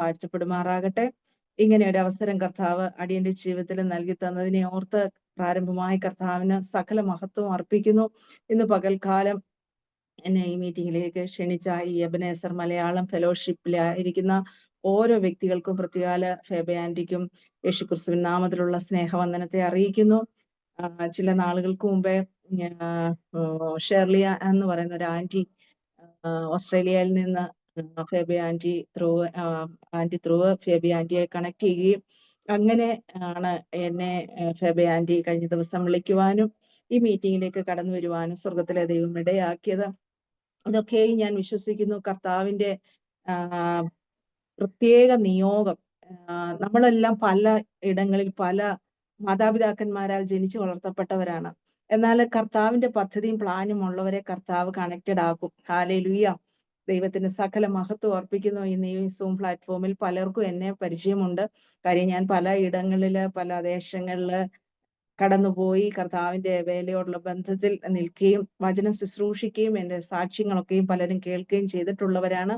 വാഴ്ത്തപ്പെടുമാറാകട്ടെ. ഇങ്ങനെ ഒരു അവസരം കർത്താവ് അടിയന്റെ ജീവിതത്തിൽ നൽകി തന്നതിനെ ഓർത്ത് പ്രാരംഭമായി കർത്താവിന് സകല മഹത്വം അർപ്പിക്കുന്നു. ഇന്ന് പകൽക്കാലം എന്നെ ഈ മീറ്റിംഗിലേക്ക് ക്ഷണിച്ച ഈ എബനേസർ മലയാളം ഫെലോഷിപ്പിലായിരിക്കുന്ന ഓരോ വ്യക്തികൾക്കും പ്രത്യേകാല ഫെബ ആന്റിക്കും യേശുക്രിസ്തുവിൻ നാമത്തിലുള്ള സ്നേഹവന്ദനത്തെ അറിയിക്കുന്നു. ചില നാളുകൾക്ക് മുമ്പേ ഷെർലിയ എന്ന് പറയുന്ന ഒരു ആന്റി ഓസ്ട്രേലിയയിൽ നിന്ന് ഫെബി ആന്റി ത്രൂ ഫെബി ആന്റിയെ കണക്ട് ചെയ്യുകയും അങ്ങനെ ആണ് എന്നെ ഫെബി ആന്റി കഴിഞ്ഞ ദിവസം വിളിക്കുവാനും ഈ മീറ്റിംഗിലേക്ക് കടന്നു വരുവാനും സ്വർഗത്തിലെ ദൈവം ഇടയാക്കിയത്. ഇതൊക്കെയും ഞാൻ വിശ്വസിക്കുന്നു കർത്താവിന്റെ പ്രത്യേക നിയോഗം. നമ്മളെല്ലാം പല ഇടങ്ങളിൽ പല മാതാപിതാക്കന്മാരാൽ ജനിച്ചു വളർത്തപ്പെട്ടവരാണ്. എന്നാൽ കർത്താവിന്റെ പദ്ധതിയും പ്ലാനും ഉള്ളവരെ കർത്താവ് കണക്റ്റഡ് ആക്കും. ഹല്ലേലൂയ. ദൈവത്തിന് സകല മഹത്വം അർപ്പിക്കുന്നു. ഇന്ന് ഈ സൂം പ്ലാറ്റ്ഫോമിൽ പലർക്കും എന്നെ പരിചയമുണ്ട്. കാര്യം ഞാൻ പല ഇടങ്ങളില് പല ദേശങ്ങളില് കടന്നുപോയി കർത്താവിന്റെ വേലയോടുള്ള ബന്ധത്തിൽ നിൽക്കുകയും വചനം ശുശ്രൂഷിക്കുകയും എന്റെ സാക്ഷ്യങ്ങളൊക്കെയും പലരും കേൾക്കുകയും ചെയ്തിട്ടുള്ളവരാണ്.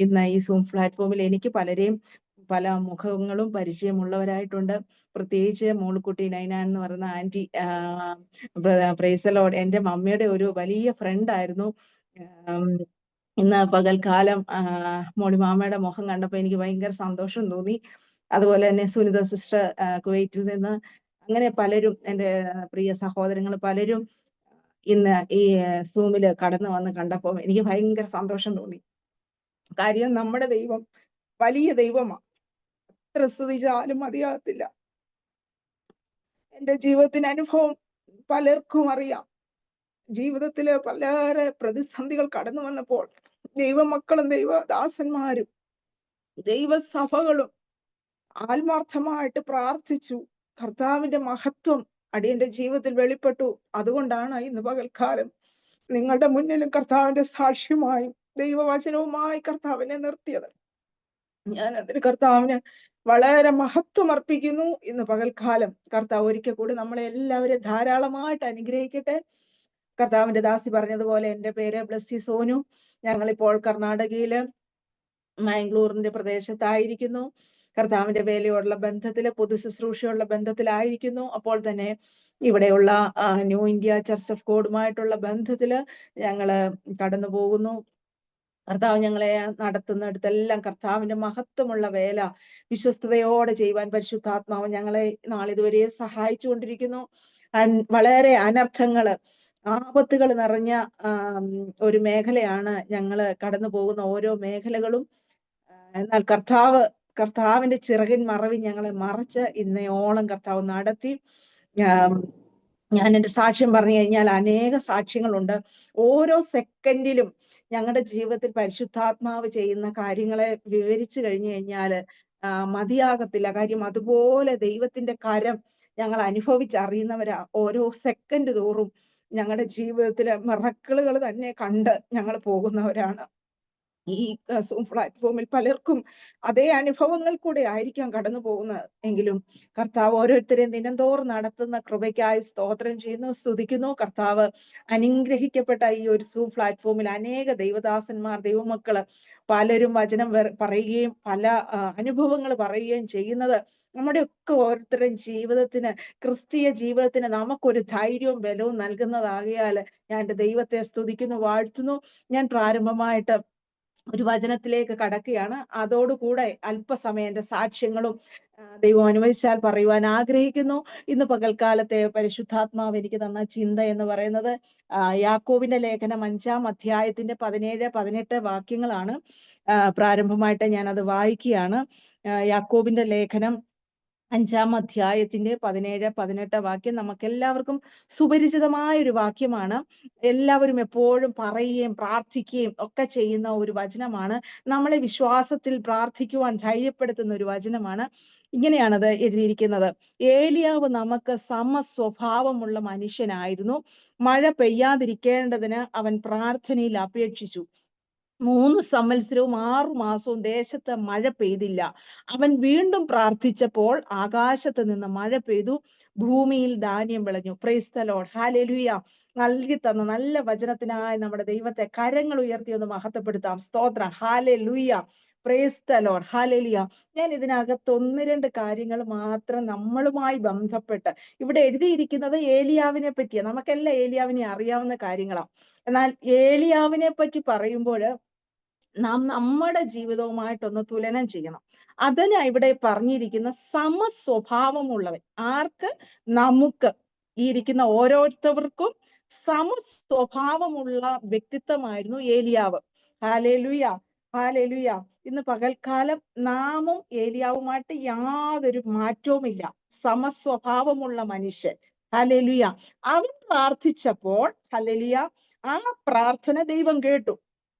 ഇന്ന് ഈ സൂം പ്ലാറ്റ്ഫോമിൽ എനിക്ക് പലരെയും പല മുഖങ്ങളും പരിചയമുള്ളവരായിട്ടുണ്ട്. പ്രത്യേകിച്ച് മോളുക്കുട്ടി നൈന എന്ന് പറയുന്ന ആന്റി പ്രൈസ് ദി ലോർഡ് എന്റെ മമ്മിയുടെ ഒരു വലിയ ഫ്രണ്ട് ആയിരുന്നു. ഇന്ന് പകൽക്കാലം മോളിമാമയുടെ മുഖം കണ്ടപ്പോൾ എനിക്ക് ഭയങ്കര സന്തോഷം തോന്നി. അതുപോലെ തന്നെ സുനിത സിസ്റ്റർ കുവൈറ്റിൽ നിന്ന്, അങ്ങനെ പലരും എൻ്റെ പ്രിയ സഹോദരങ്ങൾ പലരും ഇന്ന് ഈ സൂമില് കടന്നു വന്ന് കണ്ടപ്പോൾ എനിക്ക് ഭയങ്കര സന്തോഷം തോന്നി. കാര്യം നമ്മുടെ ദൈവം വലിയ ദൈവമാണ്. എത്ര സ്തുതിച്ചാലും മതിയാകത്തില്ല. എൻ്റെ ജീവിതത്തിന് അനുഭവം പലർക്കും അറിയാം. ജീവിതത്തില് പലരെ പ്രതിസന്ധികൾ കടന്നു വന്നപ്പോൾ ദൈവമക്കളും ദൈവദാസന്മാരും ദൈവസഭകളും ആത്മാർത്ഥമായിട്ട് പ്രാർത്ഥിച്ചു. കർത്താവിന്റെ മഹത്വം അടിയന്റെ ജീവിതത്തിൽ വെളിപ്പെട്ടു. അതുകൊണ്ടാണ് ഇന്ന് പകൽക്കാലം നിങ്ങളുടെ മുന്നിലും കർത്താവിന്റെ സാക്ഷ്യമായും ദൈവവചനവുമായി കർത്താവിനെ നിർത്തിയത്. ഞാൻ അതിന് കർത്താവിന് വളരെ മഹത്വം അർപ്പിക്കുന്നു. ഇന്ന് പകൽക്കാലം കർത്താവ് ഒരിക്കൽ കൂടി നമ്മളെ എല്ലാവരെയും ധാരാളമായിട്ട് അനുഗ്രഹിക്കട്ടെ. കർത്താവിന്റെ ദാസി പറഞ്ഞതുപോലെ എൻ്റെ പേര് ബ്ലസ്സി സോനു. ഞങ്ങളിപ്പോൾ കർണാടകയില് മാംഗ്ലൂറിന്റെ പ്രദേശത്തായിരിക്കുന്നു. കർത്താവിന്റെ വേലയോടുള്ള ബന്ധത്തില് പൊതു ശുശ്രൂഷയുള്ള ബന്ധത്തിലായിരിക്കുന്നു. അപ്പോൾ തന്നെ ഇവിടെയുള്ള ന്യൂ ഇന്ത്യ ചർച്ച് ഓഫ് ഗോഡുമായിട്ടുള്ള ബന്ധത്തില് ഞങ്ങള് കടന്നു പോകുന്നു. കർത്താവ് ഞങ്ങളെ നടത്തുന്നിടത്തെല്ലാം കർത്താവിന്റെ മഹത്വമുള്ള വേല വിശ്വസ്തയോടെ ചെയ്യുവാൻ പരിശുദ്ധാത്മാവ് ഞങ്ങളെ നാളിതുവരെ സഹായിച്ചു കൊണ്ടിരിക്കുന്നു. വളരെ അനർത്ഥങ്ങള് ആപത്തുകൾ നിറഞ്ഞ ഒരു മേഖലയാണ് ഞങ്ങള് കടന്നു പോകുന്ന ഓരോ മേഖലകളും. എന്നാൽ കർത്താവിന്റെ ചിറകിൻ മറവിൽ ഞങ്ങളെ മറച്ച് ഇന്നയോളം കർത്താവ് നടത്തി. ഞാൻ എൻ്റെ സാക്ഷ്യം പറഞ്ഞു കഴിഞ്ഞാൽ അനേക സാക്ഷ്യങ്ങളുണ്ട്. ഓരോ സെക്കൻഡിലും ഞങ്ങളുടെ ജീവിതത്തിൽ പരിശുദ്ധാത്മാവ് ചെയ്യുന്ന കാര്യങ്ങളെ വിവരിച്ചു കഴിഞ്ഞു കഴിഞ്ഞാല് മതിയാകത്തില്ല. കാര്യം അതുപോലെ ദൈവത്തിന്റെ കരം ഞങ്ങൾ അനുഭവിച്ചറിയുന്നവരാ. ഓരോ സെക്കൻഡ് തോറും ഞങ്ങളുടെ ജീവിതത്തിലെ മിറക്കിളുകൾ തന്നെ കണ്ട് ഞങ്ങൾ പോകുന്നവരാണ്. ഈ സൂം പ്ലാറ്റ്ഫോമിൽ പലർക്കും അതേ അനുഭവങ്ങൾ കൂടെ ആയിരിക്കാം കടന്നു പോകുന്നത്. എങ്കിലും കർത്താവ് ഓരോരുത്തരെയും ദിനംതോറും നടത്തുന്ന കൃപയ്ക്കായി സ്തോത്രം ചെയ്യുന്നു, സ്തുതിക്കുന്നു. കർത്താവ് അനുഗ്രഹിക്കപ്പെട്ട ഈ ഒരു സൂം പ്ലാറ്റ്ഫോമിൽ അനേക ദൈവദാസന്മാർ ദൈവമക്കള് പലരും വചനം പറയുകയും പല അനുഭവങ്ങൾ പറയുകയും ചെയ്യുന്നത് നമ്മുടെയൊക്കെ ഓരോരുത്തരുടെയും ജീവിതത്തിന്, ക്രിസ്തീയ ജീവിതത്തിന് നമുക്കൊരു ധൈര്യവും ബലവും നൽകുന്നതാകിയാൽ ഞാൻ എൻ്റെ ദൈവത്തെ സ്തുതിക്കുന്നു, വാഴ്ത്തുന്നു. ഞാൻ പ്രാരംഭമായിട്ട് ഒരു വചനത്തിലേക്ക് കടക്കുകയാണ്. അതോടുകൂടെ അല്പസമയം എൻ്റെ സാക്ഷ്യങ്ങളും ദൈവം അനുവദിച്ചാൽ പറയുവാൻ ആഗ്രഹിക്കുന്നു. ഇന്ന് പകൽക്കാലത്തെ പരിശുദ്ധാത്മാവ് എനിക്ക് തന്ന ചിന്ത എന്ന് പറയുന്നത് യാക്കോബിന്റെ ലേഖനം 5-ാം അധ്യായത്തിന്റെ 17-18 വാക്യങ്ങളാണ്. പ്രാരംഭമായിട്ട് ഞാൻ അത് വായിക്കുകയാണ്. യാക്കോബിന്റെ ലേഖനം 5-ാം അധ്യായത്തിന്റെ 17-18 വാക്യം നമുക്കെല്ലാവർക്കും സുപരിചിതമായ ഒരു വാക്യമാണ്. എല്ലാവരും എപ്പോഴും പറയുകയും പ്രാർത്ഥിക്കുകയും ഒക്കെ ചെയ്യുന്ന ഒരു വചനമാണ്. നമ്മളെ വിശ്വാസത്തിൽ പ്രാർത്ഥിക്കുവാൻ ധൈര്യപ്പെടുത്തുന്ന ഒരു വചനമാണ്. ഇങ്ങനെയാണത് എഴുതിയിരിക്കുന്നത്. ഏലിയാവ് നമുക്ക് സമസ്വഭാവമുള്ള മനുഷ്യനായിരുന്നു. മഴ പെയ്യാതിരിക്കേണ്ടതിന് അവൻ പ്രാർത്ഥനയിൽ അപേക്ഷിച്ചു. 3 സംവത്സരവും 6 മാസവും ദേശത്ത് മഴ പെയ്തില്ല. അവൻ വീണ്ടും പ്രാർത്ഥിച്ചപ്പോൾ ആകാശത്ത് നിന്ന് മഴ പെയ്തു, ഭൂമിയിൽ ധാന്യം വിളഞ്ഞു. Praise the lord. ഹല്ലേലൂയ. നൽകി തന്ന നല്ല വചനത്തിനായി നമ്മുടെ ദൈവത്തെ കരങ്ങൾ ഉയർത്തി ഒന്ന് മഹത്വപ്പെടുത്താം. സ്തോത്രം. Hallelujah. Praise the Lord. Hallelujah. ഞാൻ ഇതിനകത്ത് ഒന്ന് രണ്ട് കാര്യങ്ങൾ മാത്രം നമ്മളുമായി ബന്ധപ്പെട്ട്, ഇവിടെ എഴുതിയിരിക്കുന്നത് ഏലിയാവിനെ പറ്റിയാണ്. നമുക്കെല്ലാം ഏലിയാവിനെ അറിയാവുന്ന കാര്യങ്ങളാണ്. എന്നാൽ ഏലിയാവിനെ പറ്റി പറയുമ്പോൾ നാം നമ്മുടെ ജീവിതവുമായിട്ടൊന്ന് തുലനം ചെയ്യണം. അതിനാ ഇവിടെ പറഞ്ഞിരിക്കുന്ന സമസ്വഭാവമുള്ളവൻ. ആർക്ക്? നമുക്ക്, ഈ ഇരിക്കുന്ന ഓരോരുത്തർക്കും സമസ്വഭാവമുള്ള വ്യക്തിത്വമായിരുന്നു ഏലിയാവ്. Hallelujah, hallelujah. ഇന്ന് പകൽക്കാലം നാമും ഏലിയാവുമായിട്ട് യാതൊരു മാറ്റവുമില്ല. സമസ്വഭാവമുള്ള മനുഷ്യൻ. ഹല്ലേലൂയ. അവൻ പ്രാർത്ഥിച്ചപ്പോൾ, ഹല്ലേലൂയ, ആ പ്രാർത്ഥന ദൈവം കേട്ടു.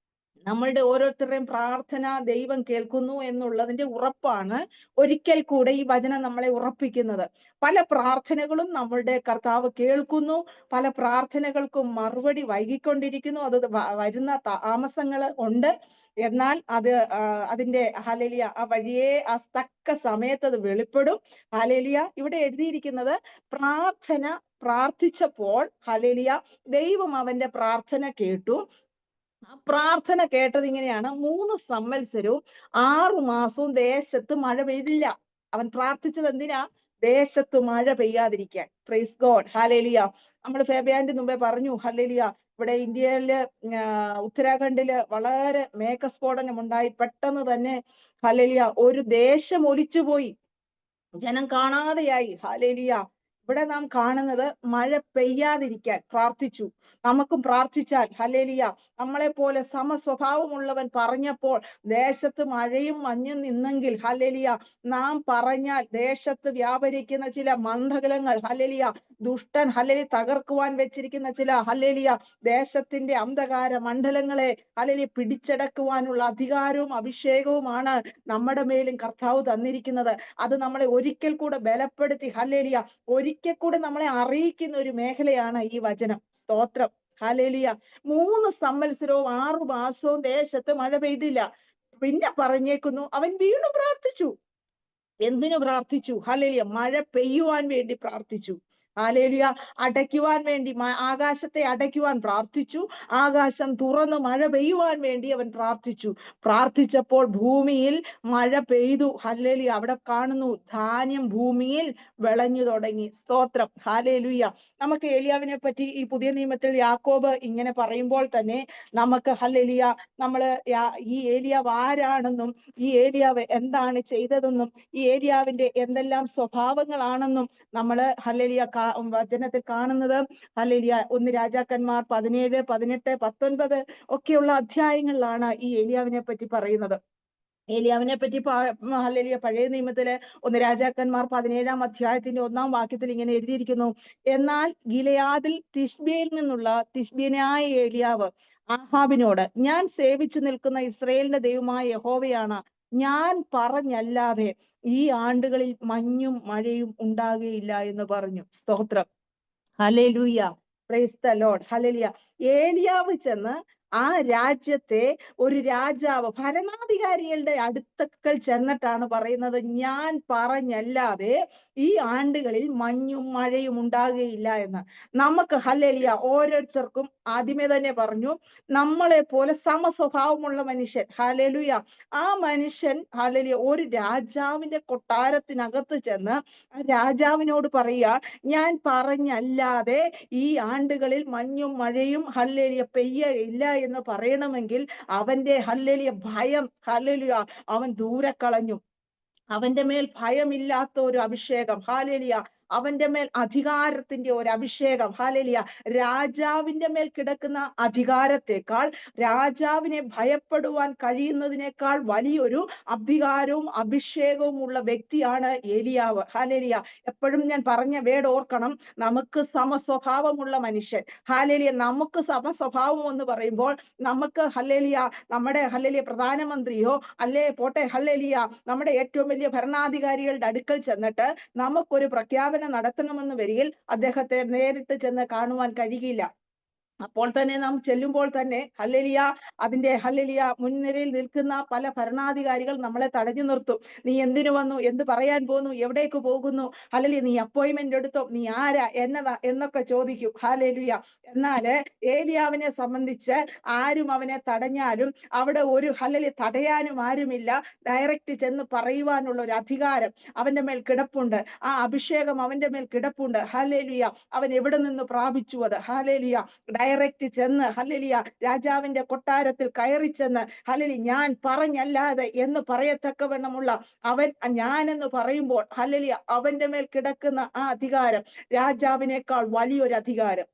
നമ്മളുടെ ഓരോരുത്തരുടെയും പ്രാർത്ഥന ദൈവം കേൾക്കുന്നു എന്നുള്ളതിന്റെ ഉറപ്പാണ് ഒരിക്കൽ കൂടെ ഈ വചനം നമ്മളെ ഉറപ്പിക്കുന്നത്. പല പ്രാർത്ഥനകളും നമ്മളുടെ കർത്താവ് കേൾക്കുന്നു, പല പ്രാർത്ഥനകൾക്കും മറുപടി വൈകിക്കൊണ്ടിരിക്കുന്നു. അത് വരുന്ന താമസങ്ങൾ ഉണ്ട്. എന്നാൽ അത് അതിന്റെ ഹല്ലേലൂയ ആ വഴിയെ ആ തക്ക സമയത്ത് അത് വെളിപ്പെടും. ഹല്ലേലൂയ. ഇവിടെ എഴുതിയിരിക്കുന്നത് പ്രാർത്ഥിച്ചപ്പോൾ, ഹല്ലേലൂയ, ദൈവം അവന്റെ പ്രാർത്ഥന കേട്ടു. ആ പ്രാർത്ഥന കേട്ടത് ഇങ്ങനെയാണ്: 3 സംവത്സരവും 6 മാസവും ദേശത്ത് മഴ പെയ്തില്ല. അവൻ പ്രാർത്ഥിച്ചത് എന്തിനാ? ദേശത്ത് മഴ പെയ്യാതിരിക്കാൻ. Praise God. ഹല്ലേലൂയ. നമ്മൾ ഫെബിയാന്റെ മുമ്പേ പറഞ്ഞു, ഹല്ലേലൂയ, ഇവിടെ ഇന്ത്യയില് ഉത്തരാഖണ്ഡില് വളരെ മേഘസ്ഫോടനം ഉണ്ടായി. പെട്ടെന്ന് തന്നെ, ഹല്ലേലൂയ, ഒരു ദേശം ഒലിച്ചുപോയി, ജനം കാണാതെയായി. ഹല്ലേലൂയ. ഇവിടെ നാം കാണുന്നത് മഴ പെയ്യാതിരിക്കാൻ പ്രാർത്ഥിച്ചു. നമുക്കും പ്രാർത്ഥിച്ചാൽ, ഹല്ലേലൂയ, നമ്മളെ പോലെ സമസ്വഭാവമുള്ളവൻ പറഞ്ഞപ്പോൾ ദേശത്ത് മഴയും മഞ്ഞും നിന്നെങ്കിൽ, ഹല്ലേലൂയ, നാം പറഞ്ഞാൽ ദേശത്ത് വ്യാപരിക്കുന്ന ചില മണ്ഡലങ്ങൾ, ഹല്ലേലൂയ, ദുഷ്ടൻ, ഹല്ലേലൂയ, തകർക്കുവാൻ വെച്ചിരിക്കുന്ന ചില, ഹല്ലേലൂയ, ദേശത്തിന്റെ അന്ധകാര മണ്ഡലങ്ങളെ, ഹല്ലേലൂയ, പിടിച്ചടക്കുവാനുള്ള അധികാരവും അഭിഷേകവുമാണ് നമ്മുടെ മേലും കർത്താവ് തന്നിരിക്കുന്നത്. അത് നമ്മളെ ഒരിക്കൽ കൂടെ ബലപ്പെടുത്തി, ഹല്ലേലൂയ, ഒരിക്കൽ കൂടെ നമ്മളെ അറിയിക്കുന്ന ഒരു മേഖലയാണ് ഈ വചനം. സ്തോത്രം. ഹല്ലേലൂയ. 3 സംവത്സരവും 6 മാസവും ദേശത്ത് മഴ പെയ്തില്ല. പിന്നെ പറഞ്ഞേക്കുന്നു, അവൻ വീണ്ടും പ്രാർത്ഥിച്ചു. എന്തിനു പ്രാർത്ഥിച്ചു? ഹല്ലേലൂയ, മഴ പെയ്യുവാൻ വേണ്ടി പ്രാർത്ഥിച്ചു. ഹല്ലേലൂയ. അടയ്ക്കുവാൻ വേണ്ടി, ആകാശത്തെ അടയ്ക്കുവാൻ പ്രാർത്ഥിച്ചു. ആകാശം തുറന്ന് മഴ പെയ്യുവാൻ വേണ്ടി അവൻ പ്രാർത്ഥിച്ചു. പ്രാർത്ഥിച്ചപ്പോൾ ഭൂമിയിൽ മഴ പെയ്തു. ഹല്ലേലൂയ. അവിടെ കാണുന്നു, ധാന്യം ഭൂമിയിൽ വിളഞ്ഞു തുടങ്ങി. സ്തോത്രം. ഹല്ലേലൂയ. നമുക്ക് ഏലിയാവിനെ പറ്റി ഈ പുതിയ നിയമത്തിൽ യാക്കോബ് ഇങ്ങനെ പറയുമ്പോൾ തന്നെ നമുക്ക്, ഹല്ലേലൂയ, നമ്മള് ഈ ഏലിയാവ് ആരാണെന്നും ഈ ഏലിയാവ് എന്താണ് ചെയ്തതെന്നും ഈ ഏലിയാവിന്റെ എന്തെല്ലാം സ്വഭാവങ്ങളാണെന്നും നമ്മള്, ഹല്ലേലൂയ, വചനത്തിൽ കാണുന്നത്. ഹല്ലേലൂയ. 1 രാജാക്കന്മാർ 17, 18, 19 ഒക്കെയുള്ള അധ്യായങ്ങളിലാണ് ഈ ഏലിയാവിനെ പറ്റി പറയുന്നത്. ഏലിയാവിനെ പറ്റി ഹല്ലേലൂയ പഴയ നിയമത്തില് 1 രാജാക്കന്മാർ 17-ാം അധ്യായത്തിന്റെ 1-ാം വാക്യത്തിൽ ഇങ്ങനെ എഴുതിയിരിക്കുന്നു: എന്നാൽ ഗിലെയാദിൽ തിശ്ബിയിൽ നിന്നുള്ള തിശ്ബ്യനായ ഏലിയാവ് ആഹാബിനോട്, ഞാൻ സേവിച്ചു നിൽക്കുന്ന ഇസ്രായേലിന്റെ ദൈവമായ യഹോവയാണ്, ഞാൻ പറഞ്ഞല്ലാതെ ഈ ആണ്ടുകളിൽ മഞ്ഞും മഴയും ഉണ്ടാകുകയില്ല എന്ന് പറഞ്ഞു. സ്തോത്രം. Hallelujah. Praise the Lord. Hallelujah. ഏലിയാവ് ചെന്ന് ആ രാജ്യത്തെ ഒരു രാജാവ്, ഭരണാധികാരികളുടെ അടുത്തക്കൽ ചെന്നിട്ടാണ് പറയുന്നത്, ഞാൻ പറഞ്ഞല്ലാതെ ഈ ആണ്ടുകളിൽ മഞ്ഞും മഴയും ഉണ്ടാകുകയില്ല എന്ന്. നമുക്ക്, ഹല്ലേലൂയ, ഓരോരുത്തർക്കും ആദ്യമേ തന്നെ പറഞ്ഞു, നമ്മളെ പോലെ സമസ്വഭാവമുള്ള മനുഷ്യൻ, ഹല്ലേലൂയ, ആ മനുഷ്യൻ, ഹല്ലേലൂയ, ഒരു രാജാവിന്റെ കൊട്ടാരത്തിനകത്ത് ചെന്ന് ആ രാജാവിനോട് പറയുക, ഞാൻ പറഞ്ഞല്ലാതെ ഈ ആണ്ടുകളിൽ മഞ്ഞും മഴയും, ഹല്ലേലൂയ, പെയ്യയില്ല എന്ന് പറയണമെങ്കിൽ അവന്റെ, ഹല്ലേലൂയ, ഭയം, ഹല്ലേലൂയ, അവൻ ദൂരെ കളഞ്ഞു. അവന്റെ മേൽ ഭയമില്ലാത്ത ഒരു അഭിഷേകം, ഹല്ലേലൂയ, അവന്റെ മേൽ അധികാരത്തിന്റെ ഒരു അഭിഷേകം, ഹല്ലേലൂയ, രാജാവിന്റെ മേൽ കിടക്കുന്ന അധികാരത്തെക്കാൾ, രാജാവിനെ ഭയപ്പെടുവാൻ കഴിയുന്നതിനേക്കാൾ വലിയൊരു അധികാരവും അഭിഷേകവും ഉള്ള വ്യക്തിയാണ് ഏലിയാവ്. ഹല്ലേലൂയ. എപ്പോഴും ഞാൻ പറഞ്ഞ വേർഡ് ഓർക്കണം, നമുക്ക് സമസ്വഭാവമുള്ള മനുഷ്യൻ. ഹല്ലേലൂയ. നമുക്ക് സമസ്വഭാവം എന്ന് പറയുമ്പോൾ നമുക്ക്, ഹല്ലേലൂയ, നമ്മുടെ, ഹല്ലേലൂയ, പ്രധാനമന്ത്രിയോ അല്ലേ പോട്ടെ, ഹല്ലേലൂയ, നമ്മുടെ ഏറ്റവും വലിയ ഭരണാധികാരികളുടെ അടുക്കൽ ചെന്നിട്ട് നമുക്കൊരു പ്രഖ്യാപനം നടത്തണമെന്ന് വരികിൽ അദ്ദേഹത്തെ നേരിട്ട് ചെന്ന് കാണുവാൻ കഴിയില്ല. അപ്പോൾ തന്നെ നാം ചെല്ലുമ്പോൾ തന്നെ ഹല്ലേലൂയ, അതിന്റെ ഹല്ലേലൂയ മുൻനിരയിൽ നിൽക്കുന്ന പല ഭരണാധികാരികൾ നമ്മളെ തടഞ്ഞു നിർത്തും. നീ എന്തിനു വന്നു, എന്ത് പറയാൻ പോന്നു, എവിടേക്ക് പോകുന്നു, ഹല്ലേലൂയ, നീ അപ്പോയിന്റ്മെന്റ് എടുത്തോ, നീ ആരാ, എന്നതാ എന്നൊക്കെ ചോദിക്കും. ഹല്ലേലൂയ. എന്നാല് ഏലിയാവിനെ സംബന്ധിച്ച് ആരും അവനെ തടഞ്ഞാലും അവിടെ ഒരു ഹല്ലേലൂയ തടയാനും ആരുമില്ല. ഡയറക്റ്റ് ചെന്ന് പറയുവാനുള്ള ഒരു അധികാരം അവന്റെ മേൽ കിടപ്പുണ്ട്. ആ അഭിഷേകം അവന്റെ മേൽ കിടപ്പുണ്ട്. ഹല്ലേലൂയ. അവൻ എവിടെ നിന്ന് പ്രാപിച്ചു അത്? ഹല്ലേലൂയ. ഡയറക്റ്റ് ചെന്ന് ഹല്ലേലൂയ രാജാവിന്റെ കൊട്ടാരത്തിൽ കയറി ചെന്ന് ഹല്ലേലൂയ ഞാൻ പറഞ്ഞല്ലാതെ എന്ന് പറയത്തക്കവണ്ണമുള്ള അവൻ ഞാൻ എന്ന് പറയുമ്പോൾ ഹല്ലേലൂയ അവന്റെ മേൽ കിടക്കുന്ന ആ അധികാരം രാജാവിനേക്കാൾ വലിയൊരു അധികാരം.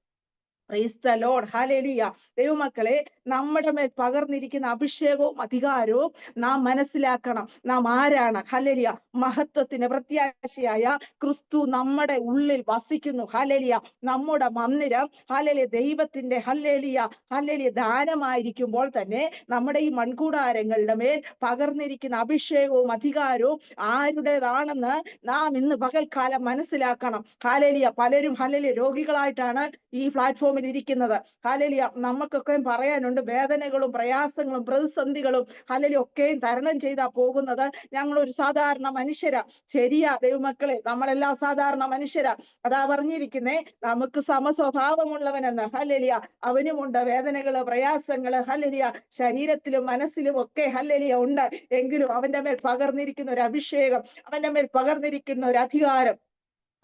Praise the Lord. ഹല്ലേലൂയ. ദൈവമക്കളെ, നമ്മുടെ മേൽ പകർന്നിരിക്കുന്ന അഭിഷേകവും അധികാരവും നാം മനസ്സിലാക്കണം. നാം ആരാണ്? ഹല്ലേലൂയ. മഹത്വത്തിന് പ്രത്യാശയായ ക്രിസ്തു നമ്മുടെ ഉള്ളിൽ വസിക്കുന്നു. ഹല്ലേലൂയ. നമ്മുടെ മന്ദിരം ഹല്ലേലൂയ ദൈവത്തിന്റെ ഹല്ലേലൂയ ദാനമായിരിക്കുമ്പോൾ തന്നെ നമ്മുടെ ഈ മൺകൂടാരങ്ങളുടെ മേൽ പകർന്നിരിക്കുന്ന അഭിഷേകവും അധികാരവും ആരുടേതാണെന്ന് നാം ഇന്ന് പകൽക്കാലം മനസ്സിലാക്കണം. ഹല്ലേലൂയ. പലരും ഹല്ലേലൂയ രോഗികളായിട്ടാണ് ഈ പ്ലാറ്റ്ഫോമിൽ ഇരിക്കുന്നത്. ഹല്ലേലൂയ. നമുക്കൊക്കെ പറയാനുണ്ട്, വേദനകളും പ്രയാസങ്ങളും പ്രതിസന്ധികളും ഹല്ലേലൂയ ഒക്കെയും തരണം ചെയ്താ പോകുന്നത്. ഞങ്ങൾ ഒരു സാധാരണ മനുഷ്യരാ. ശരിയാ ദൈവമക്കളെ, നമ്മളെല്ലാം സാധാരണ മനുഷ്യരാ. അതാ പറഞ്ഞിരിക്കുന്നേ, നമുക്ക് സമസ്വഭാവമുള്ളവനെന്ന്. ഹല്ലേലൂയ. അവനുമുണ്ട് വേദനകള്, പ്രയാസങ്ങള്, ഹല്ലേലൂയ ശരീരത്തിലും മനസ്സിലും ഒക്കെ ഹല്ലേലൂയ ഉണ്ട്. എങ്കിലും അവന്റെ മേൽ പകർന്നിരിക്കുന്ന ഒരു അഭിഷേകം, അവന്റെ മേൽ പകർന്നിരിക്കുന്ന ഒരു അധികാരം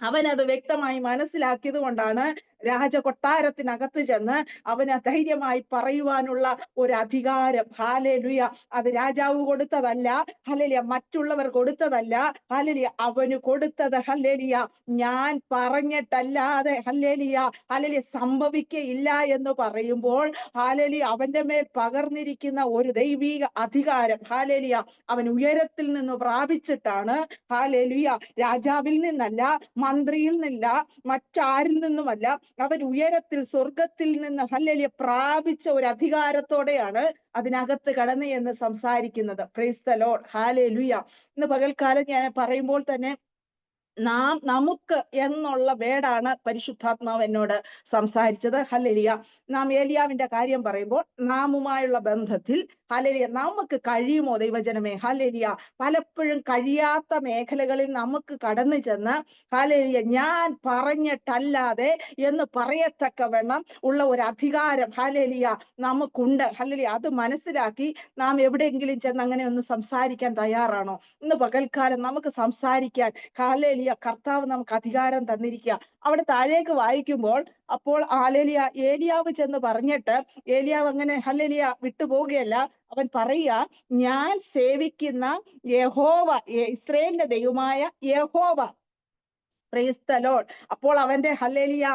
അവനത് വ്യക്തമായി മനസ്സിലാക്കിയത് കൊണ്ടാണ് രാജകൊട്ടാരത്തിനകത്ത് ചെന്ന് അവന് ധൈര്യമായി പറയുവാനുള്ള ഒരു അധികാരം. ഹല്ലേലൂയ. അത് രാജാവ് കൊടുത്തതല്ല, ഹല്ലേലൂയ മറ്റുള്ളവർ കൊടുത്തതല്ല, ഹല്ലേലൂയ അവന് കൊടുത്തത്. ഹല്ലേലൂയ ഞാൻ പറഞ്ഞിട്ടല്ലാതെ ഹല്ലേലൂയ ഹല്ലേലൂയ സംഭവിക്കയില്ല എന്ന് പറയുമ്പോൾ ഹല്ലേലൂയ അവന്റെ മേൽ പകർന്നിരിക്കുന്ന ഒരു ദൈവിക അധികാരം. ഹല്ലേലൂയ അവൻ ഉയരത്തിൽ നിന്ന് പ്രാപിച്ചിട്ടാണ്. ഹല്ലേലൂയ രാജാവിൽ നിന്നല്ല, മന്ത്രിയിൽ നിന്നില്ല, മറ്റാരിൽ നിന്നുമല്ല, അവൻ ഉയരത്തിൽ സ്വർഗത്തിൽ നിന്ന് ഹല്ലേലൂയ പ്രാപിച്ച ഒരു അധികാരത്തോടെയാണ് അതിനകത്ത് കടന്നു എന്ന് സംസാരിക്കുന്നത്. Praise the Lord. ഹല്ലേലൂയ. ഇന്ന് പകൽക്കാലം ഞാൻ പറയുമ്പോൾ തന്നെ നമുക്ക് എന്നുള്ള വേടാണ് പരിശുദ്ധാത്മാവ് എന്നോട് സംസാരിച്ചത്. ഹല്ലേലൂയ. നാം ഏലിയാവിന്റെ കാര്യം പറയുമ്പോൾ നാമുമായുള്ള ബന്ധത്തിൽ ഹല്ലേലൂയ നമുക്ക് കഴിയുമോ ദൈവജനമേ? ഹല്ലേലൂയ. പലപ്പോഴും കഴിയാത്ത മേഖലകളിൽ നമുക്ക് കടന്നു ചെന്ന് ഹല്ലേലൂയ ഞാൻ പറഞ്ഞിട്ടല്ലാതെ എന്ന് പറയത്തക്കവണ്ണം ഉള്ള ഒരു അധികാരം ഹല്ലേലൂയ നമുക്കുണ്ട്. ഹല്ലേലൂയ അത് മനസ്സിലാക്കി നാം എവിടെയെങ്കിലും ചെന്ന് അങ്ങനെ ഒന്ന് സംസാരിക്കാൻ തയ്യാറാണോ? ഇന്ന് പകൽക്കാലം നമുക്ക് സംസാരിക്കാൻ ഹല്ലേലൂയ കർത്താവ് നമുക്ക് അധികാരം തന്നിരിക്കുക. അവിടെ താഴേക്ക് വായിക്കുമ്പോൾ അപ്പോൾ ഹല്ലേലൂയ ഏലിയാവ് ചെന്ന് പറഞ്ഞിട്ട് ഏലിയാവ് അങ്ങനെ ഹല്ലേലൂയ വിട്ടുപോവുകയല്ല. അവൻ പറയുക, ഞാൻ സേവിക്കുന്ന യഹോവ, ഇസ്രായേലിന്റെ ദൈവമായ യഹോവ. Praise the Lord. അപ്പോൾ അവന്റെ ഹല്ലേലൂയ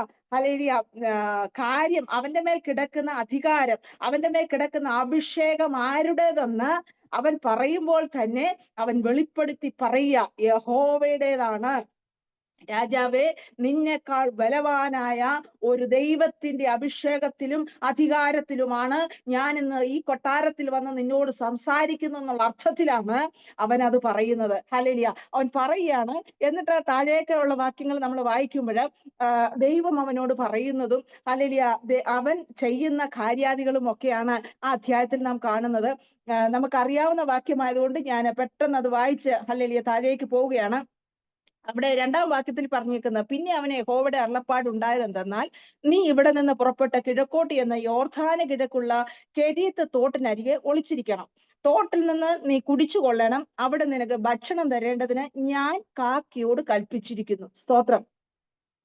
കാര്യം, അവന്റെ മേൽ കിടക്കുന്ന അധികാരം, അവന്റെ മേൽ കിടക്കുന്ന അഭിഷേകം ആരുടേതെന്ന് അവൻ പറയുമ്പോൾ തന്നെ അവൻ വെളിപ്പെടുത്തി പറയുക, യഹോവയുടേതാണ്. രാജാവേ, നിന്നെക്കാൾ ബലവാനായ ഒരു ദൈവത്തിന്റെ അഭിഷേകത്തിലും അധികാരത്തിലുമാണ് ഞാൻ ഇന്ന് ഈ കൊട്ടാരത്തിൽ വന്ന് നിന്നോട് സംസാരിക്കുന്നു എന്നുള്ള അർത്ഥത്തിലാണ് അവൻ അത് പറയുന്നത്. ഹല്ലേലൂയ. അവൻ പറയുകയാണ്. എന്നിട്ട് താഴേക്കുള്ള വാക്യങ്ങൾ നമ്മൾ വായിക്കുമ്പോൾ ദൈവം അവനോട് പറയുന്നതും ഹല്ലേലൂയ അവൻ ചെയ്യുന്ന കാര്യാദികളും ഒക്കെയാണ് ആ അധ്യായത്തിൽ നാം കാണുന്നത്. നമുക്കറിയാവുന്ന വാക്യമായതുകൊണ്ട് ഞാൻ പെട്ടെന്ന് അത് വായിച്ച് ഹല്ലേലൂയ താഴേക്ക് പോവുകയാണ്. അവിടെ 2-ാം വാക്യത്തിൽ പറഞ്ഞിരിക്കുന്നത്, പിന്നെ അവന് യഹോവയുടെ അരുളപ്പാട് ഉണ്ടായത് എന്തെന്നാൽ, നീ ഇവിടെ നിന്ന് പുറപ്പെട്ട കിഴക്കോട്ട് എന്ന യോർദാന് കിഴക്കുള്ള കെരീത്ത് തോട്ടിനരികെ ഒളിച്ചിരിക്കണം. തോട്ടിൽ നിന്ന് നീ കുടിച്ചു കൊള്ളണം. അവിടെ നിനക്ക് ഭക്ഷണം തരേണ്ടതിന് ഞാൻ കാക്കയോട് കൽപ്പിച്ചിരിക്കുന്നു. സ്തോത്രം.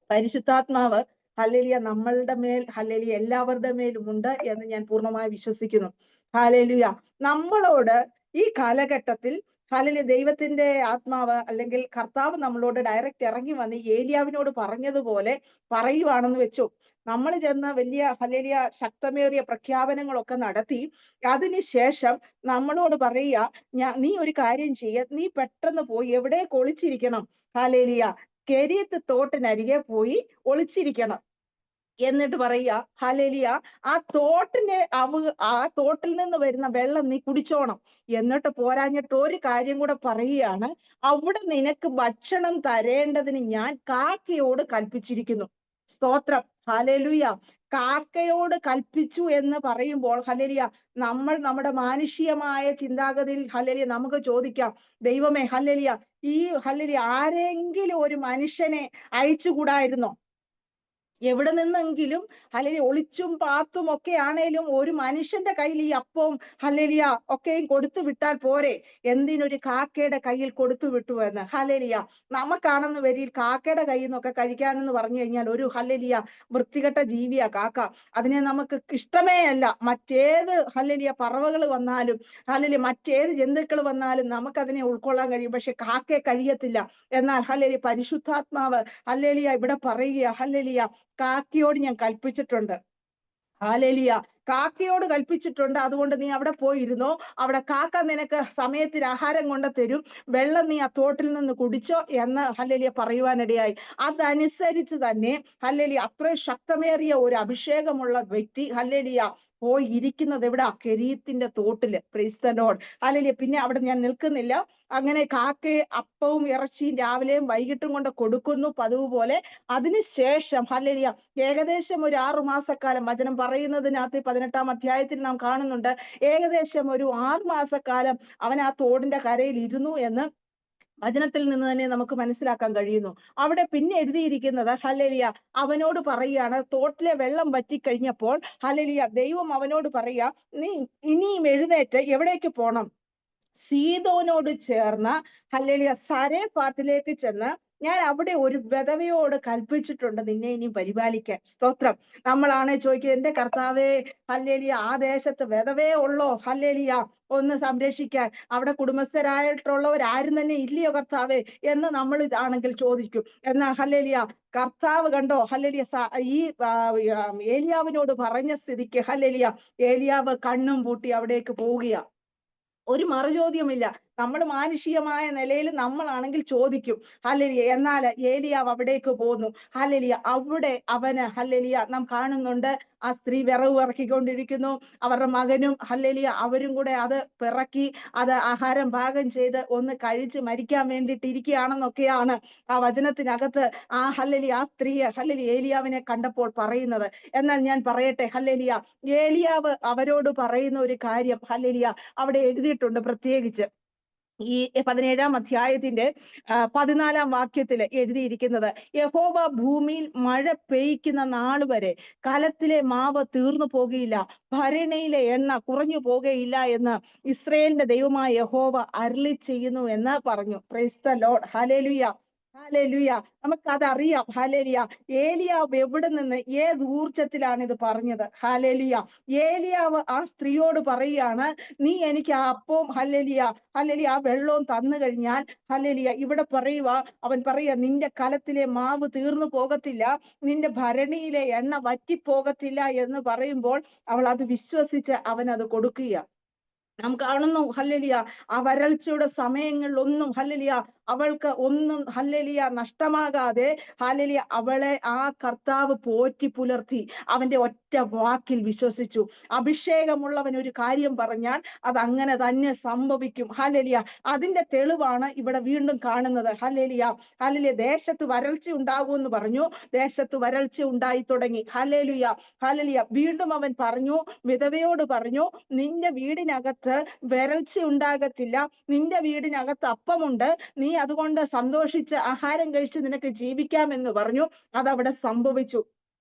പരിശുദ്ധാത്മാവ് ഹല്ലേലൂയ നമ്മളുടെ മേൽ ഹല്ലേലൂയ എല്ലാവരുടെ മേലും ഉണ്ട് എന്ന് ഞാൻ പൂർണ്ണമായി വിശ്വസിക്കുന്നു. ഹല്ലേലൂയ നമ്മളോട് ഈ കാലഘട്ടത്തിൽ ഹല്ലേലൂയ ദൈവത്തിന്റെ ആത്മാവ് അല്ലെങ്കിൽ കർത്താവ് നമ്മളോട് ഡയറക്റ്റ് ഇറങ്ങി വന്ന് ഏലിയാവിനോട് പറഞ്ഞതുപോലെ പറയുവാണെന്ന് വെച്ചു. നമ്മൾ ചെന്ന് വലിയ ഹല്ലേലൂയ ശക്തമേറിയ പ്രഖ്യാപനങ്ങളൊക്കെ നടത്തി അതിനുശേഷം നമ്മളോട് പറയുക, നീ ഒരു കാര്യം ചെയ്യ, നീ പെട്ടെന്ന് പോയി എവിടെ ഒളിച്ചിരിക്കണം? ഹല്ലേലൂയ കെരീത്ത് തോട്ടിനരികെ പോയി ഒളിച്ചിരിക്കണം. എന്നിട്ട് പറയുക, ഹല്ലേലൂയ ആ തോട്ടിൽ നിന്ന് വരുന്ന വെള്ളം നീ കുടിച്ചോണം. എന്നിട്ട് പോരാഞ്ഞിട്ട് ഒരു കാര്യം കൂടെ പറയുകയാണ്, അവിടെ നിനക്ക് ഭക്ഷണം തരേണ്ടതിന് ഞാൻ കാക്കയോട് കൽപ്പിച്ചിരിക്കുന്നു. സ്തോത്രം. ഹല്ലേലൂയ. കാക്കയോട് കൽപ്പിച്ചു എന്ന് പറയുമ്പോൾ ഹല്ലേലൂയ, നമ്മൾ നമ്മുടെ മാനുഷികമായ ചിന്താഗതിയിൽ ഹല്ലേലൂയ നമുക്ക് ചോദിക്കാം, ദൈവമേ ഹല്ലേലൂയ, ഈ ഹല്ലേലൂയ ആരെങ്കിലും ഒരു മനുഷ്യനെ അയച്ചുകൂടായിരുന്നോ? എവിടെ നിന്നെങ്കിലും ഹല്ലേലൂയ ഒളിച്ചും പാത്തും ഒക്കെ ആണേലും ഒരു മനുഷ്യന്റെ കയ്യിൽ ഈ അപ്പവും ഹല്ലേലൂയ ഒക്കെയും കൊടുത്തു വിട്ടാൽ പോരെ, എന്തിനൊരു കാക്കയുടെ കയ്യിൽ കൊടുത്തു വിട്ടു എന്ന്? ഹല്ലേലൂയ, നമുക്കാണെന്ന് വരിയിൽ കാക്കയുടെ കയ്യിൽ നിന്നൊക്കെ കഴിക്കാനെന്ന് പറഞ്ഞു കഴിഞ്ഞാൽ ഒരു ഹല്ലേലൂയ വൃത്തികെട്ട ജീവിയാ കാക്ക. അതിനെ നമുക്ക് ഇഷ്ടമേ അല്ല. മറ്റേത് ഹല്ലേലൂയ പറവകൾ വന്നാലും ഹല്ലേലൂയ മറ്റേത് ജന്തുക്കൾ വന്നാലും നമുക്കതിനെ ഉൾക്കൊള്ളാൻ കഴിയും, പക്ഷെ കാക്കയെ കഴിയത്തില്ല. എന്നാൽ ഹല്ലേലൂയ പരിശുദ്ധാത്മാവ് ഹല്ലേലൂയ ഇവിടെ പറയുക, ഹല്ലേലൂയ കാക്കയോട് ഞാൻ കൽപ്പിച്ചിട്ടുണ്ട്. ഹല്ലേലൂയ, കാക്കയോട് കൽപ്പിച്ചിട്ടുണ്ട്. അതുകൊണ്ട് നീ അവിടെ പോയിരുന്നോ, അവിടെ കാക്ക നിനക്ക് സമയത്തിന് ആഹാരം കൊണ്ട് തരും, വെള്ളം നീ ആ തോട്ടിൽ നിന്ന് കുടിച്ചോ എന്ന് ഹല്ലേലൂയ പറയുവാനിടയായി. അതനുസരിച്ച് തന്നെ ഹല്ലേലൂയ അത്രയും ശക്തമേറിയ ഒരു അഭിഷേകമുള്ള വ്യക്തി ഹല്ലേലൂയ പോയി ഇരിക്കുന്നത് എവിടെ? കെരീത്തിന്റെ തോട്ടില്. Praise the lord. ഹല്ലേലൂയ. പിന്നെ അവിടെ ഞാൻ നിൽക്കുന്നില്ല. അങ്ങനെ കാക്കയെ അപ്പവും ഇറച്ചിയും രാവിലെയും വൈകിട്ടും കൊണ്ട് കൊടുക്കുന്നു പതിവ് പോലെ. അതിനുശേഷം ഹല്ലേലൂയ ഏകദേശം ഒരു 6 മാസക്കാലം, വചനം പറയുന്നതിനകത്ത് 18-ാം അധ്യായത്തിൽ നാം കാണുന്നുണ്ട്, ഏകദേശം ഒരു 6 മാസക്കാലം അവൻ ആ തോടിന്റെ കരയിൽ ഇരുന്നു എന്ന് വചനത്തിൽ നിന്ന് തന്നെ നമുക്ക് മനസ്സിലാക്കാൻ കഴിയുന്നു. അവിടെ പിന്നെ എഴുതിയിരിക്കുന്നത് ഹല്ലേലൂയ അവനോട് പറയുകയാണ്, തോട്ടിലെ വെള്ളം വറ്റിക്കഴിഞ്ഞപ്പോൾ ഹല്ലേലൂയ ദൈവം അവനോട് പറയുക, നീ ഇനിയും എഴുന്നേറ്റ് എവിടേക്ക് പോണം? സീദോനോട് ചേർന്ന ഹല്ലേലൂയ സാരെഫാത്തിലേക്ക് ചെന്ന് ഞാൻ അവിടെ ഒരു വിധവയോട് കൽപ്പിച്ചിട്ടുണ്ട് നിന്നെ ഇനി പരിപാലിക്കാൻ. സ്തോത്രം. നമ്മളാണ് ചോദിക്കുക, എന്റെ കർത്താവേ ഹല്ലേലൂയ ആ ദേശത്ത് വിധവേ ഉള്ളോ ഹല്ലേലൂയ ഒന്ന് സംരക്ഷിക്കാൻ? അവിടെ കുടുംബസ്ഥരായിട്ടുള്ളവരാരും തന്നെ ഇല്ലയോ കർത്താവേ എന്ന് നമ്മൾ ആണെങ്കിൽ ചോദിക്കും. എന്നാൽ ഹല്ലേലൂയ കർത്താവ് കണ്ടോ ഹല്ലേലൂയ ഈ ഏലിയാവിനോട് പറഞ്ഞ സ്ഥിതിക്ക് ഹല്ലേലൂയ ഏലിയാവ് കണ്ണും പൂട്ടി അവിടേക്ക് പോവുകയാ. ഒരു മറുചോദ്യമില്ല. നമ്മൾ മാനുഷികമായ നിലയിൽ നമ്മളാണെങ്കിൽ ചോദിക്കും ഹല്ലേലൂയ. എന്നാൽ ഏലിയാവ് അവിടേക്ക് പോന്നു. ഹല്ലേലൂയ അവിടെ അവന് ഹല്ലേലൂയ നാം കാണുന്നുണ്ട്, ആ സ്ത്രീ വിറവ് ഇറക്കിക്കൊണ്ടിരിക്കുന്നു. അവരുടെ മകനും ഹല്ലേലൂയ അവരും കൂടെ അത് പിറക്കി അത് ആഹാരം പാകം ചെയ്ത് ഒന്ന് കഴിച്ച് മരിക്കാൻ വേണ്ടിയിട്ട് ഇരിക്കുകയാണെന്നൊക്കെയാണ് ആ വചനത്തിനകത്ത് ആ ഹല്ലേലൂയ ആ സ്ത്രീ ഹല്ലേലൂയ ഏലിയാവിനെ കണ്ടപ്പോൾ പറയുന്നത്. എന്നാൽ ഞാൻ പറയട്ടെ ഹല്ലേലൂയ ഏലിയാവ് അവരോട് പറയുന്ന ഒരു കാര്യം ഹല്ലേലൂയ അവിടെ എഴുതിയിട്ടുണ്ട്. പ്രത്യേകിച്ച് ഈ 17-ാം അധ്യായത്തിന്റെ 14-ാം വാക്യത്തിൽ എഴുതിയിരിക്കുന്നത്, യഹോവ ഭൂമിയിൽ മഴ പെയ്യ്ക്കുന്ന നാൾ വരെ കലത്തിലെ മാവ് തീർന്നു പോകുകയില്ല, ഭരണിയിലെ എണ്ണ കുറഞ്ഞു പോകുകയില്ല എന്ന് ഇസ്രായേലിന്റെ ദൈവമായ യഹോവ അരുളി ചെയ്യുന്നു എന്ന് പറഞ്ഞു. Praise the lord. Hallelujah, hallelujah. നമുക്കതറിയാം. ഹല്ലേലൂയ ഏലിയാവ് എവിടെ നിന്ന് ഏത് ഊർജത്തിലാണ് ഇത് പറഞ്ഞത്? ഹല്ലേലൂയ ഏലിയാവ് ആ സ്ത്രീയോട് പറയുകയാണ്, നീ എനിക്ക് ആ അപ്പവും ഹല്ലേലൂയ ഹല്ലേലൂയ ആ വെള്ളവും തന്നു കഴിഞ്ഞാൽ ഹല്ലേലൂയ ഇവിടെ പറയുക, അവൻ പറയുക നിന്റെ കലത്തിലെ മാവ് തീർന്നു പോകത്തില്ല, നിന്റെ ഭരണിയിലെ എണ്ണ വറ്റിപ്പോകത്തില്ല എന്ന് പറയുമ്പോൾ അവൾ അത് വിശ്വസിച്ച് അവൻ അത് കൊടുക്കുക. നാം കാണുന്നു ഹല്ലേലൂയ ആ വരൾച്ചയുടെ സമയങ്ങളിലൊന്നും ഹല്ലേലൂയ അവൾക്ക് ഒന്നും ഹല്ലേലൂയ നഷ്ടമാകാതെ ഹല്ലേലൂയ അവളെ ആ കർത്താവ് പോറ്റി പുലർത്തി. അവന്റെ ഒറ്റ വാക്കിൽ വിശ്വസിച്ചു. അഭിഷേകമുള്ളവൻ ഒരു കാര്യം പറഞ്ഞാൽ അത് അങ്ങനെ തന്നെ സംഭവിക്കും. ഹല്ലേലൂയ അതിന്റെ തെളിവാണ് ഇവിടെ വീണ്ടും കാണുന്നത്. ഹല്ലേലൂയ ഹല്ലേലൂയ ദേശത്ത് വരൾച്ച ഉണ്ടാകുമെന്ന് പറഞ്ഞു, ദേശത്ത് വരൾച്ച ഉണ്ടായി തുടങ്ങി. ഹല്ലേലൂയ ഹല്ലേലൂയ വീണ്ടും അവൻ പറഞ്ഞു, വിധവയോട് പറഞ്ഞു, നിന്റെ വീടിനകത്ത് വരൾച്ച ഉണ്ടാകത്തില്ല, നിന്റെ വീടിനകത്ത് അപ്പമുണ്ട്, നീ അതുകൊണ്ട് സന്തോഷിച്ച് ആഹാരം കഴിച്ച് നിനക്ക് ജീവിക്കാമെന്ന് പറഞ്ഞു. അതവിടെ സംഭവിച്ചു.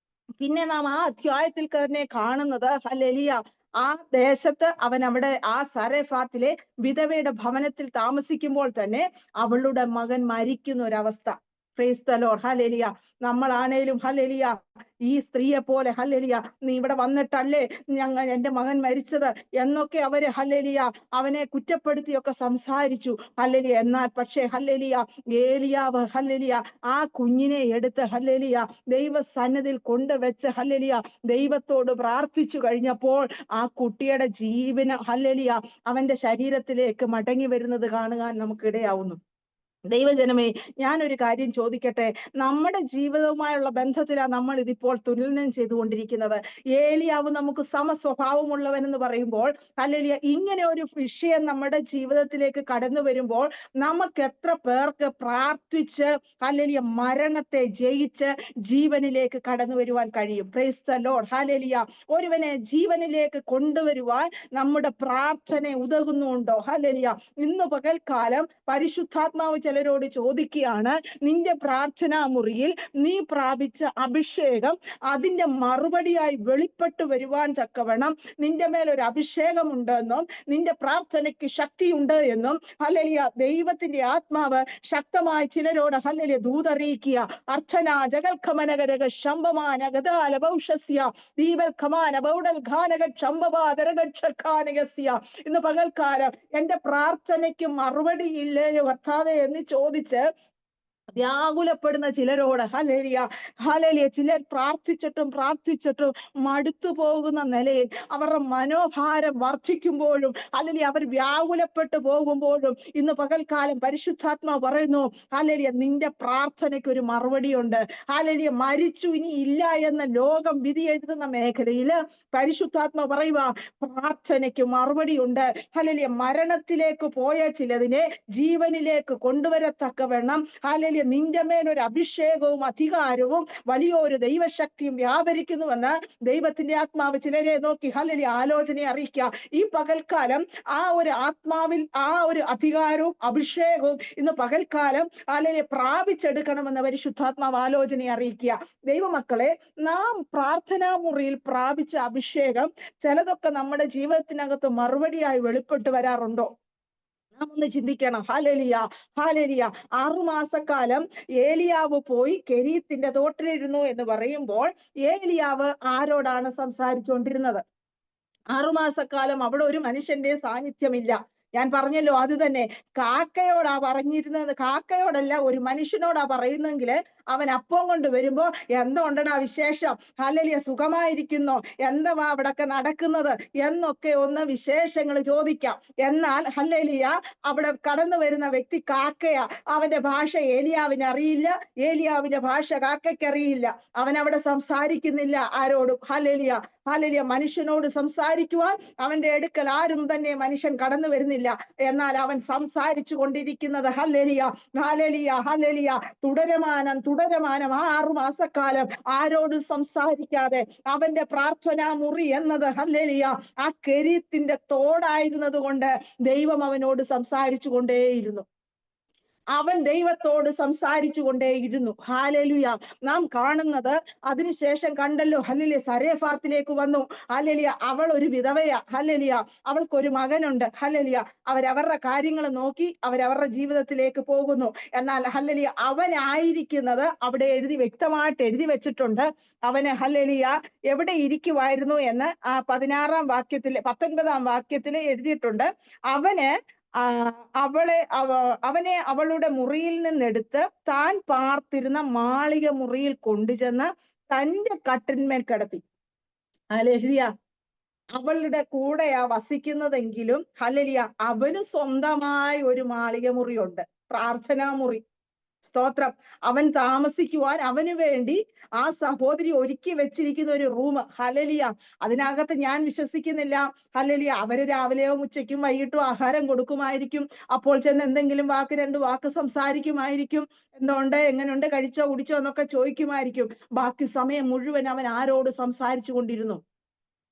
പിന്നെ നാം ആ അധ്യായത്തിൽ തന്നെ കാണുന്നത് ഹല്ലേലൂയ ആ ദേശത്ത് അവൻ അവിടെ ആ സരെഫാത്തിലെ വിധവയുടെ ഭവനത്തിൽ താമസിക്കുമ്പോൾ തന്നെ അവളുടെ മകൻ മരിക്കുന്ന ഒരവസ്ഥ. Praise the lord. ഹല്ലേലൂയ നമ്മളാണേലും ഹല്ലേലൂയ ഈ സ്ത്രീയെ പോലെ ഹല്ലേലൂയ നീ ഇവിടെ വന്നിട്ടല്ലേ എന്റെ മകൻ മരിച്ചത് എന്നൊക്കെ അവര് ഹല്ലേലൂയ അവനെ കുറ്റപ്പെടുത്തിയൊക്കെ സംസാരിച്ചു. ഹല്ലേലൂയ എന്നാൽ പക്ഷേ ഹല്ലേലൂയ ഏലിയാവ് ഹല്ലേലൂയ ആ കുഞ്ഞിനെ എടുത്ത് ഹല്ലേലൂയ ദൈവസന്നിധിയിൽ കൊണ്ടുവച്ച് ഹല്ലേലൂയ ദൈവത്തോട് പ്രാർത്ഥിച്ചു കഴിഞ്ഞപ്പോൾ ആ കുട്ടിയുടെ ജീവന് ഹല്ലേലൂയ അവന്റെ ശരീരത്തിലേക്ക് മടങ്ങി വരുന്നത് കാണുവാൻ നമുക്ക് ഇടയാവുന്നു. ദൈവജനമേ, ഞാനൊരു കാര്യം ചോദിക്കട്ടെ. നമ്മുടെ ജീവിതവുമായുള്ള ബന്ധത്തിലാണ് നമ്മൾ ഇതിപ്പോൾ തുലനം ചെയ്തുകൊണ്ടിരിക്കുന്നത്. ഏലിയാവ് നമുക്ക് സമസ്വഭാവമുള്ളവനെന്ന് പറയുമ്പോൾ, ഹല്ലേലൂയ, ഇങ്ങനെ ഒരു വിഷയം നമ്മുടെ ജീവിതത്തിലേക്ക് കടന്നു വരുമ്പോൾ നമുക്ക് എത്ര പേർക്ക് പ്രാർത്ഥിച്ച് ഹല്ലേലൂയ മരണത്തെ ജയിച്ച് ജീവനിലേക്ക് കടന്നു വരുവാൻ കഴിയും? Praise the Lord. ഹല്ലേലൂയ. ഒരുവനെ ജീവനിലേക്ക് കൊണ്ടുവരുവാൻ നമ്മുടെ പ്രാർത്ഥന ഉതകുന്നുണ്ടോ? ഹല്ലേലൂയ. ഇന്ന് പകൽക്കാലം പരിശുദ്ധാത്മാവ് ചിലരോട് ചോദിക്കുകയാണ്, നിന്റെ പ്രാർത്ഥനാ മുറിയിൽ നീ പ്രാപിച്ച അഭിഷേകം അതിന്റെ മറുപടിയായി വെളിപ്പെട്ടു വരുവാൻ തക്കവണ്ണം നിന്റെ മേലൊരു അഭിഷേകമുണ്ടെന്നും നിന്റെ പ്രാർത്ഥനയ്ക്ക് ശക്തിയുണ്ട് എന്നും ഹല്ലേലൂയ ദൈവത്തിന്റെ ആത്മാവ് ശക്തമായി ചിലരോട് ഹല്ലേലൂയ ദൂതറിയിക്കുക. അർത്ഥന ജഗൽഖമനഗരക ശംഭമാന ഗദാല ഭൗഷസ്യ ദീപൽഖമാന ബൗഡൽ ഘാനക ശംഭവാദരഗക്ഷർഖാനകസ്യ. ഇന്ന് പകൽക്കാലം എന്റെ പ്രാർത്ഥനയ്ക്ക് മറുപടി ഇല്ലയോ കർത്താവേ എന്ന് ചോദിച്ച് വ്യാകുലപ്പെടുന്ന ചിലരോട് ഹല്ലേലൂയ, ഹല്ലേലൂയ, ചിലർ പ്രാർത്ഥിച്ചിട്ടും മടുത്തു പോകുന്ന നിലയിൽ അവരുടെ മനോഭാരം വർദ്ധിക്കുമ്പോഴും ഹല്ലേലൂയ അവർ വ്യാകുലപ്പെട്ടു പോകുമ്പോഴും ഇന്ന് പകൽക്കാലം പരിശുദ്ധാത്മാവ് പറയുന്നു, ഹല്ലേലൂയ, നിന്റെ പ്രാർത്ഥനയ്ക്ക് ഒരു മറുപടിയുണ്ട്. ഹല്ലേലൂയ, മരിച്ചു ഇനി ഇല്ല എന്ന ലോകം വിധി എഴുതുന്ന മേഖലയിൽ പരിശുദ്ധാത്മാവ് പറയുക, പ്രാർത്ഥനയ്ക്ക് മറുപടിയുണ്ട്. ഹല്ലേലൂയ, മരണത്തിലേക്ക് പോയ ചിലതിനെ ജീവനിലേക്ക് കൊണ്ടുവരത്തക്കവണ്ണം ഹല്ലേലൂയ നിന്റെ മേലൊരു അഭിഷേകവും അധികാരവും വലിയൊരു ദൈവശക്തിയും വ്യാപരിക്കുന്നുവെന്ന് ദൈവത്തിന്റെ ആത്മാവ് ചിലരെ നോക്കി ഹല്ലേലൂയ ആലോചനയെ അറിയിക്കുക. ഈ പകൽക്കാലം ആ ഒരു ആത്മാവിൽ ആ ഒരു അധികാരവും അഭിഷേകവും ഇന്ന് പകൽക്കാലം ഹല്ലേലൂയ പ്രാപിച്ചെടുക്കണമെന്ന് പരിശുദ്ധാത്മാവ് ആലോചനയെ അറിയിക്കുക. ദൈവമക്കളെ, നാം പ്രാർത്ഥനാ മുറിയിൽ പ്രാപിച്ച അഭിഷേകം ചിലതൊക്കെ നമ്മുടെ ജീവിതത്തിനകത്ത് മറുപടിയായി വെളിപ്പെട്ടു വരാറുണ്ടോ? നാം ഒന്ന് ചിന്തിക്കണം. Hallelujah, hallelujah. 6 മാസക്കാലം ഏലിയാവ് പോയി കെരീത്തിന്റെ തോട്ടിലിരുന്നു എന്ന് പറയുമ്പോൾ ഏലിയാവ് ആരോടാണ് സംസാരിച്ചുകൊണ്ടിരുന്നത്? 6 മാസക്കാലം അവിടെ ഒരു മനുഷ്യന്റെ സാന്നിധ്യമില്ല. ഞാൻ പറഞ്ഞല്ലോ, അത് തന്നെ കാക്കയോടാ പറഞ്ഞിരുന്നത്. കാക്കയോടല്ല, ഒരു മനുഷ്യനോടാ പറയുന്നെങ്കിൽ അവൻ അപ്പം കൊണ്ട് വരുമ്പോ എന്തുകൊണ്ടടാ വിശേഷം, ഹല്ലേലൂയ, സുഖമായിരിക്കുന്നോ, എന്തുവാ അവിടൊക്കെ നടക്കുന്നത് എന്നൊക്കെ ഒന്ന് വിശേഷങ്ങൾ ചോദിക്കാം. എന്നാൽ ഹല്ലേലൂയ അവിടെ കടന്നു വരുന്ന വ്യക്തി കാക്കയാ. അവന്റെ ഭാഷ ഏലിയാവിന് അറിയില്ല, ഏലിയാവിന്റെ ഭാഷ കാക്കയ്ക്ക് അറിയില്ല. അവൻ അവിടെ സംസാരിക്കുന്നില്ല ആരോടും. Hallelujah, hallelujah. മനുഷ്യനോട് സംസാരിക്കുവാൻ അവന്റെ അടുക്കൽ ആരും തന്നെ മനുഷ്യൻ കടന്നു വരുന്നില്ല. എന്നാൽ അവൻ സംസാരിച്ചു കൊണ്ടിരിക്കുന്നത് ഹല്ലേലൂയ, ഹല്ലേലൂയ, ഹല്ലേലൂയ തുടരമാനം ആ 6 മാസക്കാലം ആരോടും സംസാരിക്കാതെ അവന്റെ പ്രാർത്ഥനാ മുറി എന്നത് ഹല്ലേലൂയ ആ കെരീത്തിന്റെ തോടായിരുന്നത് കൊണ്ട് ദൈവം അവനോട് സംസാരിച്ചു കൊണ്ടേയിരുന്നു. അവൻ ദൈവത്തോട് സംസാരിച്ചു കൊണ്ടേയിരുന്നു. ഹല്ലേലൂയ. നാം കാണുന്നത് അതിനുശേഷം കണ്ടല്ലോ, ഹല്ലേലൂയ, സരേഫാത്തിലേക്ക് വന്നു. ഹല്ലേലൂയ, അവൾ ഒരു വിധവയാ. ഹല്ലേലൂയ, അവൾക്കൊരു മകനുണ്ട്. ഹല്ലേലൂയ, അവരവരുടെ കാര്യങ്ങൾ നോക്കി അവരവരുടെ ജീവിതത്തിലേക്ക് പോകുന്നു. എന്നാൽ ഹല്ലേലൂയ അവനായിരിക്കുന്നത് അവിടെ വ്യക്തമായിട്ട് എഴുതി വെച്ചിട്ടുണ്ട്. അവന് ഹല്ലേലൂയ എവിടെ ഇരിക്കുവായിരുന്നു എന്ന് ആ 19-ാം വാക്യത്തിൽ എഴുതിയിട്ടുണ്ട്. അവന് അവനെ അവളുടെ മുറിയിൽ നിന്നെടുത്ത് താൻ പാർത്തിരുന്ന മാളിക മുറിയിൽ കൊണ്ടുചെന്ന് തന്റെ കട്ടിന്മേൽ കിടത്തി. ഹല്ലേലൂയ. അവളുടെ കൂടെയാ വസിക്കുന്നതെങ്കിലും ഹല്ലേലൂയ അവന് സ്വന്തമായി ഒരു മാളിക മുറിയുണ്ട്, പ്രാർത്ഥനാ മുറി. സ്തോത്രം. അവൻ താമസിക്കുവാൻ അവന് വേണ്ടി ആ സഹോദരി ഒരുക്കി വെച്ചിരിക്കുന്ന ഒരു റൂം. ഹല്ലേലൂയ. അതിനകത്ത് ഞാൻ വിശ്വസിക്കുന്നില്ല ഹല്ലേലൂയ അവര് രാവിലെയോ ഉച്ചയ്ക്കും വൈകിട്ടും ആഹാരം കൊടുക്കുമായിരിക്കും. അപ്പോൾ ചെന്ന് എന്തെങ്കിലും രണ്ട് വാക്ക് സംസാരിക്കുമായിരിക്കും. എന്തുകൊണ്ട്, എങ്ങനെയുണ്ട്, കഴിച്ചോ കുടിച്ചോ എന്നൊക്കെ ചോദിക്കുമായിരിക്കും. ബാക്കി സമയം മുഴുവൻ അവൻ ആരോട് സംസാരിച്ചു കൊണ്ടിരുന്നു?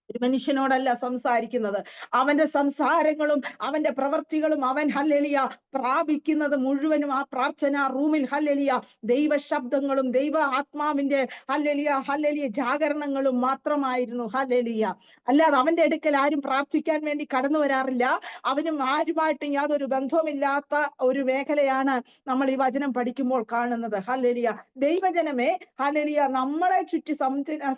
ഒരു മനുഷ്യനോടല്ല സംസാരിക്കുന്നത്. അവന്റെ സംസാരങ്ങളും അവന്റെ പ്രവർത്തികളും അവൻ ഹല്ലേലൂയ പ്രാപിക്കുന്നത് മുഴുവനും ആ പ്രാർത്ഥനാ റൂമിൽ ഹല്ലേലൂയ ദൈവ ശബ്ദങ്ങളും ദൈവ ആത്മാവിന്റെ ഹല്ലേലൂയ ജാഗരണങ്ങളും മാത്രമായിരുന്നു. ഹല്ലേലൂയ. അല്ലാതെ അവന്റെ അടുക്കൽ ആരും പ്രാർത്ഥിക്കാൻ വേണ്ടി കടന്നു വരാറില്ല. അവനും ആരുമായിട്ടും യാതൊരു ബന്ധവുമില്ലാത്ത ഒരു മേഖലയാണ് നമ്മൾ ഈ വചനം പഠിക്കുമ്പോൾ കാണുന്നത്. ഹല്ലേലൂയ. ദൈവജനമേ, ഹല്ലേലൂയ നമ്മളെ ചുറ്റി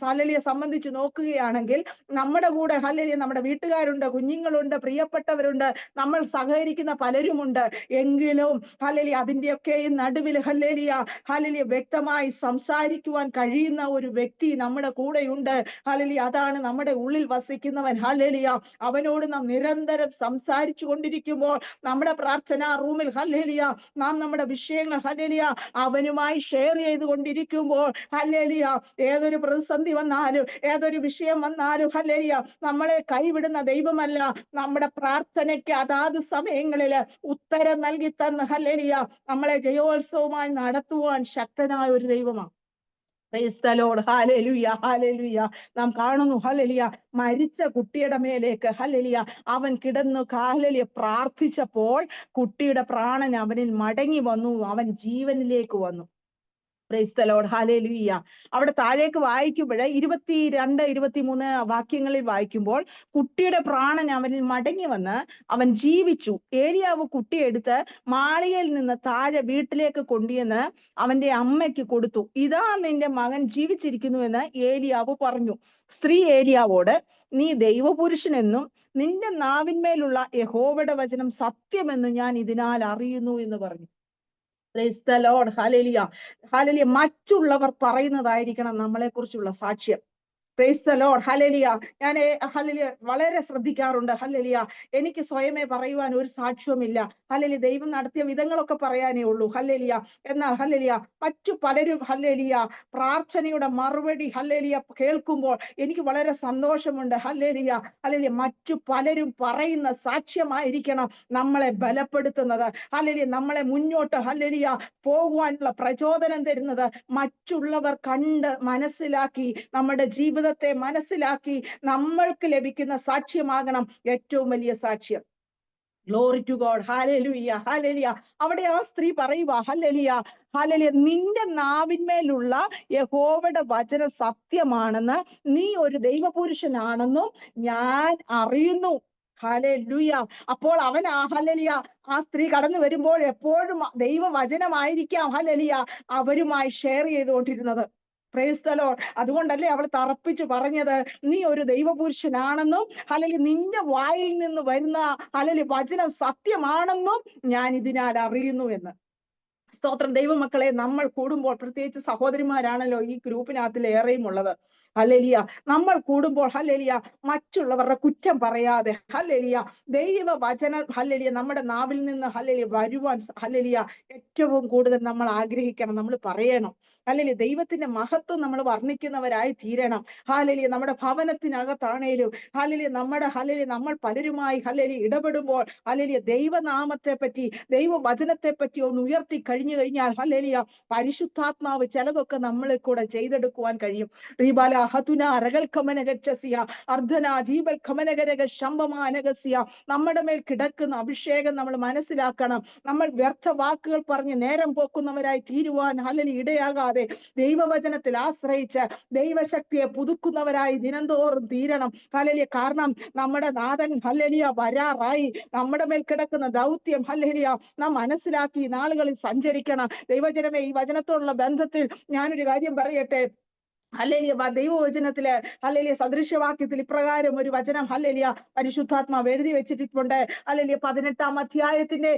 ഹല്ലേലൂയ സംബന്ധിച്ച് നോക്കുകയാണെങ്കിൽ നമ്മുടെ കൂടെ ഹല്ലേലൂയ നമ്മുടെ വീട്ടുകാരുണ്ട്, കുഞ്ഞുങ്ങളുണ്ട്, പ്രിയപ്പെട്ടവരുണ്ട്, നമ്മൾ സഹകരിക്കുന്ന പലരുമുണ്ട്. എങ്കിലും ഹല്ലേലൂയ അതിന്റെയൊക്കെയും നടുവിൽ ഹല്ലേലൂയ ഹല്ലേലൂയ വ്യക്തമായി സംസാരിക്കുവാൻ കഴിയുന്ന ഒരു വ്യക്തി നമ്മുടെ കൂടെയുണ്ട്. ഹല്ലേലൂയ അതാണ് നമ്മുടെ ഉള്ളിൽ വസിക്കുന്നവൻ. ഹല്ലേലൂയ അവനോട് നാം നിരന്തരം സംസാരിച്ചു കൊണ്ടിരിക്കുമ്പോൾ നമ്മുടെ പ്രാർത്ഥനാ റൂമിൽ ഹല്ലേലൂയ നാം നമ്മുടെ വിഷയങ്ങൾ ഹല്ലേലൂയ അവനുമായി ഷെയർ ചെയ്തുകൊണ്ടിരിക്കുമ്പോൾ ഹല്ലേലൂയ ഏതൊരു പ്രതിസന്ധി വന്നാലും ഏതൊരു വിഷയം വന്നാലും ഹല്ലേലൂയ നമ്മളെ കൈവിടുന്ന ദൈവമല്ല. നമ്മുടെ പ്രാർത്ഥനയ്ക്ക് അതാത് സമയങ്ങളിൽ ഉത്തരം നൽകി തന്ന് ഹല്ലേലൂയ നമ്മളെ ജയോത്സവമായി നടത്തുവാൻ ശക്തനായ ഒരു ദൈവമാണ്. Praise the Lord. Hallelujah. Hallelujah. നാം കാണുന്നു ഹല്ലേലൂയ മരിച്ച കുട്ടിയുടെ മേലേക്ക് ഹല്ലേലൂയ അവൻ കിടന്നു ഹല്ലേലൂയ പ്രാർത്ഥിച്ചപ്പോൾ കുട്ടിയുടെ പ്രാണൻ അവനിൽ മടങ്ങി വന്നു, അവൻ ജീവനിലേക്ക് വന്നു. Praise the Lord. Hallelujah. അവിടെ താഴേക്ക് വായിക്കുമ്പോൾ 22, 23 വാക്യങ്ങളിൽ വായിക്കുമ്പോൾ കുട്ടിയുടെ പ്രാണൻ അവനിൽ മടങ്ങി വന്ന് അവൻ ജീവിച്ചു. ഏലിയാവ് കുട്ടിയെ എടുത്ത് മാളികയിൽ നിന്ന് താഴെ വീട്ടിലേക്ക് കൊണ്ടുവന്ന് അവന്റെ അമ്മയ്ക്ക് കൊടുത്തു. ഇതാ നിന്റെ മകൻ ജീവിച്ചിരിക്കുന്നു എന്ന് ഏലിയാവ് പറഞ്ഞു. സ്ത്രീ ഏലിയാവോട്, നീ ദൈവപുരുഷനെന്നും നിന്റെ നാവിന്മേലുള്ള യഹോവയുടെ വചനം സത്യമെന്ന് ഞാൻ ഇതിനാൽ അറിയുന്നു എന്ന് പറഞ്ഞു. Praise the Lord. Hallelujah. Hallelujah. മറ്റുള്ളവർ പറയുന്നതായിരിക്കണം നമ്മളെ കുറിച്ചുള്ള സാക്ഷ്യം. Praise the Lord. Hallelujah. ഞാൻ ഹല്ലേലൂയ വളരെ ശ്രദ്ധിക്കാറുണ്ട്. ഹല്ലേലൂയ എനിക്ക് സ്വയമേ പറയുവാൻ ഒരു സാക്ഷ്യവുമില്ല. ഹല്ലേലൂയ ദൈവം നടത്തിയ വിധങ്ങളൊക്കെ പറയാനേ ഉള്ളൂ. ഹല്ലേലൂയ എന്നാൽ ഹല്ലേലൂയ മറ്റു പലരും ഹല്ലേലൂയ പ്രാർത്ഥനയുടെ മറുപടി ഹല്ലേലൂയ കേൾക്കുമ്പോൾ എനിക്ക് വളരെ സന്തോഷമുണ്ട്. ഹല്ലേലൂയ ഹല്ലേലൂയ മറ്റു പലരും പറയുന്ന സാക്ഷ്യമായിരിക്കണം നമ്മളെ ബലപ്പെടുത്തുന്നത്. ഹല്ലേലൂയ നമ്മളെ മുന്നോട്ട് ഹല്ലേലൂയ പോകുവാനുള്ള പ്രചോദനം തരുന്നത്. മറ്റുള്ളവർ കണ്ട് മനസ്സിലാക്കി നമ്മുടെ ജീവിതത്തെ മനസ്സിലാക്കി നമ്മൾക്ക് ലഭിക്കുന്ന സാക്ഷ്യമാകണം ഏറ്റവും വലിയ സാക്ഷ്യം. Glory to God. Hallelujah. Hallelujah. അവിടെ ആ സ്ത്രീ പറയുക ഹല്ലേലൂയ ഹല്ലേലൂയ നിന്റെ നാവിന്മേലുള്ള യഹോവയുടെ വചനം സത്യമാണെന്ന് നീ ഒരു ദൈവപുരുഷനാണെന്നും ഞാൻ അറിയുന്നു. ഹല്ലേലൂയ. അപ്പോൾ അവൻ ഹല്ലേലൂയ ആ സ്ത്രീ കടന്നു വരുമ്പോൾ എപ്പോഴും ദൈവവചനമായിരിക്കാം ഹല്ലേലൂയ അവരുമായി ഷെയർ ചെയ്തുകൊണ്ടിരുന്നത്. Praise the Lord. അതുകൊണ്ടല്ലേ അവൾ തറപ്പിച്ചു പറഞ്ഞത്, നീ ഒരു ദൈവപുരുഷനാണെന്നും അല്ലെങ്കിൽ നിന്റെ വായിൽ നിന്ന് വരുന്ന അല്ലെങ്കിൽ വചനം സത്യമാണെന്നും ഞാൻ ഇതിനാൽ അറിയുന്നു എന്ന്. സ്തോത്രം. ദൈവമക്കളെ, നമ്മൾ കൂടുമ്പോൾ പ്രത്യേകിച്ച് സഹോദരിമാരാണല്ലോ ഈ ഗ്രൂപ്പിനകത്തിൽ ഏറെയും ഉള്ളത്. ഹല്ലേലൂയ നമ്മൾ കൂടുമ്പോൾ ഹല്ലേലൂയ മറ്റുള്ളവരുടെ കുറ്റം പറയാതെ ഹല്ലേലൂയ ദൈവവചനം ഹല്ലേലൂയ നമ്മുടെ നാവിൽ നിന്ന് ഹല്ലേലൂയ വരുവാൻ ഹല്ലേലൂയ ഏറ്റവും കൂടുതൽ നമ്മൾ ആഗ്രഹിക്കണം, നമ്മൾ പറയണം. ഹല്ലേലൂയ ദൈവത്തിന്റെ മഹത്വം നമ്മൾ വർണ്ണിക്കുന്നവരായി തീരണം. ഹല്ലേലൂയ നമ്മുടെ ഭവനത്തിനകത്താണേലും ഹല്ലേലൂയ നമ്മുടെ ഹല്ലേലൂയ നമ്മൾ പലരുമായി ഹല്ലേലൂയ ഇടപെടുമ്പോൾ ഹല്ലേലൂയ ദൈവനാമത്തെ പറ്റി ദൈവവചനത്തെ പറ്റി ഒന്ന് ഉയർത്തി കഴിഞ്ഞു കഴിഞ്ഞാൽ ഹല്ലേലൂയ പരിശുദ്ധാത്മാവ് ചിലതൊക്കെ നമ്മളെ കൂടെ ചെയ്തെടുക്കുവാൻ കഴിയും. റീബാല ഹതുന അരകൽ കമനഗച്ചസിയ അർദ്ധന ജീവൽ കമനഗരക ശംഭമാനഗസിയ നമ്മുടെ മേൽ കിടക്കുന്ന അഭിഷേകം നമ്മൾ മനസ്സിലാക്കണം. നമ്മൾ വ്യർത്ഥ വാക്കുകൾ പറഞ്ഞ് നേരം പോക്കുന്നവരായി തീരുവാൻ ഹല്ലേലൂയ ഇടയാകാതെ ദൈവവചനത്തിൽ ആശ്രയിച്ച് ദൈവശക്തിയെ പുതുക്കുന്നവരായി ദിനംതോറും തീരണം. ഹല്ലേലൂയ കാരണം നമ്മുടെ നാഥൻ ഹല്ലേലൂയ വരാറായി. നമ്മുടെ മേൽ കിടക്കുന്ന ദൗത്യം ഹല്ലേലൂയ നാം മനസ്സിലാക്കി നാളുകളിൽ സഞ്ചരിക്കണം. ദൈവജനമേ, ഈ വചനത്തോടുള്ള ബന്ധത്തിൽ ഞാനൊരു കാര്യം പറയട്ടെ. ഹല്ലേലൂയ ദൈവവചനത്തില് ഹല്ലേലൂയ സദൃശ്യവാക്യത്തിൽ ഇപ്രകാരം ഒരു വചനം ഹല്ലേലൂയ പരിശുദ്ധാത്മാവ് എഴുതി വെച്ചിട്ടുണ്ട്. ഹല്ലേലൂയ 18-ാം അധ്യായത്തിന്റെ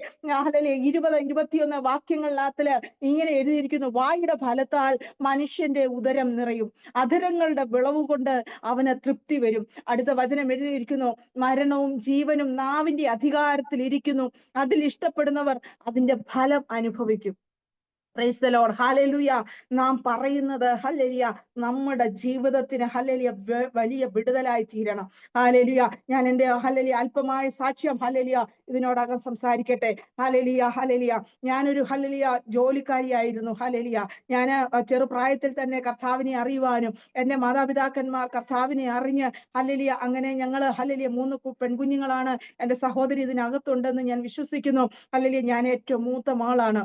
ഹല്ലേലൂയ 20, 21 വാക്യങ്ങളിനകത്തില് ഇങ്ങനെ എഴുതിയിരിക്കുന്നു, വായുടെ ഫലത്താൽ മനുഷ്യന്റെ ഉദരം നിറയും, അധരങ്ങളുടെ വിളവ് കൊണ്ട് അവന് തൃപ്തി വരും. അടുത്ത വചനം എഴുതിയിരിക്കുന്നു, മരണവും ജീവനും നാവിന്റെ അധികാരത്തിൽ ഇരിക്കുന്നു, അതിൽ ഇഷ്ടപ്പെടുന്നവർ അതിന്റെ ഫലം അനുഭവിക്കും. Praise the Lord. Hallelujah. നാം പറയുന്നത് ഹല്ലേലൂയ നമ്മുടെ ജീവിതത്തിന് ഹല്ലേലൂയ വലിയ വിടുതലായി തീരണം. ഹല്ലേലൂയ ഞാൻ എൻ്റെ ഹല്ലേലൂയ അല്പമായ സാക്ഷ്യം ഹല്ലേലൂയ ഇതിനോടകം സംസാരിക്കട്ടെ. ഹല്ലേലൂയ ഹല്ലേലൂയ ഞാനൊരു ഹല്ലേലൂയ ജോലിക്കാരിയായിരുന്നു. ഹല്ലേലൂയ ഞാൻ ചെറുപ്രായത്തിൽ തന്നെ കർത്താവിനെ അറിയുവാനും എൻ്റെ മാതാപിതാക്കന്മാർ കർത്താവിനെ അറിഞ്ഞ് ഹല്ലേലൂയ അങ്ങനെ ഞങ്ങൾ ഹല്ലേലൂയ 3 പെൺകുഞ്ഞുങ്ങളാണ്. എൻ്റെ സഹോദരി ഇതിനകത്തുണ്ടെന്ന് ഞാൻ വിശ്വസിക്കുന്നു. ഹല്ലേലൂയ ഞാൻ ഏറ്റവും മൂത്ത മകളാണ്.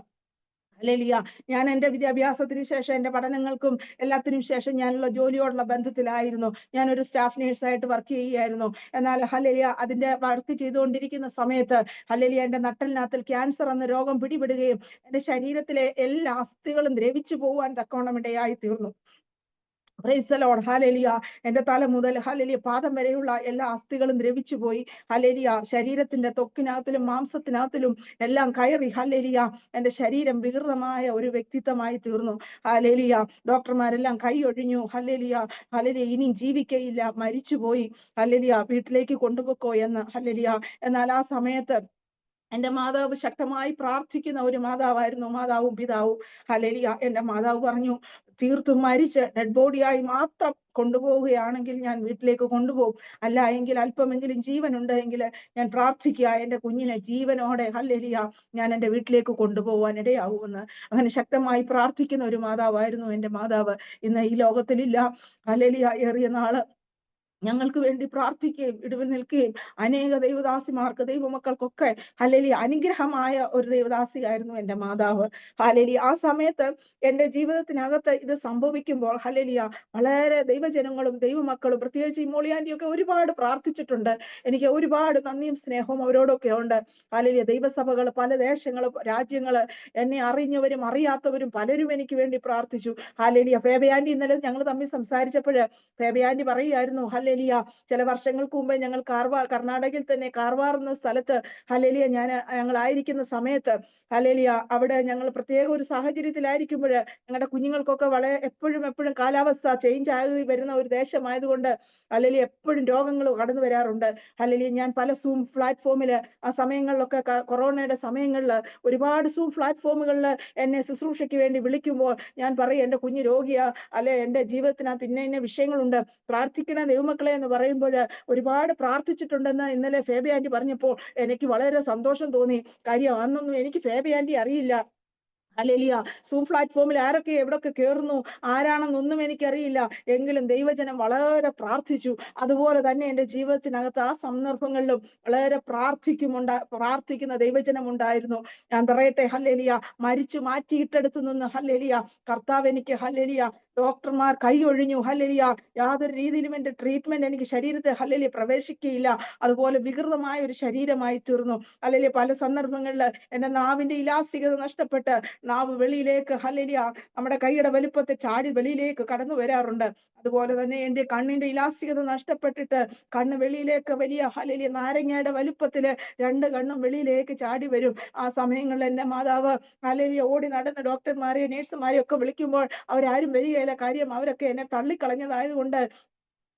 ഹല്ലേലൂയ ഞാൻ എൻ്റെ വിദ്യാഭ്യാസത്തിന് ശേഷം എൻ്റെ പഠനങ്ങൾക്കും എല്ലാത്തിനും ശേഷം ഞാനുള്ള ജോലിയോടുള്ള ബന്ധത്തിലായിരുന്നു. ഞാനൊരു സ്റ്റാഫ് നേഴ്സായിട്ട് വർക്ക് ചെയ്യുകയായിരുന്നു. എന്നാൽ ഹല്ലേലൂയ അതിന്റെ വർക്ക് ചെയ്തുകൊണ്ടിരിക്കുന്ന സമയത്ത് ഹല്ലേലൂയ എൻ്റെ നട്ടലിനകത്തിൽ ക്യാൻസർ എന്ന രോഗം പിടിപെടുകയും എൻ്റെ ശരീരത്തിലെ എല്ലാ അസ്ഥികളും ദ്രവിച്ചു പോകാൻ തക്കവണ്ണം ഇടയായി തീർന്നു. Price the lord. ഹല്ലേലൂയ. എന്റെ തല മുതൽ ഹല്ലേലൂയ പാദം വരെയുള്ള എല്ലാ അസ്ഥികളും ദ്രവിച്ചു പോയി. ഹല്ലേലൂയ. ശരീരത്തിന്റെ ത്വക്കിനകത്തിലും മാംസത്തിനകത്തിലും എല്ലാം കയറി. ഹല്ലേലൂയ. എന്റെ ശരീരം വികൃതമായ ഒരു വ്യക്തിത്വമായി തീർന്നു. ഹല്ലേലൂയ. ഡോക്ടർമാരെല്ലാം കൈയൊഴിഞ്ഞു. ഹല്ലേലൂയ. ഹല്ലേലൂയ. ഇനി ജീവിക്കയില്ല, മരിച്ചുപോയി. ഹല്ലേലൂയ. വീട്ടിലേക്ക് കൊണ്ടുപോക്കോ എന്ന്. ഹല്ലേലൂയ. എന്നാൽ ആ സമയത്ത് എന്റെ മാതാവ് ശക്തമായി പ്രാർത്ഥിക്കുന്ന ഒരു മാതാവായിരുന്നു, മാതാവും പിതാവും. ഹല്ലേലൂയ. എന്റെ മാതാവ് പറഞ്ഞു, തീർത്തും മരിച്ച് ഡെഡ് ബോഡിയായി മാത്രം കൊണ്ടുപോവുകയാണെങ്കിൽ ഞാൻ വീട്ടിലേക്ക് കൊണ്ടുപോകും. അല്ല എങ്കിൽ അല്പമെങ്കിലും ജീവനുണ്ട് എങ്കിൽ ഞാൻ പ്രാർത്ഥിക്കുക എന്റെ കുഞ്ഞിനെ ജീവനോടെ ഹല്ലേലൂയ ഞാൻ എന്റെ വീട്ടിലേക്ക് കൊണ്ടുപോകാൻ ഇടയാവുമെന്ന്. അങ്ങനെ ശക്തമായി പ്രാർത്ഥിക്കുന്ന ഒരു മാതാവായിരുന്നു എന്റെ മാതാവ്. ഇന്ന് ഈ ലോകത്തിലില്ല. ഹല്ലേലൂയ. ഏറിയ നാള് ഞങ്ങൾക്ക് വേണ്ടി പ്രാർത്ഥിക്കുകയും ഇടിവിൽ നിൽക്കുകയും അനേക ദൈവദാസിമാർക്ക് ദൈവമക്കൾക്കൊക്കെ ഹല്ലേലൂയ അനുഗ്രഹമായ ഒരു ദൈവദാസിയായിരുന്നു എന്റെ മാതാവ്. ഹല്ലേലൂയ. ആ സമയത്ത് എന്റെ ജീവിതത്തിനകത്ത് ഇത് സംഭവിക്കുമ്പോൾ ഹല്ലേലൂയ വളരെ ദൈവജനങ്ങളും ദൈവമക്കളും പ്രത്യേകിച്ച് ഈ മോളിയാന്റിയൊക്കെ ഒരുപാട് പ്രാർത്ഥിച്ചിട്ടുണ്ട്. എനിക്ക് ഒരുപാട് നന്ദിയും സ്നേഹവും അവരോടൊക്കെ ഉണ്ട്. ഹല്ലേലൂയ. ദൈവസഭകൾ, പല ദേശങ്ങള്, രാജ്യങ്ങള്, എന്നെ അറിഞ്ഞവരും അറിയാത്തവരും പലരും എനിക്ക് വേണ്ടി പ്രാർത്ഥിച്ചു. ഹല്ലേലൂയ. ഫേബയാന്റി ഇന്നലെ ഞങ്ങൾ തമ്മിൽ സംസാരിച്ചപ്പോൾ ഫേബയാന്റി പറയുകയായിരുന്നു, ഹല്ലേലൂയ ചില വർഷങ്ങൾക്ക് മുമ്പേ ഞങ്ങൾ കർണാടകയിൽ തന്നെ കാർവാർ എന്ന സ്ഥലത്ത് ഹല്ലേലൂയ ഞങ്ങളായിരിക്കുന്ന സമയത്ത് ഹല്ലേലൂയ അവിടെ ഞങ്ങൾ പ്രത്യേക ഒരു സാഹചര്യത്തിലായിരിക്കുമ്പോൾ ഞങ്ങളുടെ കുഞ്ഞുങ്ങൾക്കൊക്കെ വളരെ എപ്പോഴും കാലാവസ്ഥ ചേഞ്ച് ആയി വരുന്ന ഒരു ദേശമായതുകൊണ്ട് ഹല്ലേലൂയ എപ്പോഴും രോഗങ്ങൾ കടന്നു വരാറുണ്ട്. ഹല്ലേലൂയ ഞാൻ പല സൂം പ്ലാറ്റ്ഫോമില് ആ സമയങ്ങളിലൊക്കെ കൊറോണയുടെ സമയങ്ങളിൽ ഒരുപാട് സൂം പ്ലാറ്റ്ഫോമുകളിൽ എന്നെ ശുശ്രൂഷയ്ക്ക് വേണ്ടി വിളിക്കുമ്പോൾ ഞാൻ പറയും, എന്റെ കുഞ്ഞ് രോഗിയാ, അല്ലെ എന്റെ ജീവിതത്തിനകത്ത് ഇന്ന വിഷയങ്ങളുണ്ട്, പ്രാർത്ഥിക്കണ ദൈവമക്കളെ എന്ന് പറയുമ്പോൾ ഒരുപാട് പ്രാർത്ഥിച്ചിട്ടുണ്ടെന്ന് ഇന്നലെ ഫേബി ആന്റി പറഞ്ഞപ്പോൾ എനിക്ക് വളരെ സന്തോഷം തോന്നി. കാര്യം അന്നൊന്നും എനിക്ക് ഫേബി ആന്റി അറിയില്ല. ഹല്ലേലൂയ. സൂം പ്ലാറ്റ്ഫോമിൽ ആരൊക്കെ എവിടൊക്കെ കേറുന്നു, ആരാണെന്നൊന്നും എനിക്കറിയില്ല. എങ്കിലും ദൈവജനം വളരെ പ്രാർത്ഥിച്ചു. അതുപോലെ തന്നെ എന്റെ ജീവിതത്തിനകത്ത് ആ സന്ദർഭങ്ങളിലും വളരെ പ്രാർത്ഥിക്കുന്ന ദൈവജനം ഉണ്ടായിരുന്നു. ഞാൻ പറയട്ടെ, ഹല്ലേലൂയ മരിച്ചു മാറ്റിയിട്ടെടുത്തു നിന്ന് ഹല്ലേലൂയ കർത്താവ് എനിക്ക് ഹല്ലേലൂയ ഡോക്ടർമാർ കൈയൊഴിഞ്ഞു. ഹല്ലേലൂയ യാതൊരു രീതിയിലും എന്റെ ട്രീറ്റ്മെന്റ് എനിക്ക് ശരീരത്തെ ഹല്ലേലൂയ പ്രവേശിക്കുകയില്ല. അതുപോലെ വികൃതമായ ഒരു ശരീരമായി തീർന്നു. ഹല്ലേലൂയ പല സന്ദർഭങ്ങളിൽ എന്റെ നാവിന്റെ ഇലാസ്റ്റികത നഷ്ടപ്പെട്ട് നാവ് വെളിയിലേക്ക് ഹല്ലേലൂയ നമ്മുടെ കൈയുടെ വലുപ്പത്തെ ചാടി വെളിയിലേക്ക് കടന്നു വരാറുണ്ട്. അതുപോലെ തന്നെ എന്റെ കണ്ണിന്റെ ഇലാസ്റ്റികത നഷ്ടപ്പെട്ടിട്ട് കണ്ണ് വെളിയിലേക്ക് വലിയ ഹല്ലേലൂയ നാരങ്ങയുടെ വലുപ്പത്തില് രണ്ട് കണ്ണും വെളിയിലേക്ക് ചാടി വരും. ആ സമയങ്ങളിൽ എന്റെ മാതാവ് ഹല്ലേലൂയ ഓടി നടന്ന് ഡോക്ടർമാരെയും നേഴ്സുമാരെയും ഒക്കെ വിളിക്കുമ്പോൾ അവരാരും വരികയില്ല. കാര്യം അവരൊക്കെ എന്നെ തള്ളിക്കളഞ്ഞതായതുകൊണ്ട്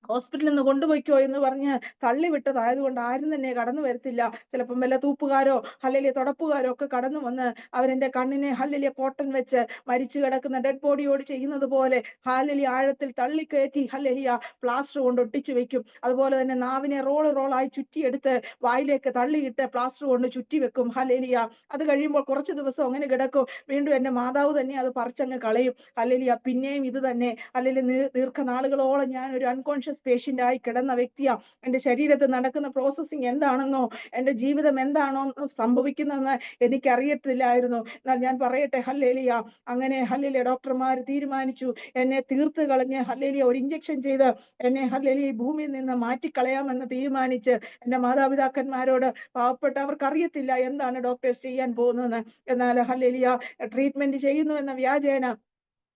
ഹോസ്പിറ്റലിൽ നിന്ന് കൊണ്ടുപോയിക്കോ എന്ന് പറഞ്ഞ് തള്ളിവിട്ടതായതുകൊണ്ട് ആരും തന്നെ കടന്നു വരത്തില്ല. ചിലപ്പം വല്ല തൂപ്പുകാരോ ഹല്ലേലൂയ തുടപ്പുകാരോ ഒക്കെ കടന്നു വന്ന് അവരെന്റെ കണ്ണിനെ ഹല്ലേലൂയ കോട്ടൺ വെച്ച് മരിച്ചു കിടക്കുന്ന ഡെഡ് ബോഡിയോട് ചെയ്യുന്നത് പോലെ ഹല്ലേലൂയ ആഴത്തിൽ തള്ളിക്കയറ്റി ഹല്ലേലൂയ പ്ലാസ്റ്റർ കൊണ്ട് ഒട്ടിച്ചു വെക്കും. അതുപോലെ തന്നെ നാവിനെ റോളായി ചുറ്റിയെടുത്ത് വായിലേക്ക് തള്ളിയിട്ട് പ്ലാസ്റ്റർ കൊണ്ട് ചുറ്റി വെക്കും. ഹല്ലേലൂയ അത് കഴിയുമ്പോൾ കുറച്ച് ദിവസം അങ്ങനെ കിടക്കും. വീണ്ടും എന്റെ മാതാവ് തന്നെ അത് പറിച്ചങ്ങ് കളയും. ഹല്ലേലൂയ പിന്നെയും ഇത് തന്നെ ഹല്ലേലൂയ ദീർഘനാളുകളോളം ഞാൻ ഒരു അൺകോൺഷ്യസ് പേഷ്യന്റ് ആയി കിടന്ന വ്യക്തിയാ. എന്റെ ശരീരത്തിൽ നടക്കുന്ന പ്രോസസ്സിങ് എന്താണെന്നോ എന്റെ ജീവിതം എന്താണോ സംഭവിക്കുന്നതെന്ന് എനിക്കറിയത്തില്ലായിരുന്നു. എന്നാൽ ഞാൻ പറയട്ടെ, ഹല്ലേലൂയ അങ്ങനെ ഹല്ലേലൂയ ഡോക്ടർമാർ തീരുമാനിച്ചു എന്നെ തീർത്ത് കളഞ്ഞ് ഹല്ലേലൂയ ഒരു ഇഞ്ചക്ഷൻ ചെയ്ത് എന്നെ ഹല്ലേലൂയ ഭൂമിയിൽ നിന്ന് മാറ്റിക്കളയാമെന്ന് തീരുമാനിച്ച് എന്റെ മാതാപിതാക്കന്മാരോട് പാവപ്പെട്ടവർക്ക് അറിയത്തില്ല എന്താണ് ഡോക്ടേഴ്സ് ചെയ്യാൻ പോകുന്നതെന്ന്. എന്നാൽ ഹല്ലേലൂയ ട്രീറ്റ്മെന്റ് ചെയ്യുന്നു എന്ന വ്യാജേന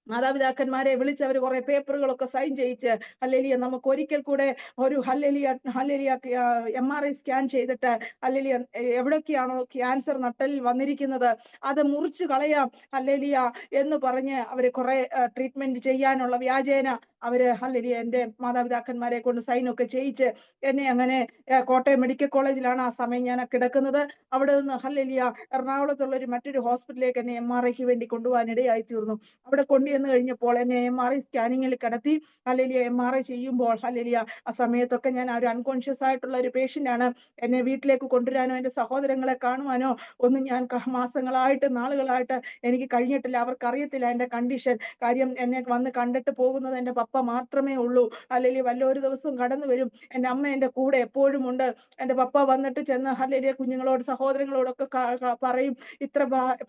മാതാപിതാക്കന്മാരെ വിളിച്ച് അവർ കുറെ പേപ്പറുകളൊക്കെ സൈൻ ചെയ്യിച്ച് ഹല്ലേലൂയ നമുക്ക് ഒരിക്കൽ കൂടെ ഒരു ഹല്ലേലൂയ MRI സ്കാൻ ചെയ്തിട്ട് ഹല്ലേലൂയ എവിടൊക്കെയാണോ ക്യാൻസർ നട്ടലിൽ വന്നിരിക്കുന്നത് അത് മുറിച്ചു കളയാം ഹല്ലേലൂയ എന്ന് പറഞ്ഞ് അവര് കുറെ ട്രീറ്റ്മെന്റ് ചെയ്യാനുള്ള വ്യാജേന അവര് ഹല്ലേലൂയ എന്റെ മാതാപിതാക്കന്മാരെ കൊണ്ട് സൈൻ ഒക്കെ ചെയ്യിച്ച് എന്നെ അങ്ങനെ കോട്ടയം മെഡിക്കൽ കോളേജിലാണ് ആ സമയം ഞാൻ കിടക്കുന്നത്. അവിടെ നിന്ന് ഹല്ലേലൂയ എറണാകുളത്തുള്ള മറ്റൊരു ഹോസ്പിറ്റലിലേക്ക് എന്നെ MRIക്ക് വേണ്ടി കൊണ്ടുപോകാൻ ഇടയായി തീർന്നു. അവിടെ കൊണ്ടുവന്ന് കഴിഞ്ഞപ്പോൾ എന്നെ MRI സ്കാനിങ്ങിൽ കിടത്തി. ഹല്ലേലൂയ MRI ചെയ്യുമ്പോൾ ഹല്ലേലൂയ ആ സമയത്തൊക്കെ ഞാൻ ഒരു അൺകോൺഷ്യസ് ആയിട്ടുള്ള ഒരു പേഷ്യന്റ് ആണ്. എന്നെ വീട്ടിലേക്ക് കൊണ്ടുവരാനോ എന്റെ സഹോദരങ്ങളെ കാണുവാനോ ഒന്നും ഞാൻ മാസങ്ങളായിട്ട് നാളുകളായിട്ട് എനിക്ക് കഴിഞ്ഞിട്ടില്ല. അവർക്ക് അറിയത്തില്ല എന്റെ കണ്ടീഷൻ. കാര്യം എന്നെ വന്ന് കണ്ടിട്ട് പോകുന്നത് എന്റെ പപ്പ മാത്രമേ ഉള്ളൂ. ഹല്ലേലൂയ വല്ല ഒരു ദിവസം കടന്നു വരും. എന്റെ അമ്മ എന്റെ കൂടെ എപ്പോഴും ഉണ്ട്. എന്റെ പപ്പ വന്നിട്ട് ചെന്ന് ഹല്ലേലൂയ കുഞ്ഞുങ്ങളോട് സഹോദരങ്ങളോടൊക്കെ പറയും. ഇത്ര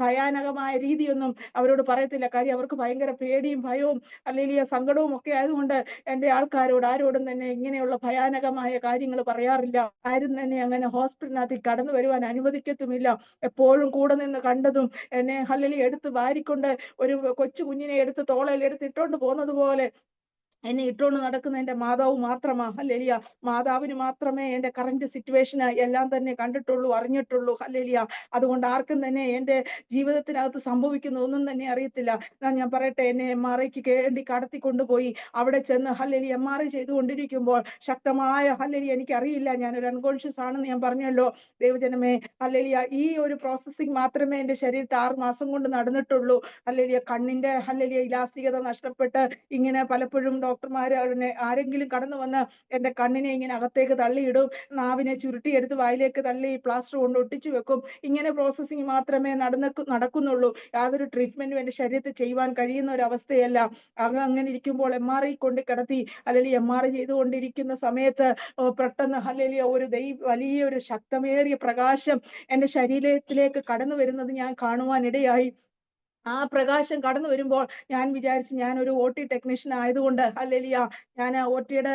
ഭയാനകമായ രീതിയൊന്നും അവരോട് പറയത്തില്ല. കാര്യം അവർക്ക് ഭയങ്കര പേടിയും ഭയവും ഹല്ലേലൂയ സങ്കടവും ഒക്കെ ആയതുകൊണ്ട് എന്റെ ആൾക്കാരോട് ആരോടും തന്നെ ഇങ്ങനെയുള്ള ഭയാനകമായ കാര്യങ്ങൾ പറയാറില്ല. ആരും തന്നെ അങ്ങനെ ഹോസ്പിറ്റലിനകത്ത് കടന്നു വരുവാൻ അനുവദിക്കത്തുമില്ല. എപ്പോഴും കൂടെ നിന്ന് കണ്ടതും എന്നെ ഹല്ലേലൂയ എടുത്ത് വാരിക്കൊണ്ട് ഒരു കൊച്ചു കുഞ്ഞിനെ എടുത്ത് തോളയിൽ എടുത്ത് ഇട്ടോണ്ട് പോകുന്നത് പോലെ എന്നെ ഇട്ടുകൊണ്ട് നടക്കുന്ന എന്റെ മാതാവ് മാത്രമാ. ഹല്ലേലൂയ. മാതാവിന് മാത്രമേ എന്റെ കറന്റ് സിറ്റുവേഷന് എല്ലാം തന്നെ കണ്ടിട്ടുള്ളൂ, അറിഞ്ഞിട്ടുള്ളൂ. ഹല്ലേലൂയ. അതുകൊണ്ട് ആർക്കും തന്നെ എന്റെ ജീവിതത്തിനകത്ത് സംഭവിക്കുന്ന ഒന്നും തന്നെ അറിയത്തില്ല. ഞാൻ പറയട്ടെ, എന്നെ MRIക്ക് വേണ്ടി കടത്തിക്കൊണ്ടുപോയി. അവിടെ ചെന്ന് ഹല്ലേലൂയ MRI ചെയ്തുകൊണ്ടിരിക്കുമ്പോൾ ശക്തമായ ഹല്ലേലൂയ, എനിക്കറിയില്ല, ഞാനൊരു അൺകോൺഷ്യസ് ആണെന്ന് ഞാൻ പറഞ്ഞല്ലോ ദൈവജനമേ. ഹല്ലേലൂയ. ഈ ഒരു പ്രോസസ്സിംഗ് മാത്രമേ എന്റെ ശരീരത്തിൽ 6 മാസം കൊണ്ട് നടന്നിട്ടുള്ളൂ. ഹല്ലേലൂയ. കണ്ണിന്റെ ഹല്ലേലൂയ ഇലാസ്തികത നഷ്ടപ്പെട്ട് ഇങ്ങനെ പലപ്പോഴും ഡോക്ടർമാര് ആരെങ്കിലും കടന്നു വന്ന് എന്റെ കണ്ണിനെ ഇങ്ങനെ അകത്തേക്ക് തള്ളിയിടും, നാവിനെ ചുരുട്ടിയെടുത്ത് വായിലേക്ക് തള്ളി പ്ലാസ്റ്റർ കൊണ്ട് ഒട്ടിച്ചു വെക്കും. ഇങ്ങനെ പ്രോസസ്സിംഗ് മാത്രമേ നടക്കുന്നുള്ളൂ. യാതൊരു ട്രീറ്റ്മെന്റും എന്റെ ശരീരത്തിൽ ചെയ്യുവാൻ കഴിയുന്ന ഒരു അവസ്ഥയല്ല. അങ്ങനെ ഇരിക്കുമ്പോൾ MRI കൊണ്ട് കിടത്തി. അല്ലെങ്കിൽ MRI ചെയ്തുകൊണ്ടിരിക്കുന്ന സമയത്ത് പെട്ടെന്ന് ഹല്ലേലൂയ ഒരു വലിയൊരു ശക്തമേറിയ പ്രകാശം എന്റെ ശരീരത്തിലേക്ക് കടന്നു വരുന്നത് ഞാൻ കാണുവാനിടയായി. ആ പ്രകാശം കടന്നു വരുമ്പോൾ ഞാൻ വിചാരിച്ചു ഞാനൊരു OT ടെക്നീഷ്യൻ ആയതുകൊണ്ട് ഹല്ലേലൂയ, ഞാൻ OTയുടെ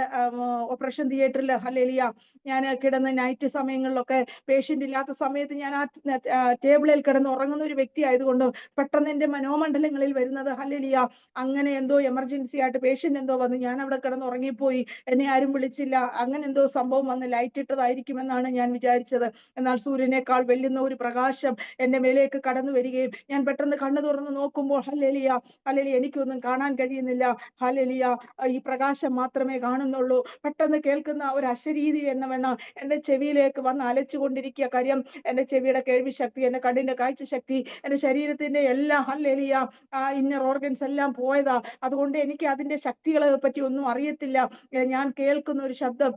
ഓപ്പറേഷൻ തിയേറ്ററിൽ ഹല്ലേലൂയ ഞാൻ കിടന്ന് നൈറ്റ് സമയങ്ങളിലൊക്കെ പേഷ്യന്റ് ഇല്ലാത്ത സമയത്ത് ഞാൻ ആ ടേബിളിൽ കിടന്ന് ഉറങ്ങുന്ന ഒരു വ്യക്തി ആയതുകൊണ്ട് പെട്ടെന്ന് എന്റെ മനോമണ്ഡലങ്ങളിൽ വരുന്നത് ഹല്ലേലൂയ, അങ്ങനെ എന്തോ എമർജൻസി ആയിട്ട് പേഷ്യന്റ് എന്തോ വന്ന് ഞാൻ അവിടെ കിടന്ന് ഉറങ്ങിപ്പോയി, എന്നെ ആരും വിളിച്ചില്ല, അങ്ങനെ എന്തോ സംഭവം വന്ന് ലൈറ്റ് ഇട്ടതായിരിക്കുമെന്നാണ് ഞാൻ വിചാരിച്ചത്. എന്നാൽ സൂര്യനേക്കാൾ വെല്ലുന്ന ഒരു പ്രകാശം എന്റെ മേലേക്ക് കടന്നു വരികയും ഞാൻ പെട്ടെന്ന് കണ്ണു തുറന്ന് നോക്കുമ്പോൾ ഹല്ലേലൂയ, ഹല്ലേലൂയ, എനിക്കൊന്നും കാണാൻ കഴിയുന്നില്ല. ഹല്ലേലൂയ, ഈ പ്രകാശം മാത്രമേ കാണുന്നുള്ളൂ. പെട്ടെന്ന് കേൾക്കുന്ന ഒരു അശരീരി എന്ന വേണം എന്റെ ചെവിയിലേക്ക് വന്ന് അലച്ചുകൊണ്ടിരിക്കുക. കാര്യം എന്റെ ചെവിയുടെ കേൾവി ശക്തി, എന്റെ കണ്ണിന്റെ കാഴ്ച ശക്തി, എന്റെ ശരീരത്തിന്റെ എല്ലാ ഹല്ലേലൂയ ഇന്നർ ഓർഗൻസ് എല്ലാം പോയതാ. അതുകൊണ്ട് എനിക്ക് അതിന്റെ ശക്തികളെ പറ്റി ഒന്നും അറിയത്തില്ല. ഞാൻ കേൾക്കുന്ന ഒരു ശബ്ദം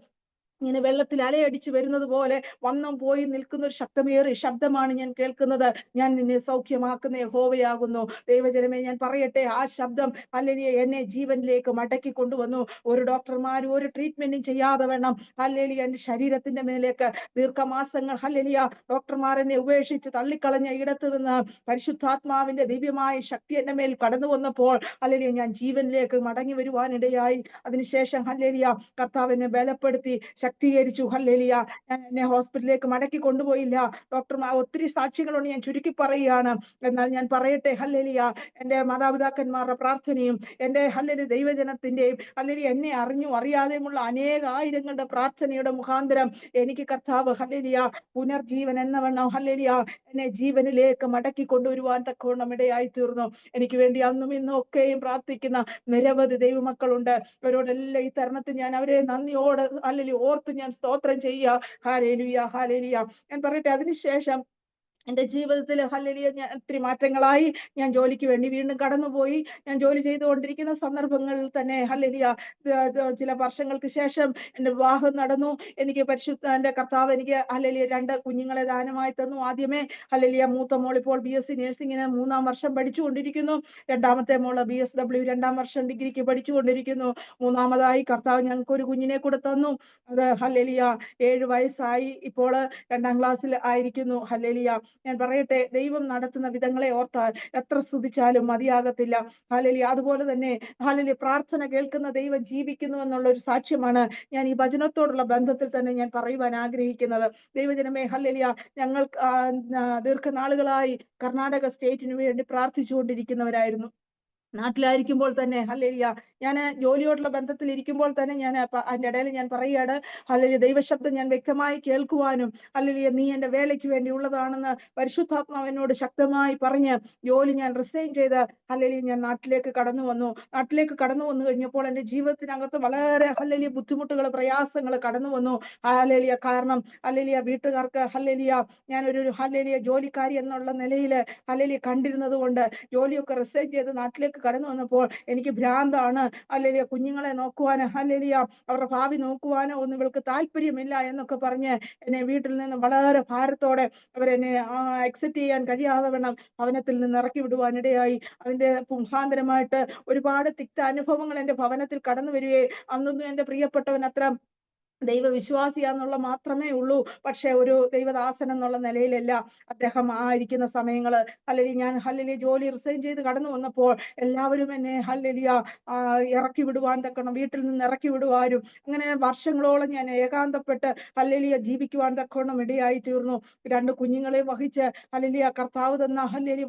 ഇങ്ങനെ വെള്ളത്തിൽ അലയടിച്ചു വരുന്നത് പോലെ വന്നും പോയി നിൽക്കുന്ന ഒരു ശക്തമേറിയ ശബ്ദമാണ് ഞാൻ കേൾക്കുന്നത്. ഞാൻ നിന്നെ സൗഖ്യമാക്കുന്ന യഹോവയാകുന്നു. ദൈവജനമേ, ഞാൻ പറയട്ടെ, ആ ശബ്ദം ഹല്ലേലൂയ എന്നെ ജീവനിലേക്ക് മടക്കി കൊണ്ടുവന്നു. ഒരു ഡോക്ടർമാരും ഒരു ട്രീറ്റ്മെന്റും ചെയ്യാതെ വേണം ഹല്ലേലൂയ എന്റെ ശരീരത്തിന്റെ മേലേക്ക് ദീർഘമാസങ്ങൾ ഹല്ലേലൂയ ഡോക്ടർമാർ എന്നെ ഉപേക്ഷിച്ച് തള്ളിക്കളഞ്ഞ ഇടത്ത് നിന്ന് പരിശുദ്ധാത്മാവിന്റെ ദിവ്യമായ ശക്തി എന്റെ മേൽ കടന്നു വന്നപ്പോൾ ഹല്ലേലൂയ ഞാൻ ജീവനിലേക്ക് മടങ്ങി വരുവാനിടയായി. അതിനുശേഷം ഹല്ലേലൂയ കർത്താവ് എന്നെ ബലപ്പെടുത്തി ശക്തീകരിച്ചു. ഹല്ലേലൂയ. എന്നെ ഹോസ്പിറ്റലിലേക്ക് മടക്കി കൊണ്ടുപോയില്ല. ഡോക്ടർമാർ ഒത്തിരി സാക്ഷികളുണ്ട്, ഞാൻ ചുരുക്കി പറയുകയാണ്. എന്നാൽ ഞാൻ പറയട്ടെ, ഹല്ലേലൂയ എന്റെ മാതാപിതാക്കന്മാരുടെ പ്രാർത്ഥനയും എന്റെ ഹല്ലേലൂയ ദൈവജനത്തിന്റെയും ഹല്ലേലൂയ എന്നെ അറിയാതെയുമുള്ള അനേകായിരങ്ങളുടെ പ്രാർത്ഥനയുടെ മുഖാന്തരം എനിക്ക് കർത്താവ് ഹല്ലേലൂയ പുനർജീവൻ എന്നവണ്ണം ഹല്ലേലൂയ എന്നെ ജീവനിലേക്ക് മടക്കി കൊണ്ടുവരുവാൻ തക്കവണ്ണം ഇടയായി തീർന്നു. എനിക്ക് വേണ്ടി അന്നും ഇന്നും ഒക്കെയും പ്രാർത്ഥിക്കുന്ന നിരവധി ദൈവമക്കളുണ്ട്. അവരോടെല്ലാം ഈ തരുണത്തിൽ ഞാൻ അവരെ നന്ദിയോടെ ഹല്ലേലൂയ ഓർത്ത് ഞാൻ സ്തോത്രം ചെയ്യുക. Hallelujah, hallelujah. ഞാൻ പറയട്ടെ, അതിനുശേഷം എന്റെ ജീവിതത്തിൽ ഹല്ലേലൂയ ഞാൻ ഒത്തിരി മാറ്റങ്ങളായി. ഞാൻ ജോലിക്ക് വേണ്ടി വീണ്ടും കടന്നുപോയി. ഞാൻ ജോലി ചെയ്തുകൊണ്ടിരിക്കുന്ന സന്ദർഭങ്ങളിൽ തന്നെ ഹല്ലേലൂയ ചില വർഷങ്ങൾക്ക് ശേഷം എന്റെ വിവാഹം നടന്നു. എനിക്ക് എന്റെ കർത്താവ് എനിക്ക് ഹല്ലേലൂയ 2 കുഞ്ഞുങ്ങളെ ദാനമായി തന്നു. ആദ്യമേ ഹല്ലേലൂയ മൂത്ത മോൾ ഇപ്പോൾ BSc നഴ്സിംഗിന് 3-ാം വർഷം പഠിച്ചുകൊണ്ടിരിക്കുന്നു. രണ്ടാമത്തെ മോള് BSW 2-ാം വർഷം ഡിഗ്രിക്ക് പഠിച്ചുകൊണ്ടിരിക്കുന്നു. മൂന്നാമതായി കർത്താവ് ഞങ്ങൾക്ക് ഒരു കുഞ്ഞിനെ കൂടെ തന്നു. അത് ഹല്ലേലൂയ 7 വയസ്സായി, ഇപ്പോൾ 2-ാം ക്ലാസ്സിൽ ആയിരിക്കുന്നു. ഹല്ലേലൂയ. ഞാൻ പറയട്ടെ, ദൈവം നടത്തുന്ന വിധങ്ങളെ ഓർത്താൽ എത്ര സ്തുതിച്ചാലും മതിയാകത്തില്ല. ഹല്ലേലൂയ. അതുപോലെ തന്നെ ഹല്ലേലൂയ പ്രാർത്ഥന കേൾക്കുന്ന ദൈവം ജീവിക്കുന്നു എന്നുള്ള ഒരു സാക്ഷ്യമാണ് ഞാൻ ഈ വചനത്തോടുള്ള ബന്ധത്തിൽ തന്നെ ഞാൻ പറയുവാൻ ആഗ്രഹിക്കുന്നത്. ദൈവജനമേ, ഹല്ലേലൂയ, ഞങ്ങൾ ദീർഘനാളുകളായി കർണാടക സ്റ്റേറ്റിന് വേണ്ടി പ്രാർത്ഥിച്ചുകൊണ്ടിരിക്കുന്നവരായിരുന്നു. നാട്ടിലായിരിക്കുമ്പോൾ തന്നെ ഹല്ലേലൂയ ഞാൻ ജോലിയോടുള്ള ബന്ധത്തിൽ ഇരിക്കുമ്പോൾ തന്നെ ഞാൻ അതിന്റെ ഇടയിൽ ഞാൻ പറയുകയാണ്, ഹല്ലേലൂയ ദൈവശബ്ദം ഞാൻ വ്യക്തമായി കേൾക്കുവാനും ഹല്ലേലൂയ നീ എന്റെ വേലയ്ക്ക് വേണ്ടി ഉള്ളതാണെന്ന് പരിശുദ്ധാത്മാവിനോട് ശക്തമായി പറഞ്ഞ് ജോലി ഞാൻ റിസൈൻ ചെയ്ത് ഹല്ലേലൂയ ഞാൻ നാട്ടിലേക്ക് കടന്നു വന്നു. നാട്ടിലേക്ക് കടന്നു വന്നു കഴിഞ്ഞപ്പോൾ എന്റെ ജീവിതത്തിനകത്ത് വളരെ ഹല്ലേലൂയ ബുദ്ധിമുട്ടുകൾ, പ്രയാസങ്ങൾ കടന്നു വന്നു. ഹല്ലേലൂയ. കാരണം ഹല്ലേലൂയ വീട്ടുകാർക്ക് ഹല്ലേലൂയ ഞാനൊരു ഹല്ലേലൂയ ജോലിക്കാരി എന്നുള്ള നിലയിൽ ഹല്ലേലൂയ കണ്ടിരുന്നത് കൊണ്ട് ജോലിയൊക്കെ റിസൈൻ ചെയ്ത് നാട്ടിലേക്ക് കടന്നു വന്നപ്പോൾ എനിക്ക് ഭ്രാന്താണ്, ഹല്ലേലൂയ കുഞ്ഞുങ്ങളെ നോക്കുവാനോ ഹല്ലേലൂയ അവരുടെ ഭാവി നോക്കുവാനോ ഒന്നും ഇവൾക്ക് താല്പര്യമില്ല എന്നൊക്കെ പറഞ്ഞ് എന്നെ വീട്ടിൽ നിന്ന് വളരെ ഭാരത്തോടെ അവരെന്നെ അക്സെപ്റ്റ് ചെയ്യാൻ കഴിയാതെ വേണം ഭവനത്തിൽ നിന്ന് ഇറക്കി വിടുവാനിടയായി. അതിന്റെ മുഖാന്തരമായിട്ട് ഒരുപാട് തിക്ത അനുഭവങ്ങൾ എന്റെ ഭവനത്തിൽ കടന്നു വരികയും അന്നൊന്നും എന്റെ പ്രിയപ്പെട്ടവൻ അത്ര ദൈവവിശ്വാസിയാന്നുള്ള മാത്രമേ ഉള്ളൂ. പക്ഷെ ഒരു ദൈവദാസൻ എന്നുള്ള നിലയിലല്ല അദ്ദേഹം ആയിരിക്കുന്ന സമയങ്ങള്. അല്ലെങ്കിൽ ഞാൻ ജോലി റിസൈൻ ചെയ്ത് കടന്നു വന്നപ്പോൾ എല്ലാവരും എന്നെ ഇറക്കി വിടുവാൻ തക്കണം, വീട്ടിൽ നിന്ന് ഇറക്കി വിടുവാനും, അങ്ങനെ വർഷങ്ങളോളം ഞാൻ ഏകാന്തപ്പെട്ട് ജീവിക്കുവാൻ തക്കവണ്ണം ഇടയായി തീർന്നു. 2 കുഞ്ഞുങ്ങളെ വഹിച്ച് കർത്താവ് തന്ന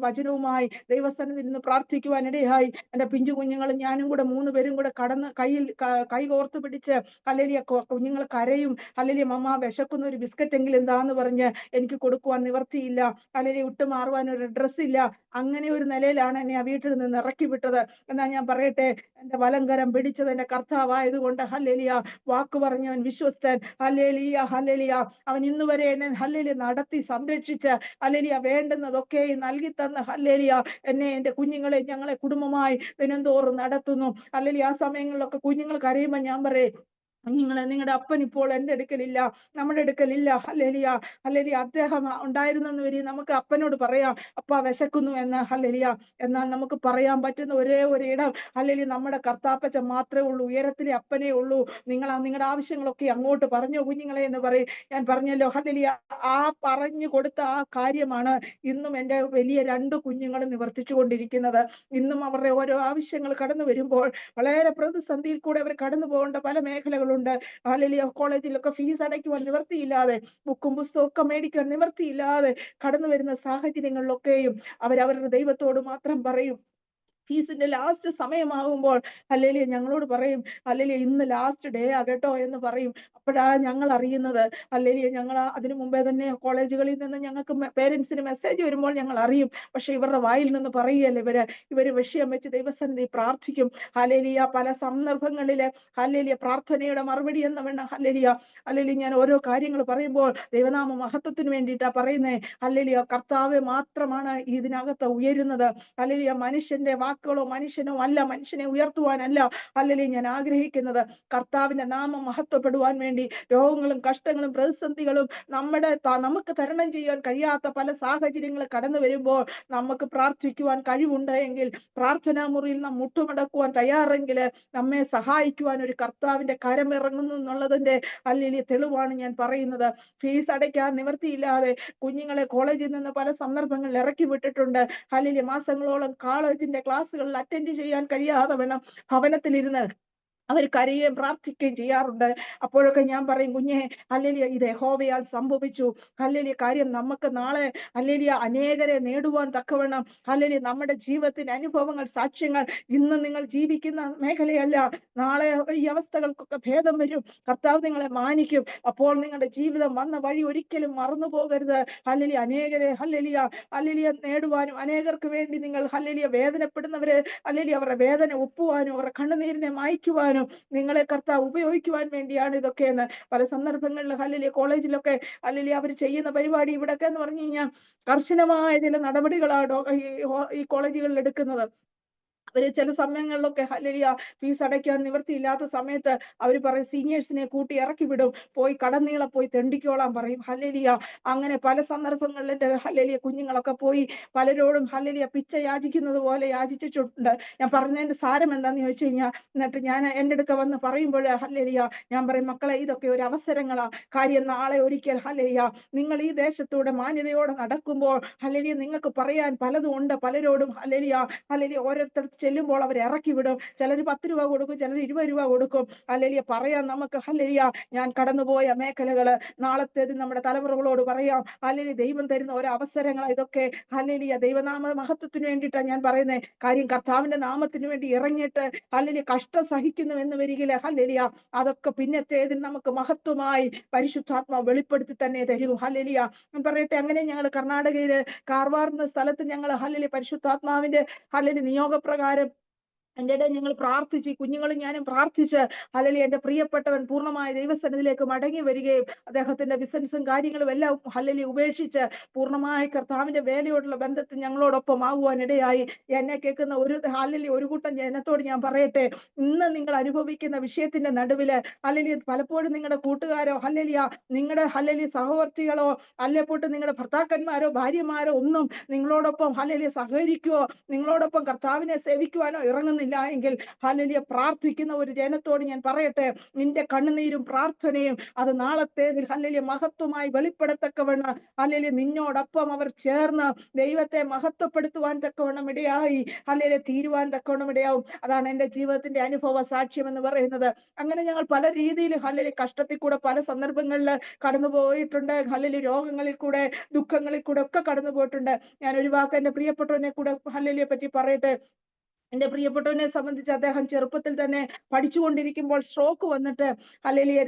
വചനവുമായി ദൈവസന്നിധിയിൽ നിന്ന് പ്രാർത്ഥിക്കുവാൻ ഇടയായി. എന്റെ പിഞ്ചു കുഞ്ഞുങ്ങളും ഞാനും കൂടെ 3 പേരും കൂടെ കടന്ന് കൈ കോർത്ത് പിടിച്ച് കുഞ്ഞുങ്ങൾ കരയും. മമ്മ വിശക്കുന്ന, ഒരു ബിസ്ക്കറ്റ് എങ്കിലും എന്താന്ന് പറഞ്ഞ് എനിക്ക് കൊടുക്കുവാൻ നിവർത്തിയില്ല. വിട്ടുമാറുവാൻ ഒരു ഡ്രസ് ഇല്ല. അങ്ങനെ ഒരു നിലയിലാണ് എന്നെ ആ വീട്ടിൽ നിന്ന് ഇറക്കി വിട്ടത്. എന്നാ ഞാൻ പറയട്ടെ, എന്റെ വലങ്കരം പിടിച്ചത് എന്റെ കർത്താവായതുകൊണ്ട് വാക്ക് പറഞ്ഞവൻ വിശ്വസ്തൻ. അവൻ ഇന്ന് വരെ എന്നെ നടത്തി സംരക്ഷിച്ച് വേണ്ടുന്നതൊക്കെ നൽകി തന്ന എന്നെ, എന്റെ കുഞ്ഞുങ്ങളെ, ഞങ്ങളെ കുടുംബമായി ദിനംതോറും നടത്തുന്നു. ആ സമയങ്ങളിലൊക്കെ കുഞ്ഞുങ്ങൾ കരയുമ്പോ ഞാൻ പറയും, നിങ്ങളുടെ അപ്പൻ ഇപ്പോൾ എന്റെ അടുക്കലില്ല, നമ്മുടെ അടുക്കലില്ല. അദ്ദേഹം ഉണ്ടായിരുന്നെന്ന് വരി നമുക്ക് അപ്പനോട് പറയാം, അപ്പ വിശക്കുന്നു എന്ന്. എന്നാൽ നമുക്ക് പറയാൻ പറ്റുന്ന ഒരേ ഒരു ഇടം നമ്മുടെ കർത്താപ്പച്ച മാത്രമേ ഉള്ളൂ. ഉയരത്തിലെ അപ്പനേ ഉള്ളൂ. നിങ്ങളുടെ ആവശ്യങ്ങളൊക്കെ അങ്ങോട്ട് പറഞ്ഞോ കുഞ്ഞുങ്ങളെ എന്ന് പറയും. ഞാൻ പറഞ്ഞല്ലോ, ആ പറഞ്ഞു കൊടുത്ത ആ കാര്യമാണ് ഇന്നും എന്റെ വലിയ 2 കുഞ്ഞുങ്ങളും നിവർത്തിച്ചു കൊണ്ടിരിക്കുന്നത്. ഇന്നും അവരുടെ ഓരോ ആവശ്യങ്ങൾ കടന്നു വരുമ്പോൾ വളരെ പ്രതിസന്ധിയിൽ കൂടെ അവർ കടന്നു പോകേണ്ട പല മേഖലകളുണ്ട്. കോളേജിലൊക്കെ ഫീസ് അടയ്ക്കുവാൻ നിവർത്തിയില്ലാതെ, ബുക്കും പുസ്തകവും ഒക്കെ മേടിക്കാൻ നിവർത്തിയില്ലാതെ കടന്നു വരുന്ന സാഹചര്യങ്ങളിലൊക്കെയും അവരവരുടെ ദൈവത്തോട് മാത്രം പറയും. ഫീസിന്റെ ലാസ്റ്റ് സമയമാകുമ്പോൾ ഞങ്ങളോട് പറയും, ഇന്ന് ലാസ്റ്റ് ഡേ ആകട്ടോ എന്ന് പറയും. അപ്പോഴാ ഞങ്ങൾ അറിയുന്നത്, ഞങ്ങൾ അതിനു മുമ്പേ തന്നെ കോളേജുകളിൽ നിന്ന് ഞങ്ങൾക്ക് പേരൻസിന് മെസ്സേജ് വരുമ്പോൾ ഞങ്ങൾ അറിയും. പക്ഷെ ഇവരുടെ വായിൽ നിന്ന് പറയുകയല്ല, ഇവര് വിഷയം വെച്ച് ദൈവസന്നിധി പ്രാർത്ഥിക്കും. പല സന്ദർഭങ്ങളില് പ്രാർത്ഥനയുടെ മറുപടി എന്ന വേണം. ഞാൻ ഓരോ കാര്യങ്ങൾ പറയുമ്പോൾ ദൈവനാമ മഹത്വത്തിന് വേണ്ടിയിട്ടാ പറയുന്നേ. കർത്താവെ മാത്രമാണ് ഇതിനകത്ത് ഉയരുന്നത്. മനുഷ്യന്റെ വാക്കുകളോ മനുഷ്യനോ അല്ല, മനുഷ്യനെ ഉയർത്തുവാനല്ല ഞാൻ ആഗ്രഹിക്കുന്നത്. കർത്താവിന്റെ നാമം മഹത്വപ്പെടുവാൻ വേണ്ടി രോഗങ്ങളും കഷ്ടങ്ങളും പ്രതിസന്ധികളും നമുക്ക് തരണം ചെയ്യാൻ കഴിയാത്ത പല സാഹചര്യങ്ങൾ കടന്നു വരുമ്പോൾ നമുക്ക് പ്രാർത്ഥിക്കുവാൻ കഴിവുണ്ട് എങ്കിൽ, പ്രാർത്ഥനാ മുറിയിൽ നാം മുട്ടുമടക്കുവാൻ തയ്യാറെങ്കിൽ, നമ്മെ സഹായിക്കുവാൻ ഒരു കർത്താവിന്റെ കരം ഇറങ്ങുന്നു എന്നുള്ളതിന്റെ തെളിവാണ് ഞാൻ പറയുന്നത്. ഫീസ് അടയ്ക്കാൻ നിവർത്തിയില്ലാതെ കുഞ്ഞുങ്ങളെ കോളേജിൽ നിന്ന് പല സന്ദർഭങ്ങളിൽ ഇറക്കി വിട്ടിട്ടുണ്ട്. മാസങ്ങളോളം കോളേജിന്റെ ക്ലാസ്സുകളിൽ അറ്റൻഡ് ചെയ്യാൻ കഴിയാതെ വേണം ഭവനത്തിലിരുന്ന് അവർ കരയുകയും പ്രാർത്ഥിക്കുകയും ചെയ്യാറുണ്ട്. അപ്പോഴൊക്കെ ഞാൻ പറയും, കുഞ്ഞെ, ഇത് യഹോവയാൽ സംഭവിച്ചു. കാര്യം നമുക്ക് നാളെ അനേകരെ നേടുവാൻ തക്കവണ്ണം നമ്മുടെ ജീവിതത്തിന്റെ അനുഭവങ്ങൾ, സാക്ഷ്യങ്ങൾ ഇന്ന് നിങ്ങൾ ജീവിക്കുന്ന മേഖലയല്ല, നാളെ ഈ അവസ്ഥകൾക്കൊക്കെ ഭേദം വരും. കർത്താവ് നിങ്ങളെ മാനിക്കും. അപ്പോൾ നിങ്ങളുടെ ജീവിതം വന്ന വഴി ഒരിക്കലും മറന്നു പോകരുത്. അനേകരെ നേടുവാനും അനേകർക്ക് വേണ്ടി നിങ്ങൾ വേദനപ്പെടുന്നവരെ അവരുടെ വേദന ഒപ്പുവാനും അവരുടെ കണ്ണുനീരിനെ മായ്ക്കുവാനും നിങ്ങളെ കർത്താവ് ഉപയോഗിക്കുവാൻ വേണ്ടിയാണ് ഇതൊക്കെയെന്ന് പല സന്ദർഭങ്ങളിൽ കോളേജിലൊക്കെ അവർ ചെയ്യുന്ന പരിപാടി ഇവിടൊക്കെ എന്ന് പറഞ്ഞു കഴിഞ്ഞാൽ കർശനമായ ചില നടപടികളാണ് ഈ കോളേജുകളിൽ എടുക്കുന്നത്. അവര് ചില സമയങ്ങളിലൊക്കെ ഫീസ് അടയ്ക്കാൻ നിവൃത്തിയില്ലാത്ത സമയത്ത് അവർ പറയും, സീനിയേഴ്സിനെ കൂട്ടി ഇറക്കി വിടും, പോയി കടന്നീളെ പോയി തെണ്ടിക്കോളാൻ പറയും. അങ്ങനെ പല സന്ദർഭങ്ങളിൽ എന്റെ കുഞ്ഞുങ്ങളൊക്കെ പോയി പലരോടും പിച്ച യാചിക്കുന്നത് പോലെ യാചിച്ചിട്ടുണ്ട്. ഞാൻ പറഞ്ഞതിന്റെ സാരം എന്താന്ന് ചോദിച്ചു കഴിഞ്ഞാൽ, എന്നിട്ട് ഞാൻ എന്റെ അടുക്ക വന്ന് പറയുമ്പോൾ ഞാൻ പറയും, മക്കളെ, ഇതൊക്കെ ഒരു അവസരങ്ങളാ. കാര്യം നാളെ ഒരിക്കൽ നിങ്ങൾ ഈ ദേശത്തൂടെ മാന്യതയോടെ നടക്കുമ്പോൾ നിങ്ങൾക്ക് പറയാൻ പലതും ഉണ്ട്. പലരോടും ഓരോരുത്തർ ചെല്ലുമ്പോൾ അവർ ഇറക്കി വിടും. ചിലർ 10 രൂപ കൊടുക്കും, ചിലർ 20 രൂപ കൊടുക്കും. പറയാം നമുക്ക് ഞാൻ കടന്നുപോയ മേഖലകള് നാളത്തേത് നമ്മുടെ തലമുറകളോട് പറയാം. ദൈവം തരുന്ന ഓരോ അവസരങ്ങൾ ഇതൊക്കെ. ദൈവനാമ മഹത്വത്തിന് വേണ്ടിയിട്ടാണ് ഞാൻ പറയുന്നത്. കാര്യം കർത്താവിന്റെ നാമത്തിന് വേണ്ടി ഇറങ്ങിയിട്ട് കഷ്ടം സഹിക്കുന്നു എന്ന് വരികില് അതൊക്കെ പിന്നത്തേതിൽ നമുക്ക് മഹത്വമായി പരിശുദ്ധാത്മാവ് വെളിപ്പെടുത്തി തന്നെ തരൂ. ഞാൻ പറയട്ടെ, അങ്ങനെ ഞങ്ങൾ കർണാടകയില് കാർവാർ എന്ന സ്ഥലത്ത് ഞങ്ങൾ പരിശുദ്ധാത്മാവിന്റെ നിയോഗപ്രകാരം എന്റെ ഇടയിൽ ഞങ്ങൾ പ്രാർത്ഥിച്ച്, കുഞ്ഞുങ്ങളും ഞാനും പ്രാർത്ഥിച്ച് എന്റെ പ്രിയപ്പെട്ടവൻ പൂർണ്ണമായ ദൈവസന്നിധിയിലേക്ക് മടങ്ങി വരികയും അദ്ദേഹത്തിന്റെ ബിസിനസ്സും കാര്യങ്ങളും എല്ലാം ഉപേക്ഷിച്ച് പൂർണ്ണമായ കർത്താവിന്റെ വേലയോടുള്ള ബന്ധത്തിൽ ഞങ്ങളോടൊപ്പം ആകുവാൻ ഇടയായി. എന്നെ കേൾക്കുന്ന ഒരു കൂട്ടം ജനത്തോട് ഞാൻ പറയട്ടെ, ഇന്ന് നിങ്ങൾ അനുഭവിക്കുന്ന വിഷയത്തിന്റെ നടുവില് പലപ്പോഴും നിങ്ങളുടെ കൂട്ടുകാരോ നിങ്ങളുടെ സഹവർത്തികളോ അല്ലെപ്പോട്ട് നിങ്ങളുടെ ഭർത്താക്കന്മാരോ ഭാര്യമാരോ ഒന്നും നിങ്ങളോടൊപ്പം സഹകരിക്കുവോ നിങ്ങളോടൊപ്പം കർത്താവിനെ സേവിക്കുവാനോ ഇറങ്ങുന്നില്ല. കാണുന്നില്ല എങ്കിൽ ഹല്ലേലൂയ പ്രാർത്ഥിക്കുന്ന ഒരു ജനത്തോട് ഞാൻ പറയട്ടെ, നിന്റെ കണ്ണുനീരും പ്രാർത്ഥനയും അത് നാളത്തേതിൽ ഹല്ലേലൂയ മഹത്വമായി വെളിപ്പെടത്തക്കവണ്ണം ഹല്ലേലൂയ നിന്നോടൊപ്പം അവർ ചേർന്ന് ദൈവത്തെ മഹത്വപ്പെടുത്തുവാൻ തക്കവണ്ണം ഇടയായി ഹല്ലേലൂയ തീരുവാൻ തക്കവണ്ണം ഇടയാവും. അതാണ് എന്റെ ജീവിതത്തിന്റെ അനുഭവ സാക്ഷ്യം എന്ന് പറയുന്നത്. അങ്ങനെ ഞങ്ങൾ പല രീതിയിൽ ഹല്ലേലൂയ കഷ്ടത്തിൽ കൂടെ പല സന്ദർഭങ്ങളിൽ കടന്നു പോയിട്ടുണ്ട്. ഹല്ലേലൂയ രോഗങ്ങളിൽ കൂടെ ദുഃഖങ്ങളിൽ കൂടെ ഒക്കെ കടന്നു പോയിട്ടുണ്ട്. ഞാൻ ഒരു വാക്ക് എന്റെ പ്രിയപ്പെട്ടവനെ കൂടെ ഹല്ലേലൂയയെ പറ്റി പറയട്ടെ. എന്റെ പ്രിയപ്പെട്ടവനെ സംബന്ധിച്ച് അദ്ദേഹം ചെറുപ്പത്തിൽ തന്നെ പഠിച്ചുകൊണ്ടിരിക്കുമ്പോൾ സ്ട്രോക്ക് വന്നിട്ട് ഹല്ലേലൂയ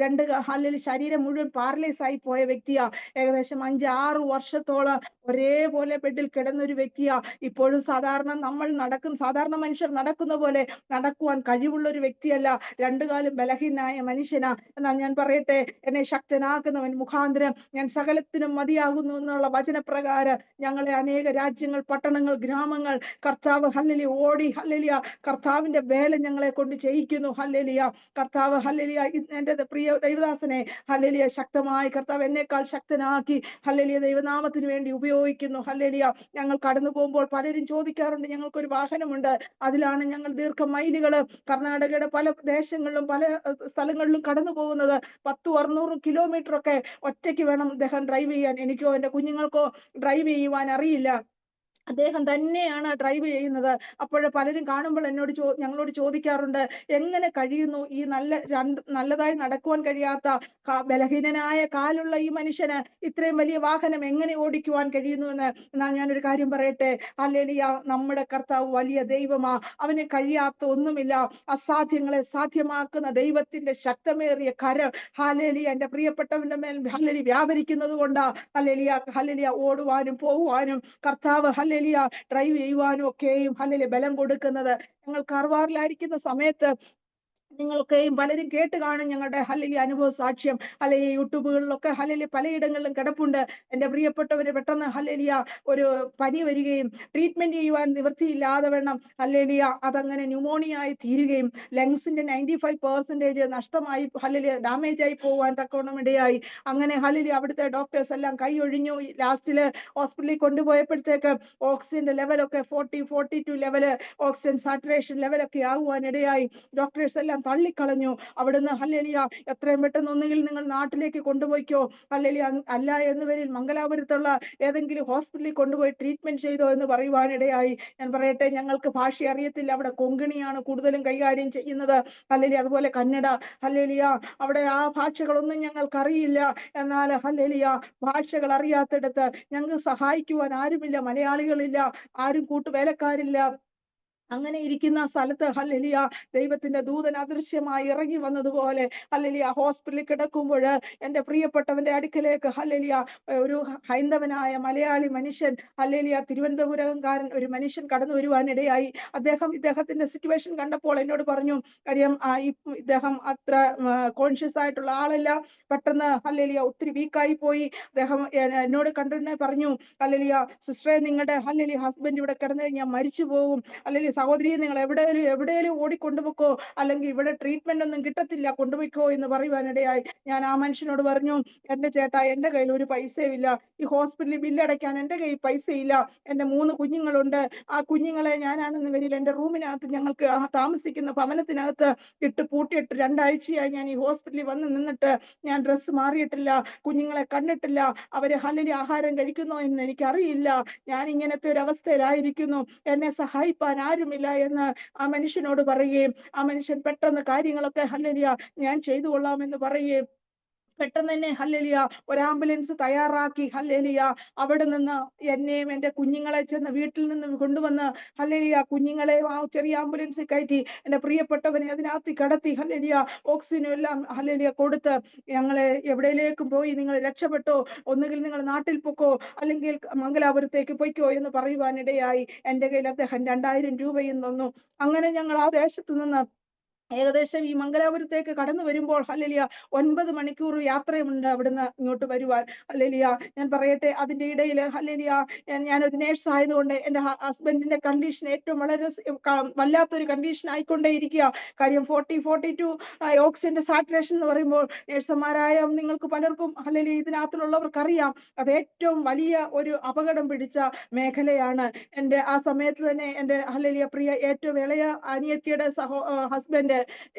ഹല്ലേലൂയ ശരീരം മുഴുവൻ പാരലൈസ് ആയി പോയ വ്യക്തിയാ. ഏകദേശം 5-6 വർഷത്തോളം ഒരേപോലെ ബെഡിൽ കിടന്ന ഒരു വ്യക്തിയാ. ഇപ്പോഴും സാധാരണ മനുഷ്യർ നടക്കുന്ന പോലെ നടക്കുവാൻ കഴിവുള്ള ഒരു വ്യക്തിയല്ല. രണ്ടുകാലും ബലഹീനായ മനുഷ്യനാ. എന്നാൽ ഞാൻ പറയട്ടെ, എന്നെ ശക്തനാക്കുന്നവൻ മുഖാന്തരം ഞാൻ സകലത്തിനും മതിയാകുന്നു എന്നുള്ള വചനപ്രകാരം ഞങ്ങളെ അനേക രാജ്യങ്ങൾ, പട്ടണങ്ങൾ, ഗ്രാമങ്ങൾ കർത്താവ് ഹല്ലേലൂയ ഓടി ഹല്ലേലൂയ കർത്താവിന്റെ വേല ഞങ്ങളെ കൊണ്ട് ചെയ്യിക്കുന്നു. ഹല്ലേലൂയ കർത്താവ് ഹല്ലേലൂയ എന്റെ പ്രിയ ദൈവദാസനെ ഹല്ലേലൂയ ശക്തമായി കർത്താവ് എന്നേക്കാൾ ശക്തനാക്കി ഹല്ലേലൂയ ദൈവനാമത്തിന് വേണ്ടി ഉപയോഗിക്കുന്നു. ഹല്ലേലൂയ ഞങ്ങൾ കടന്നു പോകുമ്പോൾ പലരും ചോദിക്കാറുണ്ട്, ഞങ്ങൾക്കൊരു വാഹനമുണ്ട്, അതിലാണ് ഞങ്ങൾ ദീർഘമൈലുകള് കർണാടകയുടെ പല ദേശങ്ങളിലും പല സ്ഥലങ്ങളിലും കടന്നു പോകുന്നത്. 100-600 കിലോമീറ്റർ ഒക്കെ ഒറ്റയ്ക്ക് വേണം അദ്ദേഹം ഡ്രൈവ് ചെയ്യാൻ. എനിക്കോ എന്റെ കുഞ്ഞുങ്ങൾക്കോ ഡ്രൈവ് ചെയ്യുവാൻ അറിയില്ല. അദ്ദേഹം തന്നെയാണ് ഡ്രൈവ് ചെയ്യുന്നത്. അപ്പോൾ പലരും കാണുമ്പോൾ ഞങ്ങളോട് ചോദിക്കാറുണ്ട്, എങ്ങനെ കഴിയുന്നു ഈ നല്ലതായി നടക്കുവാൻ കഴിയാത്ത ബലഹീനനായ കാലുള്ള ഈ മനുഷ്യന് ഇത്രയും വലിയ വാഹനം എങ്ങനെ ഓടിക്കുവാൻ കഴിയുന്നു എന്ന്. എന്നാൽ ഞാനൊരു കാര്യം പറയട്ടെ, ഹല്ലേലൂയ നമ്മുടെ കർത്താവ് വലിയ ദൈവമാ. അവന് കഴിയാത്ത ഒന്നുമില്ല. അസാധ്യങ്ങളെ സാധ്യമാക്കുന്ന ദൈവത്തിന്റെ ശക്തമേറിയ കരം ഹല്ലേലൂയ എന്റെ പ്രിയപ്പെട്ടവന്റെ മേൽ ഹല്ലേലൂയ വ്യാപരിക്കുന്നത് കൊണ്ടാ ഹല്ലേലൂയ ഓടുവാനും പോകുവാനും കർത്താവ് ഹല്ലേലൂയ ഡ്രൈവ് ചെയ്യുവാനും ഒക്കെയും ഹല്ലേലൂയ ബലം കൊടുക്കുന്നത്. ഞങ്ങൾ കാർവാറിലായിരിക്കുന്ന സമയത്ത് നിങ്ങളൊക്കെയും പലരും കേട്ട് കാണും ഞങ്ങളുടെ ഹല്ലേലൂയ അനുഭവ സാക്ഷ്യം. ഹല്ലേലൂയ യൂട്യൂബുകളിലൊക്കെ ഹല്ലേലൂയ പലയിടങ്ങളിലും കിടപ്പുണ്ട്. എന്റെ പ്രിയപ്പെട്ടവര് പെട്ടെന്ന് ഹല്ലേലൂയ ഒരു പനി വരികയും ട്രീറ്റ്മെന്റ് ചെയ്യുവാൻ നിവൃത്തിയില്ലാതെ വേണം ഹല്ലേലൂയ അതങ്ങനെ ന്യൂമോണിയ ആയി തീരുകയും ലങ്സിന്റെ 95% നഷ്ടമായി ഹല്ലേലൂയ ഡാമേജ് ആയി പോവാൻ തക്കവണ്ണം ഇടയായി. അങ്ങനെ ഹല്ലേലൂയ അവിടുത്തെ ഡോക്ടേഴ്സ് എല്ലാം കൈ ഒഴിഞ്ഞു. ലാസ്റ്റില് ഹോസ്പിറ്റലിൽ കൊണ്ടുപോയപ്പോഴത്തേക്ക് ഓക്സിജന്റെ ലെവലൊക്കെ 40-42 ലെവല് ഓക്സിജൻ സാച്ചുറേഷൻ ലെവലൊക്കെ ആകുവാൻ ഇടയായി. ഡോക്ടേഴ്സ് എല്ലാം തള്ളിക്കളഞ്ഞു. അവിടുന്ന് ഹല്ലേലൂയ എത്രയും പെട്ടെന്ന് ഒന്നുകിൽ നിങ്ങൾ നാട്ടിലേക്ക് കൊണ്ടുപോയിക്കോ, ഹല്ലേലൂയ അല്ല എന്നുവരിൽ മംഗലാപുരത്തുള്ള ഏതെങ്കിലും ഹോസ്പിറ്റലിൽ കൊണ്ടുപോയി ട്രീറ്റ്മെന്റ് ചെയ്തോ എന്ന് പറയുവാനിടയായി. ഞാൻ പറയട്ടെ, ഞങ്ങൾക്ക് ഭാഷ അറിയത്തില്ല. അവിടെ കൊങ്കിണിയാണ് കൂടുതലും കൈകാര്യം ചെയ്യുന്നത്. ഹല്ലേലൂയ അതുപോലെ കന്നഡ. ഹല്ലേലൂയ അവിടെ ആ ഭാഷകളൊന്നും ഞങ്ങൾക്ക് അറിയില്ല. എന്നാൽ ഹല്ലേലൂയ ഭാഷകൾ അറിയാത്തിടത്ത് ഞങ്ങൾക്ക് സഹായിക്കുവാൻ ആരുമില്ല, മലയാളികളില്ല, ആരും കൂട്ടുവേലക്കാരില്ല. അങ്ങനെ ഇരിക്കുന്ന സ്ഥലത്ത് ഹല്ലേലൂയ ദൈവത്തിന്റെ ദൂതൻ അദൃശ്യമായി ഇറങ്ങി വന്നതുപോലെ ഹല്ലേലൂയ ഹോസ്പിറ്റലിൽ കിടക്കുമ്പോൾ എന്റെ പ്രിയപ്പെട്ടവന്റെ അടുക്കലേക്ക് ഹല്ലേലൂയ ഒരു ഹൈന്ദവനായ മലയാളി മനുഷ്യൻ ഹല്ലേലൂയ തിരുവനന്തപുരംകാരൻ ഒരു മനുഷ്യൻ കടന്നു വരുവാനിടയായി. ഇദ്ദേഹത്തിന്റെ സിറ്റുവേഷൻ കണ്ടപ്പോൾ എന്നോട് പറഞ്ഞു, കാര്യം ഇദ്ദേഹം അത്ര കോൺഷ്യസ് ആയിട്ടുള്ള ആളല്ല, പെട്ടെന്ന് ഹല്ലേലൂയ ഒത്തിരി വീക്കായി പോയി. അദ്ദേഹം എന്നോട് കണ്ടിട്ട് പറഞ്ഞു, ഹല്ലേലൂയ സിസ്റ്ററെ, നിങ്ങളുടെ ഹല്ലേലൂയ ഹസ്ബൻഡ് ഇവിടെ കിടന്നു കഴിഞ്ഞാൽ മരിച്ചു പോകും. അല്ലെങ്കിൽ സഹോദരിയെ, നിങ്ങൾ എവിടെയെങ്കിലും ഓടിക്കൊണ്ടുപോക്കോ, അല്ലെങ്കിൽ ഇവിടെ ട്രീറ്റ്മെന്റ് ഒന്നും കിട്ടത്തില്ല, കൊണ്ടുപോയിക്കോ എന്ന് പറയുവാനിടയായി. ഞാൻ ആ മനുഷ്യനോട് പറഞ്ഞു, എന്റെ ചേട്ടാ, എന്റെ കയ്യിൽ ഒരു പൈസയും ഇല്ല. ഈ ഹോസ്പിറ്റലിൽ ബില്ലടയ്ക്കാൻ എന്റെ കയ്യിൽ പൈസയില്ല. എന്റെ 3 കുഞ്ഞുങ്ങളുണ്ട്. ആ കുഞ്ഞുങ്ങളെ ഞാനാണെന്ന് വരില്ല എന്റെ റൂമിനകത്ത്, ഞങ്ങൾക്ക് താമസിക്കുന്ന ഭവനത്തിനകത്ത് പൂട്ടിയിട്ട് 2 ആഴ്ചയായി ഞാൻ ഈ ഹോസ്പിറ്റലിൽ വന്ന് നിന്നിട്ട് ഞാൻ ഡ്രസ്സ് മാറിയിട്ടില്ല, കുഞ്ഞുങ്ങളെ കണ്ടിട്ടില്ല, അവര് ഹല്ലേലൂയ ആഹാരം കഴിക്കുന്നോ എന്ന് എനിക്കറിയില്ല. ഞാൻ ഇങ്ങനത്തെ ഒരു അവസ്ഥയിലായിരിക്കുന്നു, എന്നെ സഹായിപ്പാൻ ആരുമില്ല എന്ന് ആ മനുഷ്യനോട് പറയുകയും ആ മനുഷ്യൻ പെട്ടെന്ന് കാര്യങ്ങളൊക്കെ ഹല്ലേലൂയ ഞാൻ ചെയ്തു കൊള്ളാം എന്ന് പറയുകയും പെട്ടെന്ന് തന്നെ ഹല്ലേലൂയ ഒരു ആംബുലൻസ് തയ്യാറാക്കി ഹല്ലേലൂയ അവിടെ നിന്ന് എന്നെയും എന്റെ കുഞ്ഞുങ്ങളെ ചെന്ന് വീട്ടിൽ നിന്ന് കൊണ്ടുവന്ന് ഹല്ലേലൂയ കുഞ്ഞുങ്ങളെ ആ ചെറിയ ആംബുലൻസിൽ കയറ്റി എന്റെ പ്രിയപ്പെട്ടവനെ അതിനകത്ത് കിടത്തി ഹല്ലേലൂയ ഓക്സിജനും എല്ലാം ഹല്ലേലൂയ കൊടുത്ത് ഞങ്ങളെ എവിടെയിലേക്കും പോയി നിങ്ങൾ രക്ഷപ്പെട്ടോ, ഒന്നുകിൽ നിങ്ങൾ നാട്ടിൽ പൊക്കോ, അല്ലെങ്കിൽ മംഗലാപുരത്തേക്ക് പൊയ്ക്കോ എന്ന് പറയുവാനിടയായി. എന്റെ കയ്യിൽ അദ്ദേഹം 2000 രൂപയും തന്നു. അങ്ങനെ ഞങ്ങൾ ആ ദേശത്ത് നിന്ന് ഏകദേശം ഈ മംഗലാപുരത്തേക്ക് കടന്നു വരുമ്പോൾ ഹല്ലേലൂയ 9 മണിക്കൂർ യാത്രയുണ്ട് അവിടുന്ന് ഇങ്ങോട്ട് വരുവാൻ. ഹല്ലേലൂയ ഞാൻ പറയട്ടെ, അതിന്റെ ഇടയിൽ ഹല്ലേലൂയ ഞാനൊരു നേഴ്സ് ആയതുകൊണ്ട് എന്റെ ഹസ്ബൻഡിന്റെ കണ്ടീഷൻ ഏറ്റവും വളരെ വല്ലാത്തൊരു കണ്ടീഷൻ ആയിക്കൊണ്ടേ ഇരിക്കുക. കാര്യം 40-42 ഓക്സിജന്റെ സാച്ചുറേഷൻ എന്ന് പറയുമ്പോൾ നേഴ്സുമാരായ നിങ്ങൾക്ക് പലർക്കും ഹല്ലേലൂയ ഇതിനകത്തുള്ളവർക്കറിയാം അത് ഏറ്റവും വലിയ ഒരു അപകടം പിടിച്ച മേഖലയാണ്. എന്റെ ആ സമയത്ത് തന്നെ എന്റെ ഹല്ലേലൂയ പ്രിയ ഏറ്റവും ഇളയ അനിയത്തിയുടെ ഹസ്ബൻഡ്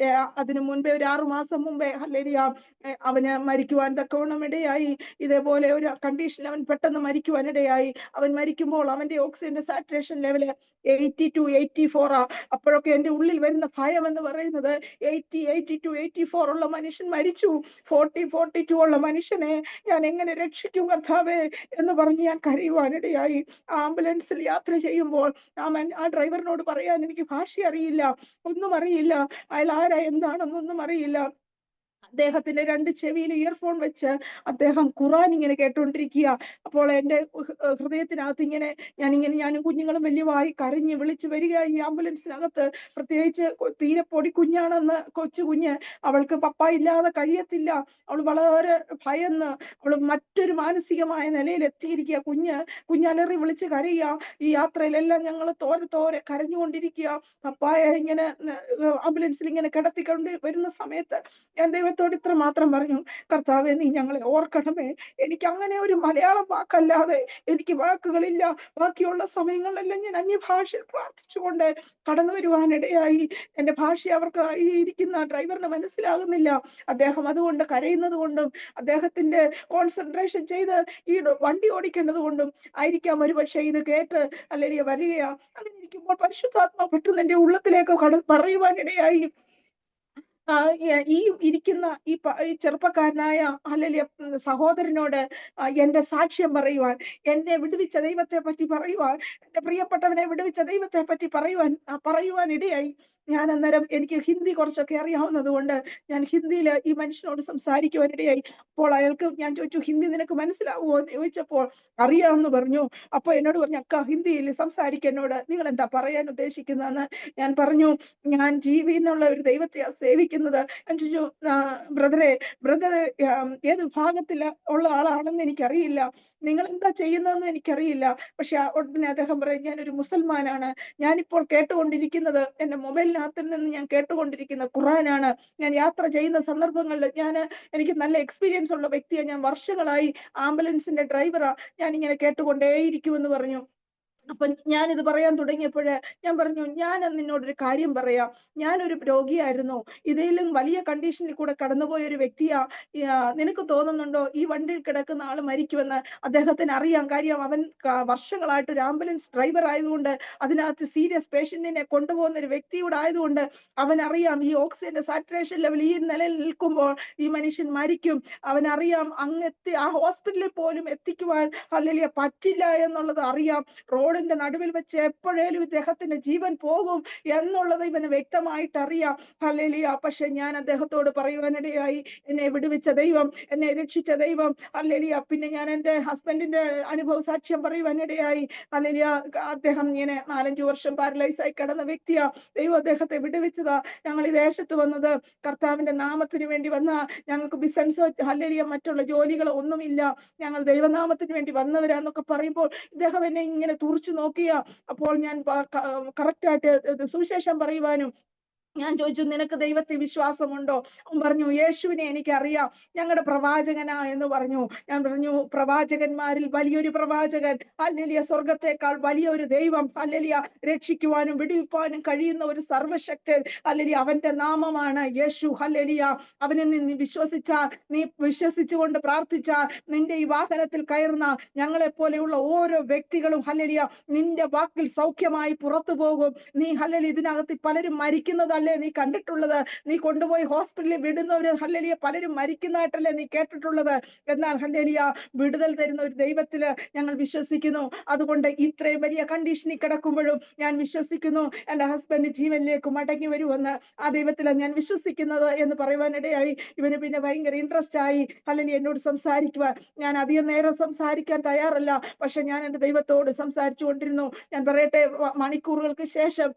അതിനു മുൻപേ ഒരു 6 മാസം മുമ്പേ ഹല്ലേലൂയ അവന് മരിക്കുവാൻ തക്കവണ്ണം ഇടയായി. ഇതേപോലെ ഒരു കണ്ടീഷനിൽ അവൻ പെട്ടെന്ന് മരിക്കുവാൻ ഇടയായി. അവൻ മരിക്കുമ്പോൾ അവന്റെ ഓക്സിജന്റെ സാച്ചുറേഷൻ ലെവല് 82-84 അപ്പോഴൊക്കെ എന്റെ ഉള്ളിൽ വരുന്ന ഭയം എന്ന് പറയുന്നത് 80, 82, 84 ഉള്ള മനുഷ്യൻ മരിച്ചു, 40-42 ഉള്ള മനുഷ്യനെ ഞാൻ എങ്ങനെ രക്ഷിക്കും കർത്താവേ എന്ന് പറഞ്ഞ് ഞാൻ കരയുവാനിടയായി. ആംബുലൻസിൽ യാത്ര ചെയ്യുമ്പോൾ ആ ഡ്രൈവറിനോട് പറയാൻ എനിക്ക് ഭാഷ അറിയില്ല, ഒന്നും അറിയില്ല, അയാൾ ആരാ എന്താണെന്നൊന്നും അറിയില്ല. അദ്ദേഹത്തിന്റെ 2 ചെവിയിൽ ഇയർഫോൺ വെച്ച് അദ്ദേഹം ഖുറാൻ ഇങ്ങനെ കേട്ടുകൊണ്ടിരിക്കുക. അപ്പോൾ എന്റെ ഹൃദയത്തിനകത്ത് ഞാനും കുഞ്ഞുങ്ങളും വലിയവായി കരഞ്ഞ് വിളിച്ചു വരിക ഈ ആംബുലൻസിനകത്ത്. പ്രത്യേകിച്ച് തീരെ പൊടി കുഞ്ഞാണെന്ന്, കൊച്ചു കുഞ്ഞ്, അവൾക്ക് പപ്പ ഇല്ലാതെ കഴിയത്തില്ല. അവൾ വളരെ ഭയന്ന് അവൾ മറ്റൊരു മാനസികമായ നിലയിൽ എത്തിയിരിക്കുക. കുഞ്ഞലറി വിളിച്ച് കരയുക. ഈ യാത്രയിലെല്ലാം ഞങ്ങൾ തോരെ കരഞ്ഞുകൊണ്ടിരിക്കുക. പപ്പായ ഇങ്ങനെ ആംബുലൻസിൽ ഇങ്ങനെ കിടത്തിക്കൊണ്ട് വരുന്ന സമയത്ത് ഞാൻ ദൈവത്തോട് ഇത്ര മാത്രം പറഞ്ഞു, കർത്താവേ നീ ഞങ്ങളെ ഓർക്കണമേ. എനിക്ക് അങ്ങനെ ഒരു മലയാളം വാക്കല്ലാതെ എനിക്ക് വാക്കുകളില്ല. ബാക്കിയുള്ള സമയങ്ങളിലെല്ലാം ഞാൻ അന്യഭാഷയിൽ പ്രാർത്ഥിച്ചുകൊണ്ട് കടന്നു വരുവാനിടയായി. എന്റെ ഭാഷ അവർക്ക് ഇരിക്കുന്ന ഡ്രൈവറിന് മനസ്സിലാകുന്നില്ല. അദ്ദേഹം അതുകൊണ്ട് കരയുന്നത് കൊണ്ടും അദ്ദേഹത്തിന്റെ കോൺസെൻട്രേഷൻ ചെയ്ത് ഈ വണ്ടി ഓടിക്കേണ്ടത് കൊണ്ടും ആയിരിക്കാം ഒരുപക്ഷെ ഇത് കേട്ട് അല്ലെങ്കിൽ വരികയാ. അങ്ങനെ ഇരിക്കുമ്പോൾ പരിശുദ്ധാത്മാ പെട്ടെന്ന് എന്റെ ഉള്ളത്തിലേക്ക് പറയുവാനിടയായി, ഈ ഇരിക്കുന്ന ഈ ചെറുപ്പക്കാരനായ ഹല്ലേലൂയ സഹോദരനോട് എന്റെ സാക്ഷ്യം പറയുവാൻ, എന്നെ വിടുവിച്ച ദൈവത്തെ പറ്റി പറയുവാൻ, എന്റെ പ്രിയപ്പെട്ടവനെ വിടുവിച്ച ദൈവത്തെ പറ്റി പറയുവാൻ ഇടയായി. ഞാൻ അന്നേരം എനിക്ക് ഹിന്ദി കുറച്ചൊക്കെ അറിയാവുന്നത് കൊണ്ട് ഞാൻ ഹിന്ദിയിൽ ഈ മനുഷ്യനോട് സംസാരിക്കുവാൻ ഇടയായി. അപ്പോൾ അയാൾക്ക് ഞാൻ ചോദിച്ചു, ഹിന്ദി നിനക്ക് മനസ്സിലാവുമോ എന്ന് ചോദിച്ചപ്പോൾ അറിയാമെന്ന് പറഞ്ഞു. അപ്പൊ എന്നോട് പറഞ്ഞു, അക്ക ഹിന്ദിയിൽ സംസാരിക്കുന്നോട്, നിങ്ങൾ എന്താ പറയാൻ ഉദ്ദേശിക്കുന്നതെന്ന്. ഞാൻ പറഞ്ഞു, ഞാൻ ജീവനുള്ള ഒരു ദൈവത്തെ സേവിക്കുന്നത്. ഞാൻ ചോദിച്ചു, ബ്രദറെ ഏത് ഭാഗത്തിൽ ഉള്ള ആളാണെന്ന് എനിക്കറിയില്ല, നിങ്ങൾ എന്താ ചെയ്യുന്നതെന്ന് എനിക്കറിയില്ല. പക്ഷെ ഉടനെ അദ്ദേഹം പറയും, ഞാനൊരു മുസൽമാനാണ്, ഞാനിപ്പോൾ കേട്ടുകൊണ്ടിരിക്കുന്നത് എന്റെ മൊബൈലിനകത്തിൽ നിന്ന് ഞാൻ കേട്ടുകൊണ്ടിരിക്കുന്ന ഖുറാനാണ്. ഞാൻ യാത്ര ചെയ്യുന്ന സന്ദർഭങ്ങളിൽ എനിക്ക് നല്ല എക്സ്പീരിയൻസ് ഉള്ള വ്യക്തിയാണ്, ഞാൻ വർഷങ്ങളായി ആംബുലൻസിന്റെ ഡ്രൈവറാ, ഞാൻ ഇങ്ങനെ കേട്ടുകൊണ്ടേയിരിക്കുമെന്ന് പറഞ്ഞു. അപ്പൊ ഞാനിത് പറയാൻ തുടങ്ങിയപ്പോഴ് ഞാൻ പറഞ്ഞു, ഞാൻ നിന്നോടൊരു കാര്യം പറയാം, ഞാനൊരു രോഗിയായിരുന്നു, ഇതിലും വലിയ കണ്ടീഷനിൽ കൂടെ കടന്നുപോയ ഒരു വ്യക്തിയാ. നിനക്ക് തോന്നുന്നുണ്ടോ ഈ വണ്ടിയിൽ കിടക്കുന്ന ആള് മരിക്കുമെന്ന്? അദ്ദേഹത്തിന് അറിയാം, കാര്യം അവൻ വർഷങ്ങളായിട്ട് ഒരു ആംബുലൻസ് ഡ്രൈവർ ആയതുകൊണ്ട്, അതിനകത്ത് സീരിയസ് പേഷ്യന്റിനെ കൊണ്ടുപോകുന്ന ഒരു വ്യക്തിയോട് ആയതുകൊണ്ട് അവനറിയാം ഈ ഓക്സിജന്റെ സാച്ചുറേഷൻ ലെവൽ ഈ നിലയിൽ നിൽക്കുമ്പോൾ ഈ മനുഷ്യൻ മരിക്കും. അവനറിയാം അങ്ങെത്തി ആ ഹോസ്പിറ്റലിൽ പോലും എത്തിക്കുവാൻ ഹല്ലേലൂയ പറ്റില്ല എന്നുള്ളത് അറിയാം. റോഡിന്റെ നടുവിൽ വെച്ച് എപ്പോഴേലും ഇദ്ദേഹത്തിന്റെ ജീവൻ പോകും എന്നുള്ളത് ഇവന് വ്യക്തമായിട്ട് അറിയാം. ഹല്ലേലൂയ. പക്ഷെ ഞാൻ അദ്ദേഹത്തോട് പറയുവാനിടയായി, എന്നെ വിടുവിച്ച ദൈവം, എന്നെ രക്ഷിച്ച ദൈവം, ഹല്ലേലൂയ. പിന്നെ ഞാൻ എന്റെ ഹസ്ബൻഡിന്റെ അനുഭവ സാക്ഷ്യം പറയുവാനിടയായി. ഹല്ലേലൂയ. അദ്ദേഹം ഇങ്ങനെ 4-5 വർഷം പാരലൈസ് ആയി കിടന്ന വ്യക്തിയാ. ദൈവം അദ്ദേഹത്തെ വിടുവിച്ചതാ. ഞങ്ങൾ ഈ ദേശത്ത് വന്നത് കർത്താവിന്റെ നാമത്തിന് വേണ്ടി വന്ന, ഞങ്ങൾക്ക് ബിസിനസ്സോ ഹല്ലേലൂയ മറ്റുള്ള ജോലികളോ ഒന്നുമില്ല, ഞങ്ങൾ ദൈവനാമത്തിന് വേണ്ടി വന്നവരാന്നൊക്കെ പറയുമ്പോൾ ഇദ്ദേഹം എന്നെ ഇങ്ങനെ തുറിച്ചു നോക്കിയ. അപ്പോൾ ഞാൻ കറക്റ്റായിട്ട് സുവിശേഷം പറയുവാനും ഞാൻ ചോദിച്ചു, നിനക്ക് ദൈവത്തിൽ വിശ്വാസമുണ്ടോ? അവൻ പറഞ്ഞു, യേശുവിനെ എനിക്കറിയാം, ഞങ്ങളുടെ പ്രവാചകനാ എന്ന് പറഞ്ഞു. ഞാൻ പറഞ്ഞു, പ്രവാചകന്മാരിൽ വലിയൊരു പ്രവാചകൻ, ഹല്ലേലൂയ, സ്വർഗത്തെക്കാൾ വലിയൊരു ദൈവം, ഹല്ലേലൂയ, രക്ഷിക്കുവാനും വിടുവിപ്പാനും കഴിയുന്ന ഒരു സർവശക്തൻ, ഹല്ലേലൂയ, അവന്റെ നാമമാണ് യേശു. ഹല്ലേലൂയ. അവനിൽ നീ വിശ്വസിച്ചാൽ, നീ വിശ്വസിച്ചുകൊണ്ട് പ്രാർത്ഥിച്ചാൽ, നിന്റെ ഈ വാഹനത്തിൽ കയറുന്ന ഞങ്ങളെ പോലെയുള്ള ഓരോ വ്യക്തികളും ഹല്ലേലൂയ നിന്റെ വാക്കിൽ സൗഖ്യമായി പുറത്തു പോകും. നീ ഹല്ലേലൂയ ഇതിനകത്ത് പലരും മരിക്കുന്നതല്ലേ നീ കണ്ടിട്ടുള്ളത്, നീ കൊണ്ടുപോയി ഹോസ്പിറ്റലിൽ വിടുന്നവര് ഹല്ലേലൂയ പലരും മരിക്കുന്നതായിട്ടല്ലേ നീ കേട്ടിട്ടുള്ളത്. എന്നാൽ ഹല്ലേലൂയ വിടുതൽ തരുന്ന ഒരു ദൈവത്തില് ഞങ്ങൾ വിശ്വസിക്കുന്നു. അതുകൊണ്ട് ഇത്രയും വലിയ കണ്ടീഷനിൽ കിടക്കുമ്പോഴും ഞാൻ വിശ്വസിക്കുന്നു എന്റെ ഹസ്ബൻഡ് ജീവനിലേക്ക് മടങ്ങി വരുമെന്ന്. ആ ദൈവത്തിലാണ് ഞാൻ വിശ്വസിക്കുന്നത് എന്ന് പറയുവാനിടയായി. ഇവന് പിന്നെ ഭയങ്കര ഇൻട്രസ്റ്റ് ആയി ഹല്ലേലൂയ എന്നോട് സംസാരിക്കുവാൻ. ഞാൻ അധികം നേരം സംസാരിക്കാൻ തയ്യാറല്ല, പക്ഷെ ഞാൻ എന്റെ ദൈവത്തോട് സംസാരിച്ചു കൊണ്ടിരുന്നു. ഞാൻ പറയട്ടെ, മണിക്കൂറുകൾക്ക് ശേഷം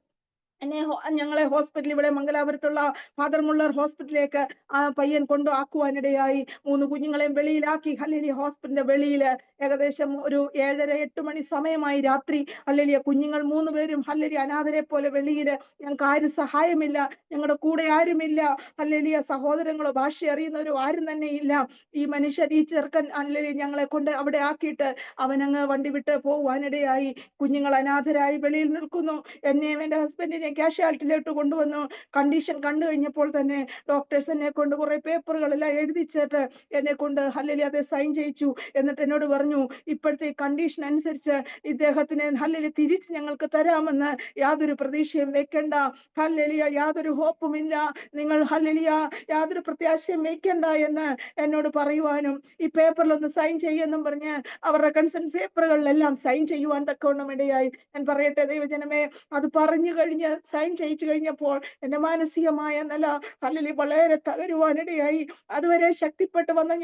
ഞങ്ങളെ ഹോസ്പിറ്റൽ ഇവിടെ മംഗലാപുരത്തുള്ള ഫാദർ മുള്ളർ ഹോസ്പിറ്റലിലേക്ക് ആ പയ്യൻ ആക്കുവാനിടയായി. 3 കുഞ്ഞുങ്ങളെയും വെളിയിലാക്കി. ഹല്ലേലൂയ. ഹോസ്പിറ്റലിന്റെ വെളിയിൽ ഏകദേശം ഒരു 7:30-8 മണി സമയമായി രാത്രി. ഹല്ലേലൂയ. കുഞ്ഞുങ്ങൾ 3 പേരും ഹല്ലേലൂയ അനാഥരെ പോലെ വെളിയില്. ഞങ്ങൾക്ക് ആരും സഹായമില്ല, ഞങ്ങളുടെ കൂടെ ആരുമില്ല. ഹല്ലേലൂയ. സഹോദരങ്ങളോ ഭാഷ അറിയുന്നവരോ ആരും തന്നെ ഇല്ല. ഈ മനുഷ്യൻ, ഈ ചെറുക്കൻ ഹല്ലേലൂയ ഞങ്ങളെ കൊണ്ട് അവിടെ ആക്കിയിട്ട് അവനങ്ങ് വണ്ടി വിട്ട് പോകുവാനിടയായി. കുഞ്ഞുങ്ങൾ അനാഥരായി വെളിയിൽ നിൽക്കുന്നു. എന്നെയും എന്റെ ഹസ്ബൻഡിനെ കാഷ്വാലിറ്റിയിലോട്ട് കൊണ്ടുവന്നു. കണ്ടീഷൻ കണ്ടു കഴിഞ്ഞപ്പോൾ തന്നെ ഡോക്ടേഴ്സ് എന്നെ കൊണ്ട് കുറെ പേപ്പറുകളെല്ലാം എഴുതിച്ചിട്ട് എന്നെ കൊണ്ട് ഹല്ലേലൂയ അത് സൈൻ ചെയ്യിച്ചു. എന്നിട്ട് എന്നോട് പറഞ്ഞു, ഇപ്പോഴത്തെ കണ്ടീഷൻ അനുസരിച്ച് ഇദ്ദേഹത്തിനെ ഹല്ലേലൂയ തിരിച്ച് ഞങ്ങൾക്ക് തരാമെന്ന് യാതൊരു പ്രതീക്ഷയും വെക്കണ്ട. ഹല്ലേലൂയ. യാതൊരു ഹോപ്പും ഇല്ല. നിങ്ങൾ ഹല്ലേലൂയ യാതൊരു പ്രത്യാശയും വെക്കണ്ട എന്ന് എന്നോട് പറയുവാനും ഈ പേപ്പറിലൊന്ന് സൈൻ ചെയ്യുമെന്നും പറഞ്ഞ് അവരുടെ കൺസെന്റ് പേപ്പറുകളിലെല്ലാം സൈൻ ചെയ്യുവാൻ തക്കവണ്ണം ഇടയായി. ഞാൻ പറയട്ടെ ദൈവജനമേ, അത് പറഞ്ഞു കഴിഞ്ഞ് സൈൻ ചെയ്യിച്ചു കഴിഞ്ഞപ്പോൾ എന്റെ മാനസികമായ നില ഹല്ലേലൂയ വളരെ തകരുവാനിടയായി. അതുവരെ ശക്തിപ്പെട്ടു വന്ന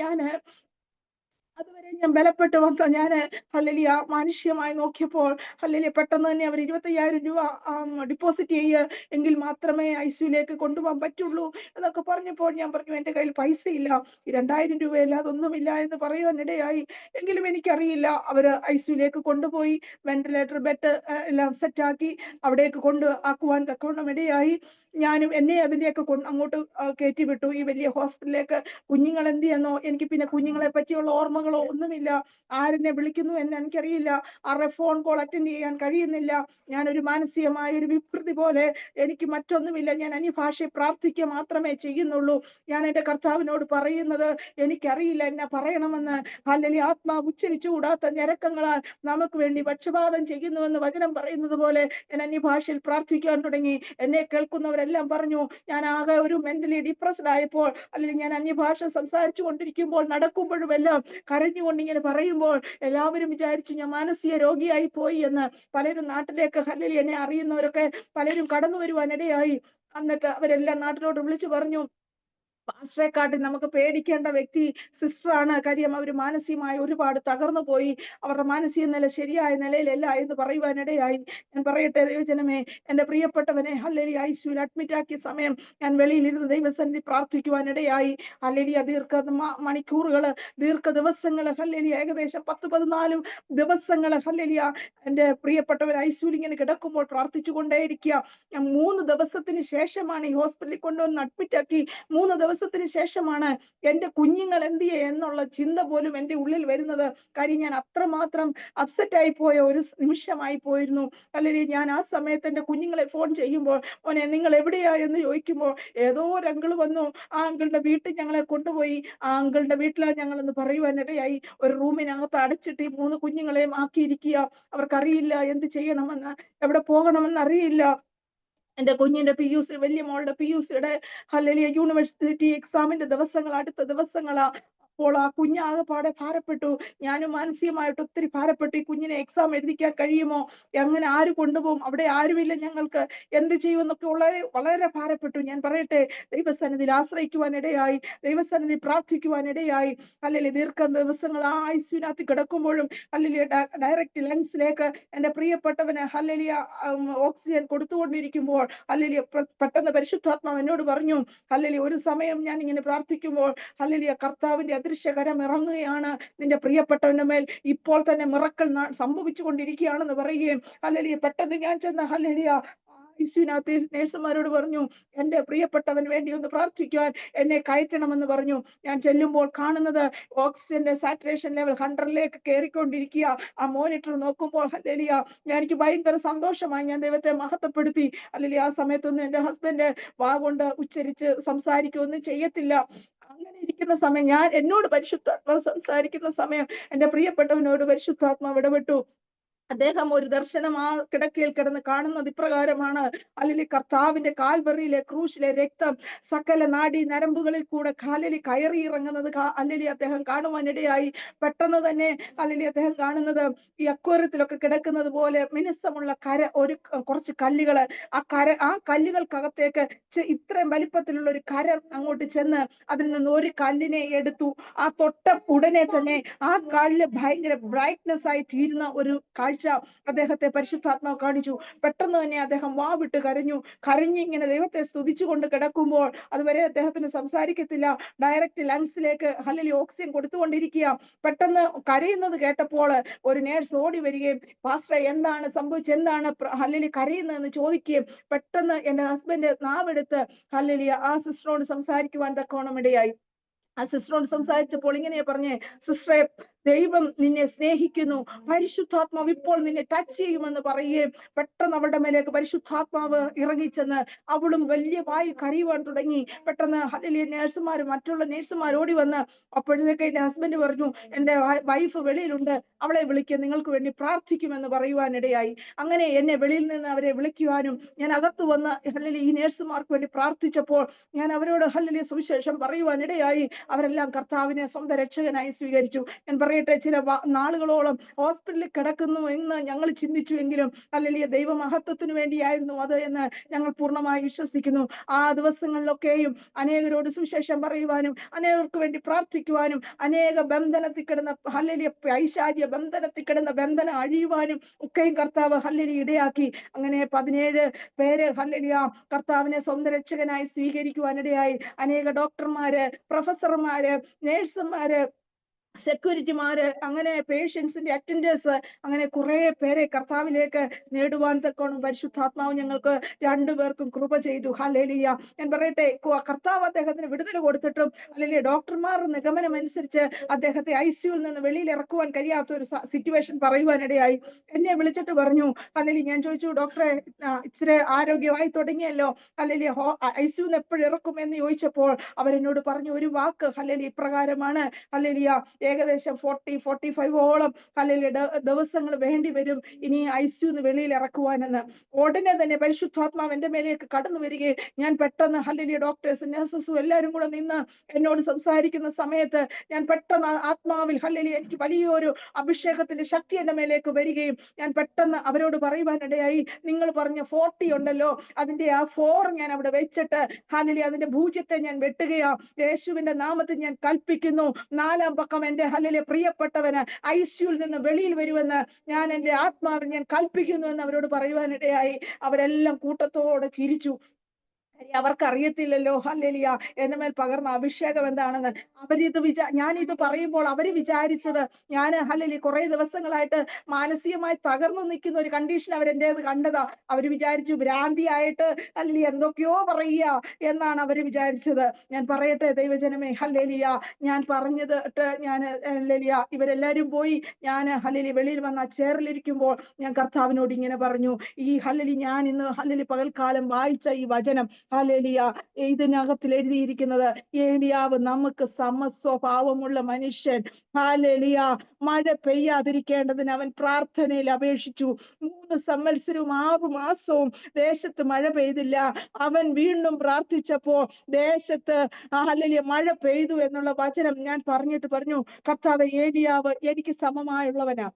അതുവരെ ഞാൻ ബലപ്പെട്ട് വന്ന ഞാന് ഹല്ലേലൂയ മാനുഷികമായി നോക്കിയപ്പോൾ ഹല്ലേലൂയ പെട്ടെന്ന് തന്നെ അവർ 25,000 രൂപ ഡിപ്പോസിറ്റ് ചെയ്യുക എങ്കിൽ മാത്രമേ ഐസിയുലേക്ക് കൊണ്ടുപോകാൻ പറ്റുള്ളൂ എന്നൊക്കെ പറഞ്ഞപ്പോൾ ഞാൻ പറഞ്ഞു, എന്റെ കയ്യിൽ പൈസ ഇല്ല, 2,000 രൂപയല്ല അതൊന്നുമില്ല എന്ന് പറയുവാനിടയായി. എങ്കിലും എനിക്കറിയില്ല. അവര് ഐസിയുലേക്ക് കൊണ്ടുപോയി വെന്റിലേറ്റർ ബെഡ് എല്ലാം സെറ്റാക്കി അവിടേക്ക് ആക്കുവാൻ തക്കവണ്ണം ഇടയായി. ഞാനും എന്നെ അതിന്റെയൊക്കെ അങ്ങോട്ട് കയറ്റി വിട്ടു ഈ വലിയ ഹോസ്പിറ്റലിലേക്ക്. കുഞ്ഞുങ്ങൾ എന്ത് ചെയ്യുന്നോ, എനിക്ക് പിന്നെ കുഞ്ഞുങ്ങളെ പറ്റിയുള്ള ഓർമ്മകളോ ഒന്നുമില്ല. ആരെന്നെ വിളിക്കുന്നു എന്ന് എനിക്കറിയില്ല. ആരുടെ ഫോൺ കോൾ അറ്റൻഡ് ചെയ്യാൻ കഴിയുന്നില്ല. ഞാനൊരു മാനസികമായ ഒരു വികൃതി പോലെ, എനിക്ക് മറ്റൊന്നുമില്ല. ഞാൻ അന്യഭാഷയെ പ്രാർത്ഥിക്കുക മാത്രമേ ചെയ്യുന്നുള്ളൂ. ഞാൻ എന്റെ കർത്താവിനോട് പറയുന്നത്, എനിക്കറിയില്ല എന്നാ പറയണമെന്ന്. അല്ലെങ്കിൽ ആത്മാവ് ഉച്ചരിച്ചുകൂടാത്ത ഞരക്കങ്ങളാൽ നമുക്ക് വേണ്ടി പക്ഷപാതം ചെയ്യുന്നുവെന്ന് വചനം പറയുന്നത് പോലെ ഞാൻ അന്യഭാഷയിൽ പ്രാർത്ഥിക്കാൻ തുടങ്ങി. എന്നെ കേൾക്കുന്നവരെല്ലാം പറഞ്ഞു, ഞാൻ ആകെ ഒരു മെന്റലി ഡിപ്രസ്ഡ് ആയപ്പോൾ, അല്ലെങ്കിൽ ഞാൻ അന്യഭാഷ സംസാരിച്ചു കൊണ്ടിരിക്കുമ്പോൾ നടക്കുമ്പോഴും എല്ലാം കരഞ്ഞുകൊണ്ട് ഇങ്ങനെ പറയുമ്പോൾ എല്ലാവരും വിചാരിച്ചു ഞാൻ മാനസിക രോഗിയായി പോയി എന്ന്. പലരും നാട്ടിലേക്ക് ഹല്ലേലൂയ എന്നെ അറിയുന്നവരൊക്കെ പലരും കടന്നു വരുവാനിടയായി. എന്നിട്ട് അവരെല്ലാം നാട്ടിലോട്ട് വിളിച്ചു പറഞ്ഞു, പാസ്റ്ററെക്കാട്ടിൽ നമുക്ക് പേടിക്കേണ്ട വ്യക്തി സിസ്റ്ററാണ്. കാര്യം അവർ മാനസികമായി ഒരുപാട് തകർന്നു പോയി, അവരുടെ മാനസിക നില ശരിയായ നിലയിലല്ല എന്ന് പറയുവാനിടയായി. ഞാൻ പറയട്ടെ ദൈവജനമേ, എന്റെ പ്രിയപ്പെട്ടവനെ ഹല്ലേലൂയ ഐസിയുവിൽ അഡ്മിറ്റ് ആക്കിയ സമയം ഞാൻ വെളിയിലിരുന്ന് ദൈവസന്നിധി പ്രാർത്ഥിക്കുവാനിടയായി. ഹല്ലേലൂയ മണിക്കൂറുകള്, ദിവസങ്ങള്, ഹല്ലേലൂയ ഏകദേശം 10-14 ദിവസങ്ങള് ഹല്ലേലൂയ എന്റെ പ്രിയപ്പെട്ടവൻ ഐസിയുവിൽ ഇങ്ങനെ കിടക്കുമ്പോൾ പ്രാർത്ഥിച്ചു കൊണ്ടേയിരിക്കുക. ഞാൻ 3 ദിവസത്തിന് ശേഷമാണ് ഈ ഹോസ്പിറ്റലിൽ കൊണ്ടുവന്ന് അഡ്മിറ്റ് ആക്കി. 3 ദിവസത്തിന് ശേഷമാണ് എന്റെ കുഞ്ഞുങ്ങൾ എന്തിയെ എന്നുള്ള ചിന്ത പോലും എന്റെ ഉള്ളിൽ വരുന്നത്. കാര്യം ഞാൻ അത്രമാത്രം അപ്സെറ്റ് ആയി പോയ ഒരു നിമിഷമായി പോയിരുന്നു. അല്ലെങ്കിൽ ഞാൻ ആ സമയത്ത് എന്റെ കുഞ്ഞുങ്ങളെ ഫോൺ ചെയ്യുമ്പോൾ, മോനെ നിങ്ങൾ എവിടെയാ എന്ന് ചോദിക്കുമ്പോൾ, ഏതോ ഒരു അങ്കിൾ വന്നു, ആ അങ്കിളുടെ വീട്ടിൽ ഞങ്ങളെ കൊണ്ടുപോയി, ആ അങ്കിളുടെ വീട്ടിലാണ് ഞങ്ങളെന്ന് പറയുവാനിടയായി. ഒരു റൂമിനകത്ത് അടച്ചിട്ട് ഈ 3 കുഞ്ഞുങ്ങളെയും ആക്കിയിരിക്കുക. അവർക്കറിയില്ല എന്ത് ചെയ്യണമെന്ന്, എവിടെ പോകണമെന്ന് അറിയില്ല. എന്റെ കുഞ്ഞിന്റെ PUC, വലിയ മോളുടെ PUCയുടെ ഹല്ലേലൂയ യൂണിവേഴ്സിറ്റി എക്സാമിന്റെ ദിവസങ്ങൾ അടുത്ത ദിവസങ്ങളാ. അപ്പോൾ ആ കുഞ്ഞാകെപ്പാടെ ഭാരപ്പെട്ടു. ഞാനും മാനസികമായിട്ട് ഒത്തിരി ഭാരപ്പെട്ടു. ഈ കുഞ്ഞിനെ എക്സാം എഴുതിക്കാൻ കഴിയുമോ, എങ്ങനെ, ആര് കൊണ്ടുപോകും, അവിടെ ആരുമില്ല, ഞങ്ങൾക്ക് എന്ത് ചെയ്യുമെന്നൊക്കെ വളരെ വളരെ ഭാരപ്പെട്ടു. ഞാൻ പറയട്ടെ, ദൈവസന്നിധിയിൽ ആശ്രയിക്കുവാനിടയായി, ദൈവസന്നിധി പ്രാർത്ഥിക്കുവാനിടയായി. അല്ലെങ്കിൽ ദിവസങ്ങൾ ആ ഐസിയുവിനകത്ത് കിടക്കുമ്പോഴും അല്ലെങ്കിൽ ഡയറക്റ്റ് ലങ്സിലേക്ക് എന്റെ പ്രിയപ്പെട്ടവന് ഹല്ലേലൂയ ഓക്സിജൻ കൊടുത്തുകൊണ്ടിരിക്കുമ്പോൾ ഹല്ലേലൂയ പെട്ടെന്ന് പരിശുദ്ധാത്മാവ് എന്നോട് പറഞ്ഞു, ഹല്ലേലൂയ ഒരു സമയം ഞാൻ ഇങ്ങനെ പ്രാർത്ഥിക്കുമ്പോൾ ഹല്ലേലൂയ കർത്താവിന്റെ അദൃശ്യകരം ഇറങ്ങുകയാണ് നിന്റെ പ്രിയപ്പെട്ടവന്റെ മേൽ, ഇപ്പോൾ തന്നെ മിറക്കിൾ സംഭവിച്ചു കൊണ്ടിരിക്കുകയാണെന്ന് പറയുകയും, ഹല്ലേലൂയ പെട്ടെന്ന് ഞാൻ ചെന്ന ഹല്ലേലൂയ ഐസിയുവിനകത്ത് നേഴ്സുമാരോട് പറഞ്ഞു, എന്റെ പ്രിയപ്പെട്ടവൻ വേണ്ടി ഒന്ന് പ്രാർത്ഥിക്കുവാൻ എന്നെ കയറ്റണമെന്ന് പറഞ്ഞു. ഞാൻ ചെല്ലുമ്പോൾ കാണുന്നത് ഓക്സിജന്റെ സാച്ചുറേഷൻ ലെവൽ 100ലേക്ക് കയറിക്കൊണ്ടിരിക്കുക. ആ മോണിറ്റർ നോക്കുമ്പോൾ ഹല്ലേലൂയ എനിക്ക് ഭയങ്കര സന്തോഷമായി. ഞാൻ ദൈവത്തെ മഹത്വപ്പെടുത്തി. അല്ലെങ്കിൽ ആ സമയത്തൊന്നും എന്റെ ഹസ്ബൻഡ് വാ കൊണ്ട് ഉച്ചരിച്ച് സംസാരിക്കുകയൊന്നും ചെയ്യത്തില്ല. അങ്ങനെ ഇരിക്കുന്ന സമയം ഞാൻ എന്നോട് പരിശുദ്ധാത്മാവ് സംസാരിക്കുന്ന സമയം എന്റെ പ്രിയപ്പെട്ടവനോട് പരിശുദ്ധാത്മാവ് ഇടപെട്ടു. അദ്ദേഹം ഒരു ദർശനം ആ കിടക്കയിൽ കിടന്ന് കാണുന്നത് ഇപ്രകാരമാണ്, അല്ലെങ്കിൽ കർത്താവിന്റെ കാൽവറിയിലെ ക്രൂശിലെ രക്തം സകല നാഡി നരമ്പുകളിൽ കൂടെ കാലിൽ കയറി ഇറങ്ങുന്നത് അല്ലെങ്കിൽ അദ്ദേഹം കാണുവാനിടയായി. പെട്ടെന്ന് തന്നെ അല്ലെങ്കിൽ അദ്ദേഹം കാണുന്നത് ഈ അക്വേറിയത്തിലൊക്കെ കിടക്കുന്നത് പോലെ മിനുസമുള്ള കുറച്ച് കല്ലുകള്, ആ കല്ലുകൾക്കകത്തേക്ക് ഇത്രയും വലിപ്പത്തിലുള്ള ഒരു കരം അങ്ങോട്ട് ചെന്ന് അതിൽ നിന്ന് ഒരു കല്ലിനെ എടുത്തു. ആ തൊട്ട ഉടനെ തന്നെ ആ കല്ല് ഭയങ്കര ബ്രൈറ്റ്നെസ് ആയി തീരുന്ന ഒരു കാഴ്ച കാഴ്ച അദ്ദേഹത്തെ പരിശുദ്ധാത്മാവ് കാണിച്ചു. പെട്ടെന്ന് തന്നെ അദ്ദേഹം വാ വിട്ട് കരഞ്ഞു. ഇങ്ങനെ ദൈവത്തെ സ്തുതിച്ചുകൊണ്ട് കിടക്കുമ്പോൾ അതുവരെ അദ്ദേഹത്തിന് സംസാരിക്കത്തില്ല. ഡയറക്റ്റ് ലങ്സിലേക്ക് ഹല്ലേലൂയ ഓക്സിജൻ കൊടുത്തുകൊണ്ടിരിക്കുക. പെട്ടെന്ന് കരയുന്നത് കേട്ടപ്പോൾ ഒരു നേഴ്സ് ഓടി വരികയും പാസ്റ്റർ എന്താണ് സംഭവിച്ചത്, എന്താണ് ഹല്ലേലൂയ കരയുന്നതെന്ന് ചോദിക്കുകയും പെട്ടെന്ന് എന്റെ ഹസ്ബൻഡ് നാവെടുത്ത് ഹല്ലേലൂയ ആ സിസ്റ്ററോട് സംസാരിക്കുവാൻ തക്കോണം ഇടയായി. ആ സിസ്റ്ററോട് സംസാരിച്ചപ്പോൾ ഇങ്ങനെയാ പറഞ്ഞേ, സിസ്റ്ററെ ദൈവം നിന്നെ സ്നേഹിക്കുന്നു, പരിശുദ്ധാത്മാവ് ഇപ്പോൾ നിന്നെ ടച്ച് ചെയ്യുമെന്ന് പറയുകയും പെട്ടെന്ന് അവളുടെ മേലേക്ക് പരിശുദ്ധാത്മാവ് ഇറങ്ങിച്ചെന്ന് അവളും വലിയ വായിൽ കരയുവാൻ തുടങ്ങി. പെട്ടെന്ന് ഹല്ലേലൂയ നേഴ്സുമാർ, മറ്റുള്ള നേഴ്സുമാർ ഓടി വന്ന് അപ്പോഴത്തേക്ക് എന്റെ ഹസ്ബൻഡ് പറഞ്ഞു, എന്റെ വൈഫ് വെളിയിലുണ്ട്, അവളെ വിളിക്കുക, നിങ്ങൾക്ക് വേണ്ടി പ്രാർത്ഥിക്കുമെന്ന് പറയുവാനിടയായി. അങ്ങനെ എന്നെ വെളിയിൽ നിന്ന് അവരെ വിളിക്കുവാനും ഞാൻ അകത്ത് വന്ന് ഹല്ലേലൂയ ഈ നേഴ്സുമാർക്ക് വേണ്ടി പ്രാർത്ഥിച്ചപ്പോൾ ഞാൻ അവരോട് ഹല്ലേലൂയ സുവിശേഷം പറയുവാനിടയായി. അവരെല്ലാം കർത്താവിനെ സ്വന്തം രക്ഷകനായി സ്വീകരിച്ചു. ഞാൻ പറയട്ടെ, ചില നാളുകളോളം ഹോസ്പിറ്റലിൽ കിടക്കുന്നു എന്ന് ഞങ്ങൾ ചിന്തിച്ചു എങ്കിലും ഹല്ലേലൂയ ദൈവമഹത്വത്തിന് വേണ്ടിയായിരുന്നു അത് എന്ന് ഞങ്ങൾ പൂർണ്ണമായി വിശ്വസിക്കുന്നു. ആ ദിവസങ്ങളിലൊക്കെയും അനേകരോട് സുവിശേഷം പറയുവാനും അനേകർക്ക് വേണ്ടി പ്രാർത്ഥിക്കുവാനും അനേക ബന്ധനത്തിൽ കിടന്ന ഹല്ലേലൂയ പൈശാചിക ബന്ധനത്തിൽ കിടന്ന ബന്ധനം അഴിയുവാനും ഒക്കെയും കർത്താവ് ഹല്ലേലൂയ ഇടയാക്കി. അങ്ങനെ 17 പേര് ഹല്ലേലൂയ കർത്താവിനെ സ്വന്തം രക്ഷകനായി സ്വീകരിക്കുവാനിടയായി. അനേക ഡോക്ടർമാര്, പ്രൊഫസർമാര്, നേഴ്സുമാര്, സെക്യൂരിറ്റിമാര്, അങ്ങനെ പേഷ്യൻസിന്റെ അറ്റൻഡേഴ്സ്, അങ്ങനെ കുറെ പേരെ കർത്താവിലേക്ക് നേടുവാൻ തക്കോണം പരിശുദ്ധാത്മാവ് ഞങ്ങൾക്ക് രണ്ടുപേർക്കും കൃപ ചെയ്തു. ഹല്ലേലൂയ. ഞാൻ പറയട്ടെ, കർത്താവ് അദ്ദേഹത്തിന് വിടുതൽ കൊടുത്തിട്ടും അല്ലെങ്കിൽ ഡോക്ടർമാരുടെ നിഗമനം അനുസരിച്ച് അദ്ദേഹത്തെ ICUവിൽ നിന്ന് വെളിയിൽ ഇറക്കുവാൻ കഴിയാത്ത ഒരു സിറ്റുവേഷൻ പറയുവാനിടയായി. എന്നെ വിളിച്ചിട്ട് പറഞ്ഞു, അല്ലെങ്കിൽ ഞാൻ ചോദിച്ചു, ഡോക്ടറെ ഇച്ചിരി ആരോഗ്യമായി തുടങ്ങിയല്ലോ, അല്ലെങ്കിൽ ICUവിൽ എപ്പോഴും ഇറക്കും എന്ന് ചോദിച്ചപ്പോൾ അവരെന്നോട് പറഞ്ഞു ഒരു വാക്ക്, ഹല്ലേലൂയ ഇപ്രകാരമാണ്, ഹല്ലേലൂയ ഏകദേശം 40-45ഓളം ഹല്ലേലൂയ ദിവസങ്ങൾ വേണ്ടി വരും ഇനി ICUന്ന് വെളിയിൽ ഇറക്കുവാനെന്ന്. ഉടനെ തന്നെ പരിശുദ്ധാത്മാവ് എന്റെ മേലേക്ക് കടന്നു വരികയും ഞാൻ പെട്ടെന്ന് ഹല്ലേലൂയ ഡോക്ടേഴ്സും നഴ്സസും എല്ലാവരും കൂടെ നിന്ന് എന്നോട് സംസാരിക്കുന്ന സമയത്ത് ഞാൻ പെട്ടെന്ന് ആത്മാവിൽ ഹല്ലേലൂയ എനിക്ക് വലിയൊരു അഭിഷേകത്തിന്റെ ശക്തി എന്റെ മേലേക്ക് വരികയും ഞാൻ പെട്ടെന്ന് അവരോട് പറയുവാനിടയായി, നിങ്ങൾ പറഞ്ഞ 40 ഉണ്ടല്ലോ, അതിന്റെ ആ 4 ഞാൻ അവിടെ വെച്ചിട്ട് ഹല്ലേലൂയ അതിന്റെ ഭൂജ്യത്തെ ഞാൻ വെട്ടുകയാ, യേശുവിന്റെ നാമത്തിൽ ഞാൻ കൽപ്പിക്കുന്നു, 4ാം പക്കം എന്റെ ഹല്ലേലൂയ പ്രിയപ്പെട്ടവന് ICUവിൽ നിന്ന് വെളിയിൽ വരുമെന്ന് ഞാൻ എന്റെ ആത്മാവിൽ ഞാൻ കൽപ്പിക്കുന്നു എന്ന് അവരോട് പറയുവാനിടയായി. അവരെല്ലാം കൂട്ടത്തോടെ ചിരിച്ചു. അവർക്ക് അറിയത്തില്ലല്ലോ ഹല്ലേലൂയ എന്റെ മേൽ പകർന്ന അഭിഷേകം എന്താണെന്ന്. അവരിത് ഞാനിത് പറയുമ്പോൾ അവര് വിചാരിച്ചത് ഞാൻ ഹല്ലേലൂയ കുറെ ദിവസങ്ങളായിട്ട് മാനസികമായി തകർന്നു നിൽക്കുന്ന ഒരു കണ്ടീഷൻ അവരെന്റേത് കണ്ടതാ. അവര് വിചാരിച്ചു ഭ്രാന്തിയായിട്ട് ഹല്ലേലൂയ എന്തൊക്കെയോ പറയുക എന്നാണ് അവര് വിചാരിച്ചത്. ഞാൻ പറയട്ടെ ദൈവജനമേ, ഹല്ലേലൂയ ഞാൻ പറഞ്ഞത് ഞാൻ ഹല്ലേലൂയ ഇവരെല്ലാരും പോയി. ഞാൻ ഹല്ലേലൂയ വെളിയിൽ വന്ന ആ ചേറിലിരിക്കുമ്പോൾ ഞാൻ കർത്താവിനോട് ഇങ്ങനെ പറഞ്ഞു, ഈ ഹല്ലേലൂയ ഞാൻ ഇന്ന് ഹല്ലേലൂയ പകൽക്കാലം വായിച്ച ഈ വചനം ഹല്ലേലൂയ ഇതിനകത്തിൽ എഴുതിയിരിക്കുന്നത്, ഏലിയാവ് നമുക്ക് സമസ്വഭാവമുള്ള മനുഷ്യൻ, ഹല്ലേലൂയ മഴ പെയ്യാതിരിക്കേണ്ടതിന് അവൻ പ്രാർത്ഥനയിൽ അപേക്ഷിച്ചു. 3 സംവത്സരവും 6 മാസവും ദേശത്ത് മഴ പെയ്തില്ല. അവൻ വീണ്ടും പ്രാർത്ഥിച്ചപ്പോ ദേശത്ത് ഹല്ലേലൂയ മഴ പെയ്തു എന്നുള്ള വചനം ഞാൻ പറഞ്ഞിട്ട് പറഞ്ഞു, കർത്താവേ ഏലിയാവ് എനിക്ക് സമമായുള്ളവനാ,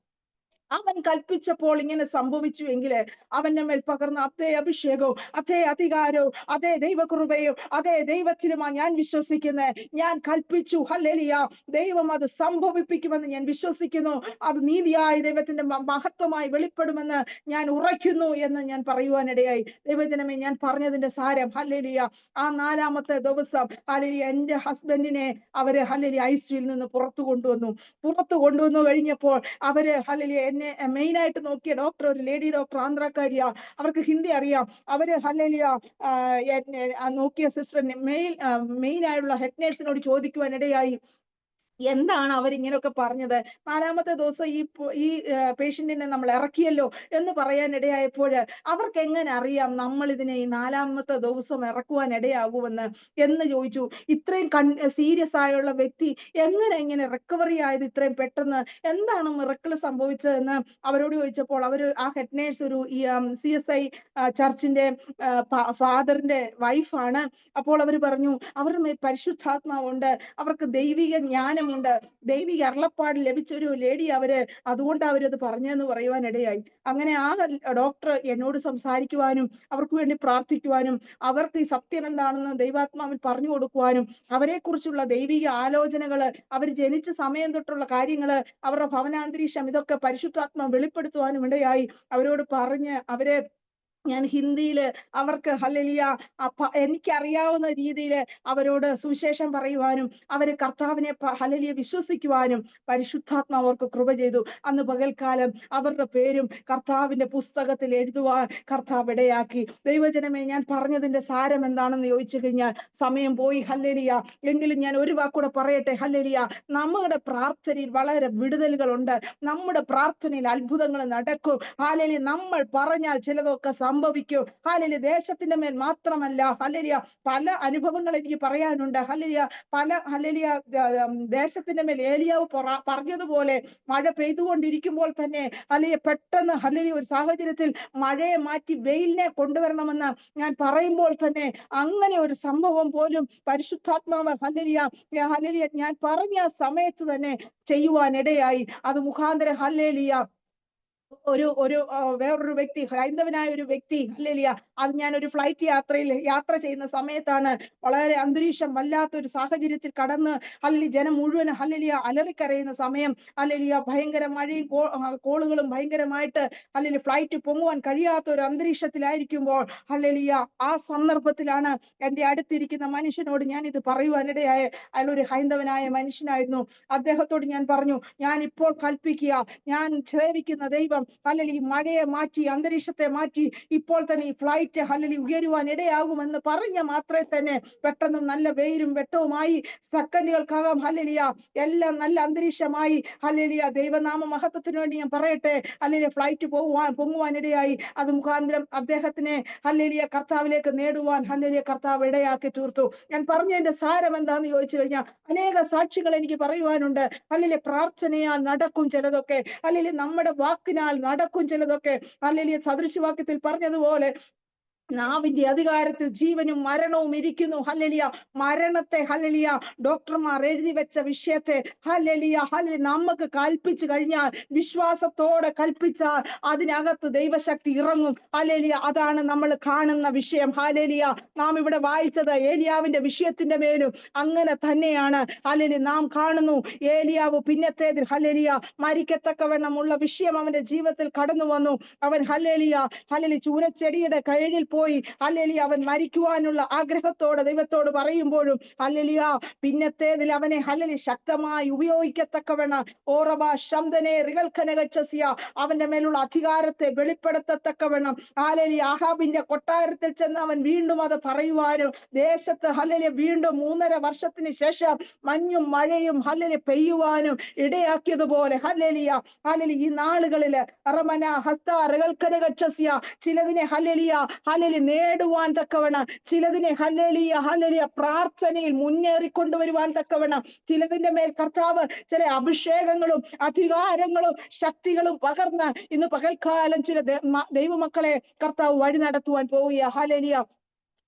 അവൻ കൽപ്പിച്ചപ്പോൾ ഇങ്ങനെ സംഭവിച്ചു എങ്കിൽ അവന്റെ മേൽ പകർന്ന അതേ അഭിഷേകവും അതേ അധികാരവും അതേ ദൈവകൃപയും അതേ ദൈവത്തിലുമാ ഞാൻ വിശ്വസിക്കുന്നത്. ഞാൻ കൽപ്പിച്ചു, ഹല്ലേലൂയ ദൈവം അത് സംഭവിപ്പിക്കുമെന്ന് ഞാൻ വിശ്വസിക്കുന്നു. അത് നീതിയായ ദൈവത്തിന്റെ മഹത്വമായി വെളിപ്പെടുമെന്ന് ഞാൻ ഉറയ്ക്കുന്നു എന്ന് ഞാൻ പറയുവാനിടയായി. ദൈവജനമേ, ഞാൻ പറഞ്ഞതിന്റെ സാരം ഹല്ലേലൂയ ആ 4ാമത്തെ ദിവസം ഹല്ലേലൂയ എന്റെ ഹസ്ബൻഡിനെ അവര് ഹല്ലേലൂയ ICUവിൽ നിന്ന് പുറത്തു കൊണ്ടുവന്നു കഴിഞ്ഞപ്പോൾ അവര് ഹല്ലേലൂയ എന്നെ മെയിൻ ആയിട്ട് നോക്കിയ ഡോക്ടർ ഒരു ലേഡി ഡോക്ടർ, ആന്ധ്രാക്കാരിയാ, അവർക്ക് ഹിന്ദി അറിയാം. അവര് ഹല്ലേലൂയ നോക്കിയ സിസ്റ്റർ മെയിൻ ആയുള്ള ഹെഡ് നേഴ്സിനോട് ചോദിക്കുവാനിടയായി, എന്താണ് അവരിങ്ങനെയൊക്കെ പറഞ്ഞത്, 4ാമത്തെ ദിവസം ഈ പേഷ്യന്റിനെ നമ്മൾ ഇറക്കിയല്ലോ എന്ന് പറയാനിടയായപ്പോൾ അവർക്ക് എങ്ങനെ അറിയാം നമ്മൾ ഇതിനെ ഈ 4ാമത്തെ ദിവസം ഇറക്കുവാൻ ഇടയാകുമെന്ന് എന്ന് ചോദിച്ചു. ഇത്രയും സീരിയസ് ആയുള്ള വ്യക്തി എങ്ങനെ ഇങ്ങനെ റിക്കവറി ആയത് ഇത്രയും പെട്ടെന്ന്, എന്താണ് മിറക്കിൾ സംഭവിച്ചതെന്ന് അവരോട് ചോദിച്ചപ്പോൾ അവര് ആ ഹെഡ് നേഴ്സ് ഒരു CSI ചർച്ചിന്റെ ഫാദറിന്റെ വൈഫാണ്. അപ്പോൾ അവര് പറഞ്ഞു അവരുടെ പരിശുദ്ധാത്മാവുണ്ട്, അവർക്ക് ദൈവിക ജ്ഞാനം പറയുന്നുണ്ട്, ദൈവിക അരുളപ്പാട് ലഭിച്ച ഒരു ലേഡി അതുകൊണ്ട് അവരത് പറഞ്ഞെന്ന് പറയുവാൻ ഇടയായി. അങ്ങനെ ആ ഡോക്ടർ എന്നോട് സംസാരിക്കുവാനും അവർക്ക് വേണ്ടി പ്രാർത്ഥിക്കുവാനും അവർക്ക് ഈ സത്യം എന്താണെന്ന് ദൈവാത്മാവിൽ പറഞ്ഞു കൊടുക്കുവാനും അവരെ കുറിച്ചുള്ള ദൈവിക ആലോചനകള്, അവർ ജനിച്ച സമയം തൊട്ടുള്ള കാര്യങ്ങള്, അവരുടെ ഭവനാന്തരീക്ഷം, ഇതൊക്കെ പരിശുദ്ധാത്മാവ് വെളിപ്പെടുത്തുവാനും ഇടയായി. അവരോട് പറഞ്ഞ് അവരെ ഞാൻ ഹിന്ദിയില് അവർക്ക് ഹല്ലേലൂയ എനിക്കറിയാവുന്ന രീതിയിൽ അവരോട് സുവിശേഷം പറയുവാനും അവര് കർത്താവിനെ ഹല്ലേലൂയ വിശ്വസിക്കുവാനും പരിശുദ്ധാത്മാവ് അവർക്ക് കൃപ ചെയ്തു. അന്ന് പകൽക്കാലം അവരുടെ പേരും കർത്താവിന്റെ പുസ്തകത്തിൽ എഴുതുവാൻ കർത്താവ് ഇടയാക്കി. ദൈവജനമേ, ഞാൻ പറഞ്ഞതിന്റെ സാരം എന്താണെന്ന് ചോദിച്ചു കഴിഞ്ഞാൽ സമയം പോയി. ഹല്ലേലൂയ. എങ്കിലും ഞാൻ ഒരു വാക്കൂടെ പറയട്ടെ. ഹല്ലേലൂയ. നമ്മുടെ പ്രാർത്ഥനയിൽ വളരെ വിടുതലുകളുണ്ട്. നമ്മുടെ പ്രാർത്ഥനയിൽ അത്ഭുതങ്ങൾ നടക്കും. ഹല്ലേലൂയ. നമ്മൾ പറഞ്ഞാൽ ചിലതൊക്കെ സംഭവിക്കും. ഹല്ലേലൂയ. ദേശത്തിന്റെ മേൽ മാത്രമല്ല, ഹല്ലേലൂയ, പല അനുഭവങ്ങൾ എനിക്ക് പറയാനുണ്ട്. ഹല്ലേലൂയ. ഹല്ലേലൂയ, ദേശത്തിന്റെ മേൽ ഏലിയാവ് പറഞ്ഞതുപോലെ മഴ പെയ്തുകൊണ്ടിരിക്കുമ്പോൾ തന്നെ ഹല്ലേലൂയ പെട്ടെന്ന് ഹല്ലേലൂയ ഒരു സാഹചര്യത്തിൽ മഴയെ മാറ്റി വെയിലിനെ കൊണ്ടുവരണമെന്ന് ഞാൻ പറയുമ്പോൾ തന്നെ അങ്ങനെ ഒരു സംഭവം പോലും പരിശുദ്ധാത്മാവ് ഹല്ലേലൂയ ഹല്ലേലൂയ ഞാൻ പറഞ്ഞ സമയത്ത് തന്നെ ചെയ്യുവാൻ ഇടയായി. അത് മുഖാന്തരം ഹല്ലേലൂയ വേറൊരു വ്യക്തി, ഹൈന്ദവനായ ഒരു വ്യക്തി, ഹല്ലേലൂയ, അത് ഞാൻ ഒരു ഫ്ലൈറ്റ് യാത്ര ചെയ്യുന്ന സമയത്താണ് വളരെ അന്തരീക്ഷം വല്ലാത്തൊരു സാഹചര്യത്തിൽ കടന്ന് ഹല്ലേലൂയ ജനം മുഴുവൻ ഹല്ലേലൂയ അലറിക്കരയുന്ന സമയം, ഹല്ലേലൂയ ഭയങ്കര മഴയും കോളുകളും ഭയങ്കരമായിട്ട് ഹല്ലേലൂയ ഫ്ലൈറ്റ് പൊങ്ങുവാൻ കഴിയാത്ത ഒരു അന്തരീക്ഷത്തിലായിരിക്കുമ്പോൾ ഹല്ലേലൂയ ആ സന്ദർഭത്തിലാണ് എന്റെ അടുത്തിരിക്കുന്ന മനുഷ്യനോട് ഞാൻ ഇത് പറയുവാനിടയായ. അയാളൊരു ഹൈന്ദവനായ മനുഷ്യനായിരുന്നു. അദ്ദേഹത്തോട് ഞാൻ പറഞ്ഞു, ഞാൻ ഇപ്പോൾ കൽപ്പിക്കുക, ഞാൻ സേവിക്കുന്ന ദൈവം ഹല്ലേലൂയ മഴയെ മാറ്റി, അന്തരീക്ഷത്തെ മാറ്റി, ഇപ്പോൾ തന്നെ ഈ ഫ്ലൈറ്റ് ഹല്ലേലൂയ ഉയരുവാൻ ഇടയാകുമെന്ന് പറഞ്ഞ മാത്രമേ തന്നെ പെട്ടെന്ന് നല്ല വെയിലും വെട്ടവുമായി. സെക്കൻഡുകൾക്കകം ഹല്ലേലൂയ എല്ലാം നല്ല അന്തരീക്ഷമായി. ഹല്ലേലൂയ ദൈവനാമ മഹത്വത്തിന് വേണ്ടി ഞാൻ പറയട്ടെ, ഹല്ലേലൂയ ഫ്ലൈറ്റ് പൊങ്ങുവാൻ ഇടയായി. അത് മുഖാന്തരം അദ്ദേഹത്തിനെ ഹല്ലേലൂയ കർത്താവിലേക്ക് നേടുവാൻ ഹല്ലേലൂയ കർത്താവ് ഇടയാക്കി തീർത്തു. ഞാൻ പറഞ്ഞതിന്റെ സാരം എന്താന്ന് ചോദിച്ചു കഴിഞ്ഞാൽ അനേക സാക്ഷികൾ എനിക്ക് പറയുവാനുണ്ട്. ഹല്ലേലൂയ പ്രാർത്ഥനയാൽ നടക്കും ചിലതൊക്കെ, ഹല്ലേലൂയ നമ്മുടെ വാക്കിനാൽ നടക്കും ചിലതൊക്കെ. ഹല്ലേലൂയ സദൃശവാക്യത്തിൽ പറഞ്ഞതുപോലെ നാവിന്റെ അധികാരത്തിൽ ജീവനും മരണവും ഇരിക്കുന്നു. ഹല്ലേലൂയ മരണത്തെ ഹല്ലേലൂയ ഡോക്ടർമാർ എഴുതി വെച്ച വിഷയത്തെ ഹല്ലേലൂയ ഹല്ലേലൂയ നമുക്ക് കൽപ്പിച്ചു കഴിഞ്ഞാൽ, വിശ്വാസത്തോടെ കൽപ്പിച്ചാൽ അതിനകത്ത് ദൈവശക്തി ഇറങ്ങും. ഹല്ലേലൂയ അതാണ് നമ്മൾ കാണുന്ന വിഷയം. ഹല്ലേലൂയ നാം ഇവിടെ വായിച്ചത് ഏലിയാവിന്റെ വിഷയത്തിന്റെ മേലും അങ്ങനെ തന്നെയാണ്. ഹല്ലേലൂയ നാം കാണുന്നു ഏലിയാവ് പിന്നത്തേതിൽ ഹല്ലേലൂയ മരിക്കത്തക്കവണ്ണമുള്ള വിഷയം അവന്റെ ജീവിതത്തിൽ കടന്നു വന്നു. അവൻ ഹല്ലേലൂയ ഹല്ലേലൂയ ചൂരച്ചെടിയുടെ കീഴിൽ പോയി ഹല്ലേലൂയ അവൻ മരിക്കുവാനുള്ള ആഗ്രഹത്തോടെ ദൈവത്തോട് പറയുമ്പോഴും ഹല്ലേലൂയ പിന്നത്തേതിൽ അവനെ ഹല്ലേലൂയ ശക്തമായി ഉപയോഗിക്കത്തക്കവണ്ണം അവന്റെ മേലുള്ള അധികാരത്തെ വെളിപ്പെടുത്തത്തക്കവണ്ണം ഹല്ലേലൂയ ആഹാബിന്റെ കൊട്ടാരത്തിൽ ചെന്ന് അവൻ വീണ്ടും അത് പറയുവാനും ദേശത്ത് ഹല്ലേലൂയ വീണ്ടും 3.5 വർഷത്തിന് ശേഷം മഞ്ഞും മഴയും ഹല്ലേലൂയ പെയ്യുവാനും ഇടയാക്കിയതുപോലെ ഹല്ലേലൂയ ഹല്ലേലൂയ ഈ നാളുകളില് ചിലതിനെ ഹല്ലേലൂയ ഹല്ലേലൂയ നേടുവാൻ തക്കവണ്ണം, ചിലതിനെ ഹല്ലേലൂയ ഹല്ലേലൂയ പ്രാർത്ഥനയിൽ മുന്നേറിക്കൊണ്ടുവരുവാൻ തക്കവണ്ണം, ചിലതിന്റെ മേൽ കർത്താവ് ചില അഭിഷേകങ്ങളും അധികാരങ്ങളും ശക്തികളും പകർന്ന് ഇന്ന് പകൽക്കാലം ചില ദൈവമക്കളെ കർത്താവ് വഴി നടത്തുവാൻ പോവുക. ഹല്ലേലൂയ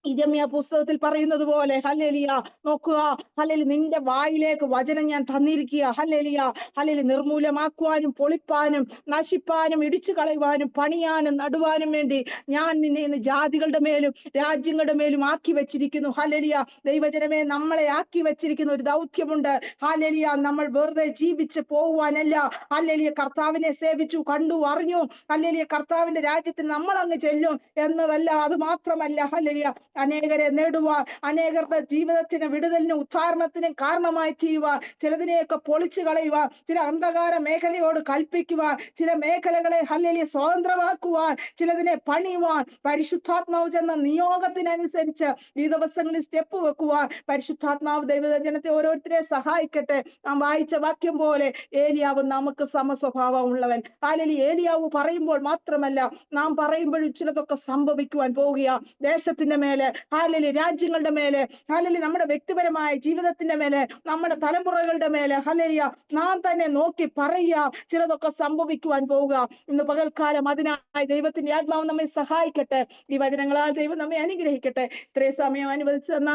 ഇരമ്യാ പുസ്തകത്തിൽ പറയുന്നത് പോലെ ഹല്ലേലൂയ നോക്കുക, ഹല്ലേലൂയ നിന്റെ വായിലേക്ക് വചനം ഞാൻ തന്നിരിക്കുക. ഹല്ലേലൂയ ഹല്ലേലൂയ നിർമൂലമാക്കുവാനും പൊളിപ്പാനും നശിപ്പാനും ഇടിച്ചു കളയുവാനും പണിയാനും നടുവാനും വേണ്ടി ഞാൻ നിന്നെ ഇന്ന് ജാതികളുടെ മേലും രാജ്യങ്ങളുടെ മേലും ആക്കി വെച്ചിരിക്കുന്നു. ഹല്ലേലൂയ ദൈവജനമേ, നമ്മളെ ആക്കി വെച്ചിരിക്കുന്ന ഒരു ദൗത്യമുണ്ട്. ഹല്ലേലൂയ നമ്മൾ വെറുതെ ജീവിച്ച് പോകുവാനല്ല. ഹല്ലേലൂയ കർത്താവിനെ സേവിച്ചു, കണ്ടു, അറിഞ്ഞു, ഹല്ലേലൂയ കർത്താവിന്റെ രാജ്യത്തിൽ നമ്മൾ അങ്ങ് ചെല്ലും എന്നതല്ല. അത് മാത്രമല്ല ഹല്ലേലൂയ അനേകരെ നേടുവാൻ, അനേകരുടെ ജീവിതത്തിന് വിടുതലിനും ഉദ്ധാരണത്തിനും കാരണമായി തീരുവാൻ, ചിലതിനെയൊക്കെ പൊളിച്ചു കളയുവാൻ, ചില അന്ധകാര മേഖലയോട് കൽപ്പിക്കുവാൻ, ചില മേഖലകളെ ഹല്ലേലൂയ സ്വതന്ത്രമാക്കുവാൻ, ചിലതിനെ പണിയുവാൻ പരിശുദ്ധാത്മാവ് ചെന്ന നിയോഗത്തിനനുസരിച്ച് ഈ ദിവസങ്ങളിൽ സ്റ്റെപ്പ് വെക്കുവാൻ പരിശുദ്ധാത്മാവ് ദൈവജനത്തെ ഓരോരുത്തരെ സഹായിക്കട്ടെ. നാം വായിച്ച വാക്യം പോലെ ഏലിയാവ് നമുക്ക് സമസ്വഭാവം ഉള്ളവൻ. ഹല്ലേലൂയ ഏലിയാവ് പറയുമ്പോൾ മാത്രമല്ല, നാം പറയുമ്പോഴും ചിലതൊക്കെ സംഭവിക്കുവാൻ പോവുക. ദേശത്തിന്റെ മേലെ ഹല്ലേലൂയ രാജ്യങ്ങളുടെ മേലെ ഹല്ലേലൂയ നമ്മുടെ വ്യക്തിപരമായ ജീവിതത്തിന്റെ മേലെ നമ്മുടെ തലമുറകളുടെ മേലെ ഹല്ലേലൂയ നാം തന്നെ നോക്കി പറയുക, ചിലതൊക്കെ സംഭവിക്കുവാൻ പോവുക. ഇന്ന് പകൽക്കാലം അതിനായി ദൈവത്തിന്റെ ആത്മാവ് നമ്മെ സഹായിക്കട്ടെ. ഈ വചനങ്ങളാൽ ദൈവം നമ്മെ അനുഗ്രഹിക്കട്ടെ. ഇത്രയും സമയം അനുവദിച്ചെന്ന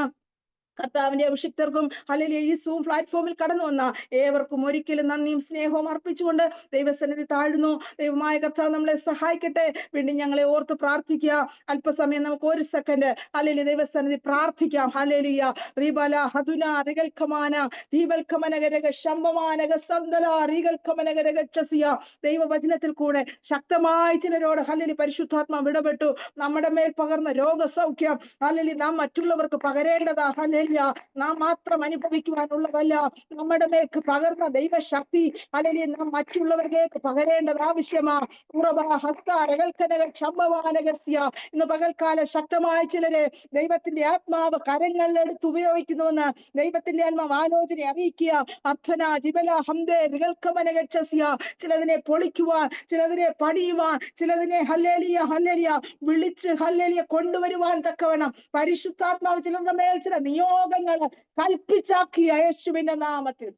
കർത്താവിന്റെ അഭിഷിക്തർക്കും ഹല്ലേലൂയ ഈ സൂം പ്ലാറ്റ്ഫോമിൽ കടന്നു വന്ന ഏവർക്കും ഒരിക്കലും നന്ദിയും സ്നേഹവും അർപ്പിച്ചുകൊണ്ട് ദൈവസന്നിധി താഴുന്നു. ദൈവമായ കർത്താവ് നമ്മളെ സഹായിക്കട്ടെ. വീണ്ടും ഞങ്ങളെ ഓർത്ത് പ്രാർത്ഥിക്കുക. അല്പസമയം നമുക്ക് 1 സെക്കൻഡ് ഹല്ലേലൂയ ദൈവസന്നിധി പ്രാർത്ഥിക്കാം. ഹല്ലേലൂയ റീബല ഹദുന റിഗൽഖമാന ദീവൽഖമനഗരഗ ശംഭമാനഗ സന്ദല റിഗൽഖമനഗരഗക്ഷസിയ. ദൈവവചനത്തിൽ കൂടെ ശക്തമായി ചിലരോട് ഹല്ലേലൂയ പരിശുദ്ധാത്മാവ് ഇടപെട്ടു. നമ്മുടെ മേൽ പകർന്ന രോഗസൗഖ്യം ഹല്ലേലൂയ നാം മറ്റുള്ളവർക്ക് പകരേണ്ടതാ. ഹല്ലേലൂയ നാം മാത്രം അനുഭവിക്കുവാനുള്ളതല്ല. നമ്മുടെ മേൽക്ക് പകർന്ന ദൈവശക്തി ഹല്ലേലൂയ നാം മറ്റുള്ളവരിലേക്ക് പകരേണ്ടത് ആവശ്യമാ. ഇന്ന് പകൽക്കാല ശക്തമായ ചിലരെ ദൈവത്തിന്റെ ആത്മാവ് കരങ്ങളിലെടുത്ത് ഉപയോഗിക്കുന്നുവെന്ന് ദൈവത്തിന്റെ ആത്മാവ് ആലോചന അറിയിക്കുക. അർത്ഥന ജിബല ഹംദേ റിഗൽഖമനഗക്ഷസ്യ. ചിലതിനെ പൊളിക്കുവാൻ, ചിലതിനെ പണിയുവാൻ, ചിലതിനെ ഹല്ലേലൂയ ഹല്ലേലൂയ വിളിച്ച് ഹല്ലേലൂയ കൊണ്ടുവരുവാൻ തക്കവണ്ണം പരിശുദ്ധാത്മാവ് ചിലരുടെ മേൽ ചില നിയോഗങ്ങൾ കൽപ്പിച്ചാക്കിയ യേശുവിന്റെ നാമത്തിൽ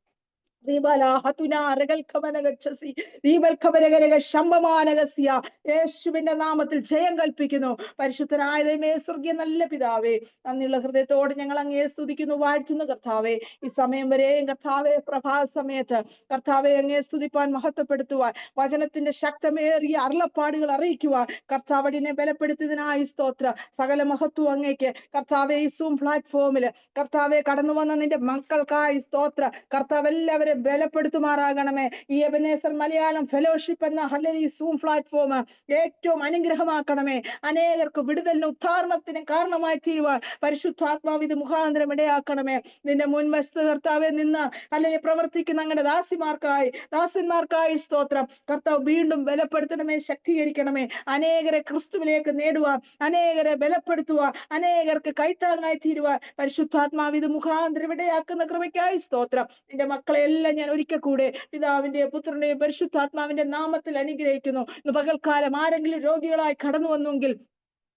യേശുവിന്റെ നാമത്തിൽ ജയം കൽപ്പിക്കുന്നു. പരിശുദ്ധനായ ദൈവമേ, സ്വർഗീയ നല്ല പിതാവേ, നന്ദിയുള്ള ഹൃദയത്തോട് ഞങ്ങൾ അങ്ങയെ സ്തുതിക്കുന്നു, വാഴ്ത്തുന്നു. കർത്താവേ, ഈ സമയം വരെയും കർത്താവെ പ്രഭാത സമയത്ത് കർത്താവെ അങ്ങയെ സ്തുതിപ്പാൻ, മഹത്വപ്പെടുത്തുവാൻ, വചനത്തിന്റെ ശക്തമേറിയ അരുളപ്പാടുകൾ അറിയിക്കുവാൻ കർത്താവടിനെ ബലപ്പെടുത്തിയതിനായി സ്തോത്ര. സകല മഹത്വം അങ്ങേക്ക്. കർത്താവെ, ഈ സൂം പ്ലാറ്റ്ഫോമില് കർത്താവെ കടന്നു വന്ന നിന്റെ മക്കൾക്കായി സ്തോത്ര. കർത്താവ് എല്ലാവരും ബലപ്പെടുത്തുമാറാകണമേ. ഈ എബനേസർ മലയാളം ഫെലോഷിപ്പ് എന്ന ഹല്ലേലൂയ സൂം പ്ലാറ്റ്ഫോം ഏറ്റവും അനുഗ്രഹമാക്കണമേ. അനേകർക്ക് വിടുതലിന് ഉദ്ധാരണത്തിന് കാരണമായി തീരുവാൻ പരിശുദ്ധാത്മാവ് ഇത് മുഖാന്തരം ഇടയാക്കണമേ. നിന്റെ മുൻവശത്ത് കർത്താവെ നിന്ന് അല്ലെങ്കിൽ പ്രവർത്തിക്കുന്ന അങ്ങനെ ദാസന്മാർക്കായി സ്തോത്രം. കർത്താവ് വീണ്ടും ബലപ്പെടുത്തണമേ, ശക്തീകരിക്കണമേ. അനേകരെ ക്രിസ്തുവിലേക്ക് നേടുവാൻ, അനേകരെ ബലപ്പെടുത്തുവാൻ, അനേകർക്ക് കൈത്താങ്ങായി തീരുവാൻ പരിശുദ്ധാത്മാവ് ഇത് മുഖാന്തരം ഇടയാക്കുന്ന കൃപയ്ക്കായി സ്തോത്രം. നിന്റെ മക്കളെ എല്ലാം ഞാൻ ഒരിക്കൽ കൂടെ പിതാവിന്റെ പുത്രന്റെയും പരിശുദ്ധാത്മാവിന്റെ നാമത്തിൽ അനുഗ്രഹിക്കുന്നു. ഇന്ന് പകൽക്കാലം ആരെങ്കിലും രോഗികളായി കടന്നു വന്നെങ്കിൽ,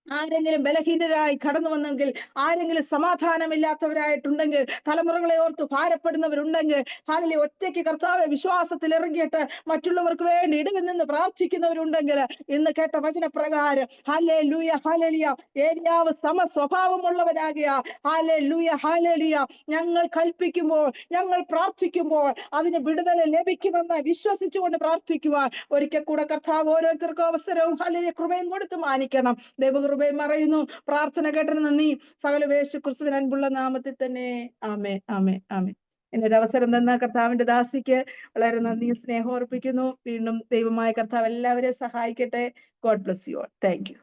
ആരെങ്കിലും ബലഹീനരായി കടന്നു വന്നെങ്കിൽ, ആരെങ്കിലും സമാധാനമില്ലാത്തവരായിട്ടുണ്ടെങ്കിൽ, തലമുറകളെ ഓർത്ത് ഭാരപ്പെടുന്നവരുണ്ടെങ്കിൽ, ഹല്ലേലൂയ ഒറ്റയ്ക്ക് കർത്താവെ വിശ്വാസത്തിൽ ഇറങ്ങിയിട്ട് മറ്റുള്ളവർക്ക് വേണ്ടി ഇടവിൽ നിന്ന് പ്രാർത്ഥിക്കുന്നവരുണ്ടെങ്കിൽ, ഇന്ന് കേട്ട വചനപ്രകാരം ഹല്ലേലൂയ ഹല്ലേലൂയ ഏലിയാവ് സമസ്വഭാവമുള്ളവരാകിയ ഹല്ലേലൂയ ഹല്ലേലൂയ ഞങ്ങൾ കൽപ്പിക്കുമ്പോൾ, ഞങ്ങൾ പ്രാർത്ഥിക്കുമ്പോൾ അതിന് വിടുതൽ ലഭിക്കുമെന്ന് വിശ്വസിച്ചുകൊണ്ട് പ്രാർത്ഥിക്കുവാൻ ഒരിക്കൽ കൂടെ കർത്താവ് ഓരോരുത്തർക്കും അവസരവും ഹല്ലേലൂയ കൃപയും കൊടുത്ത് മാനിക്കണം. ദൈവകൃപയും പറയുന്നു. പ്രാർത്ഥന കേട്ടതിന് നന്ദി. സകല യേശു ക്രിസ്തുവിൻ അൻപുള്ള നാമത്തിൽ തന്നെ ആമേൻ ആമേൻ ആമേൻ. എന്നൊരു അവസരം തന്ന കർത്താവിന്റെ ദാസിക്ക് വളരെ നന്ദിയും സ്നേഹം അർപ്പിക്കുന്നു. വീണ്ടും ദൈവമായ കർത്താവ് എല്ലാവരെയും സഹായിക്കട്ടെ. God bless you all. Thank you.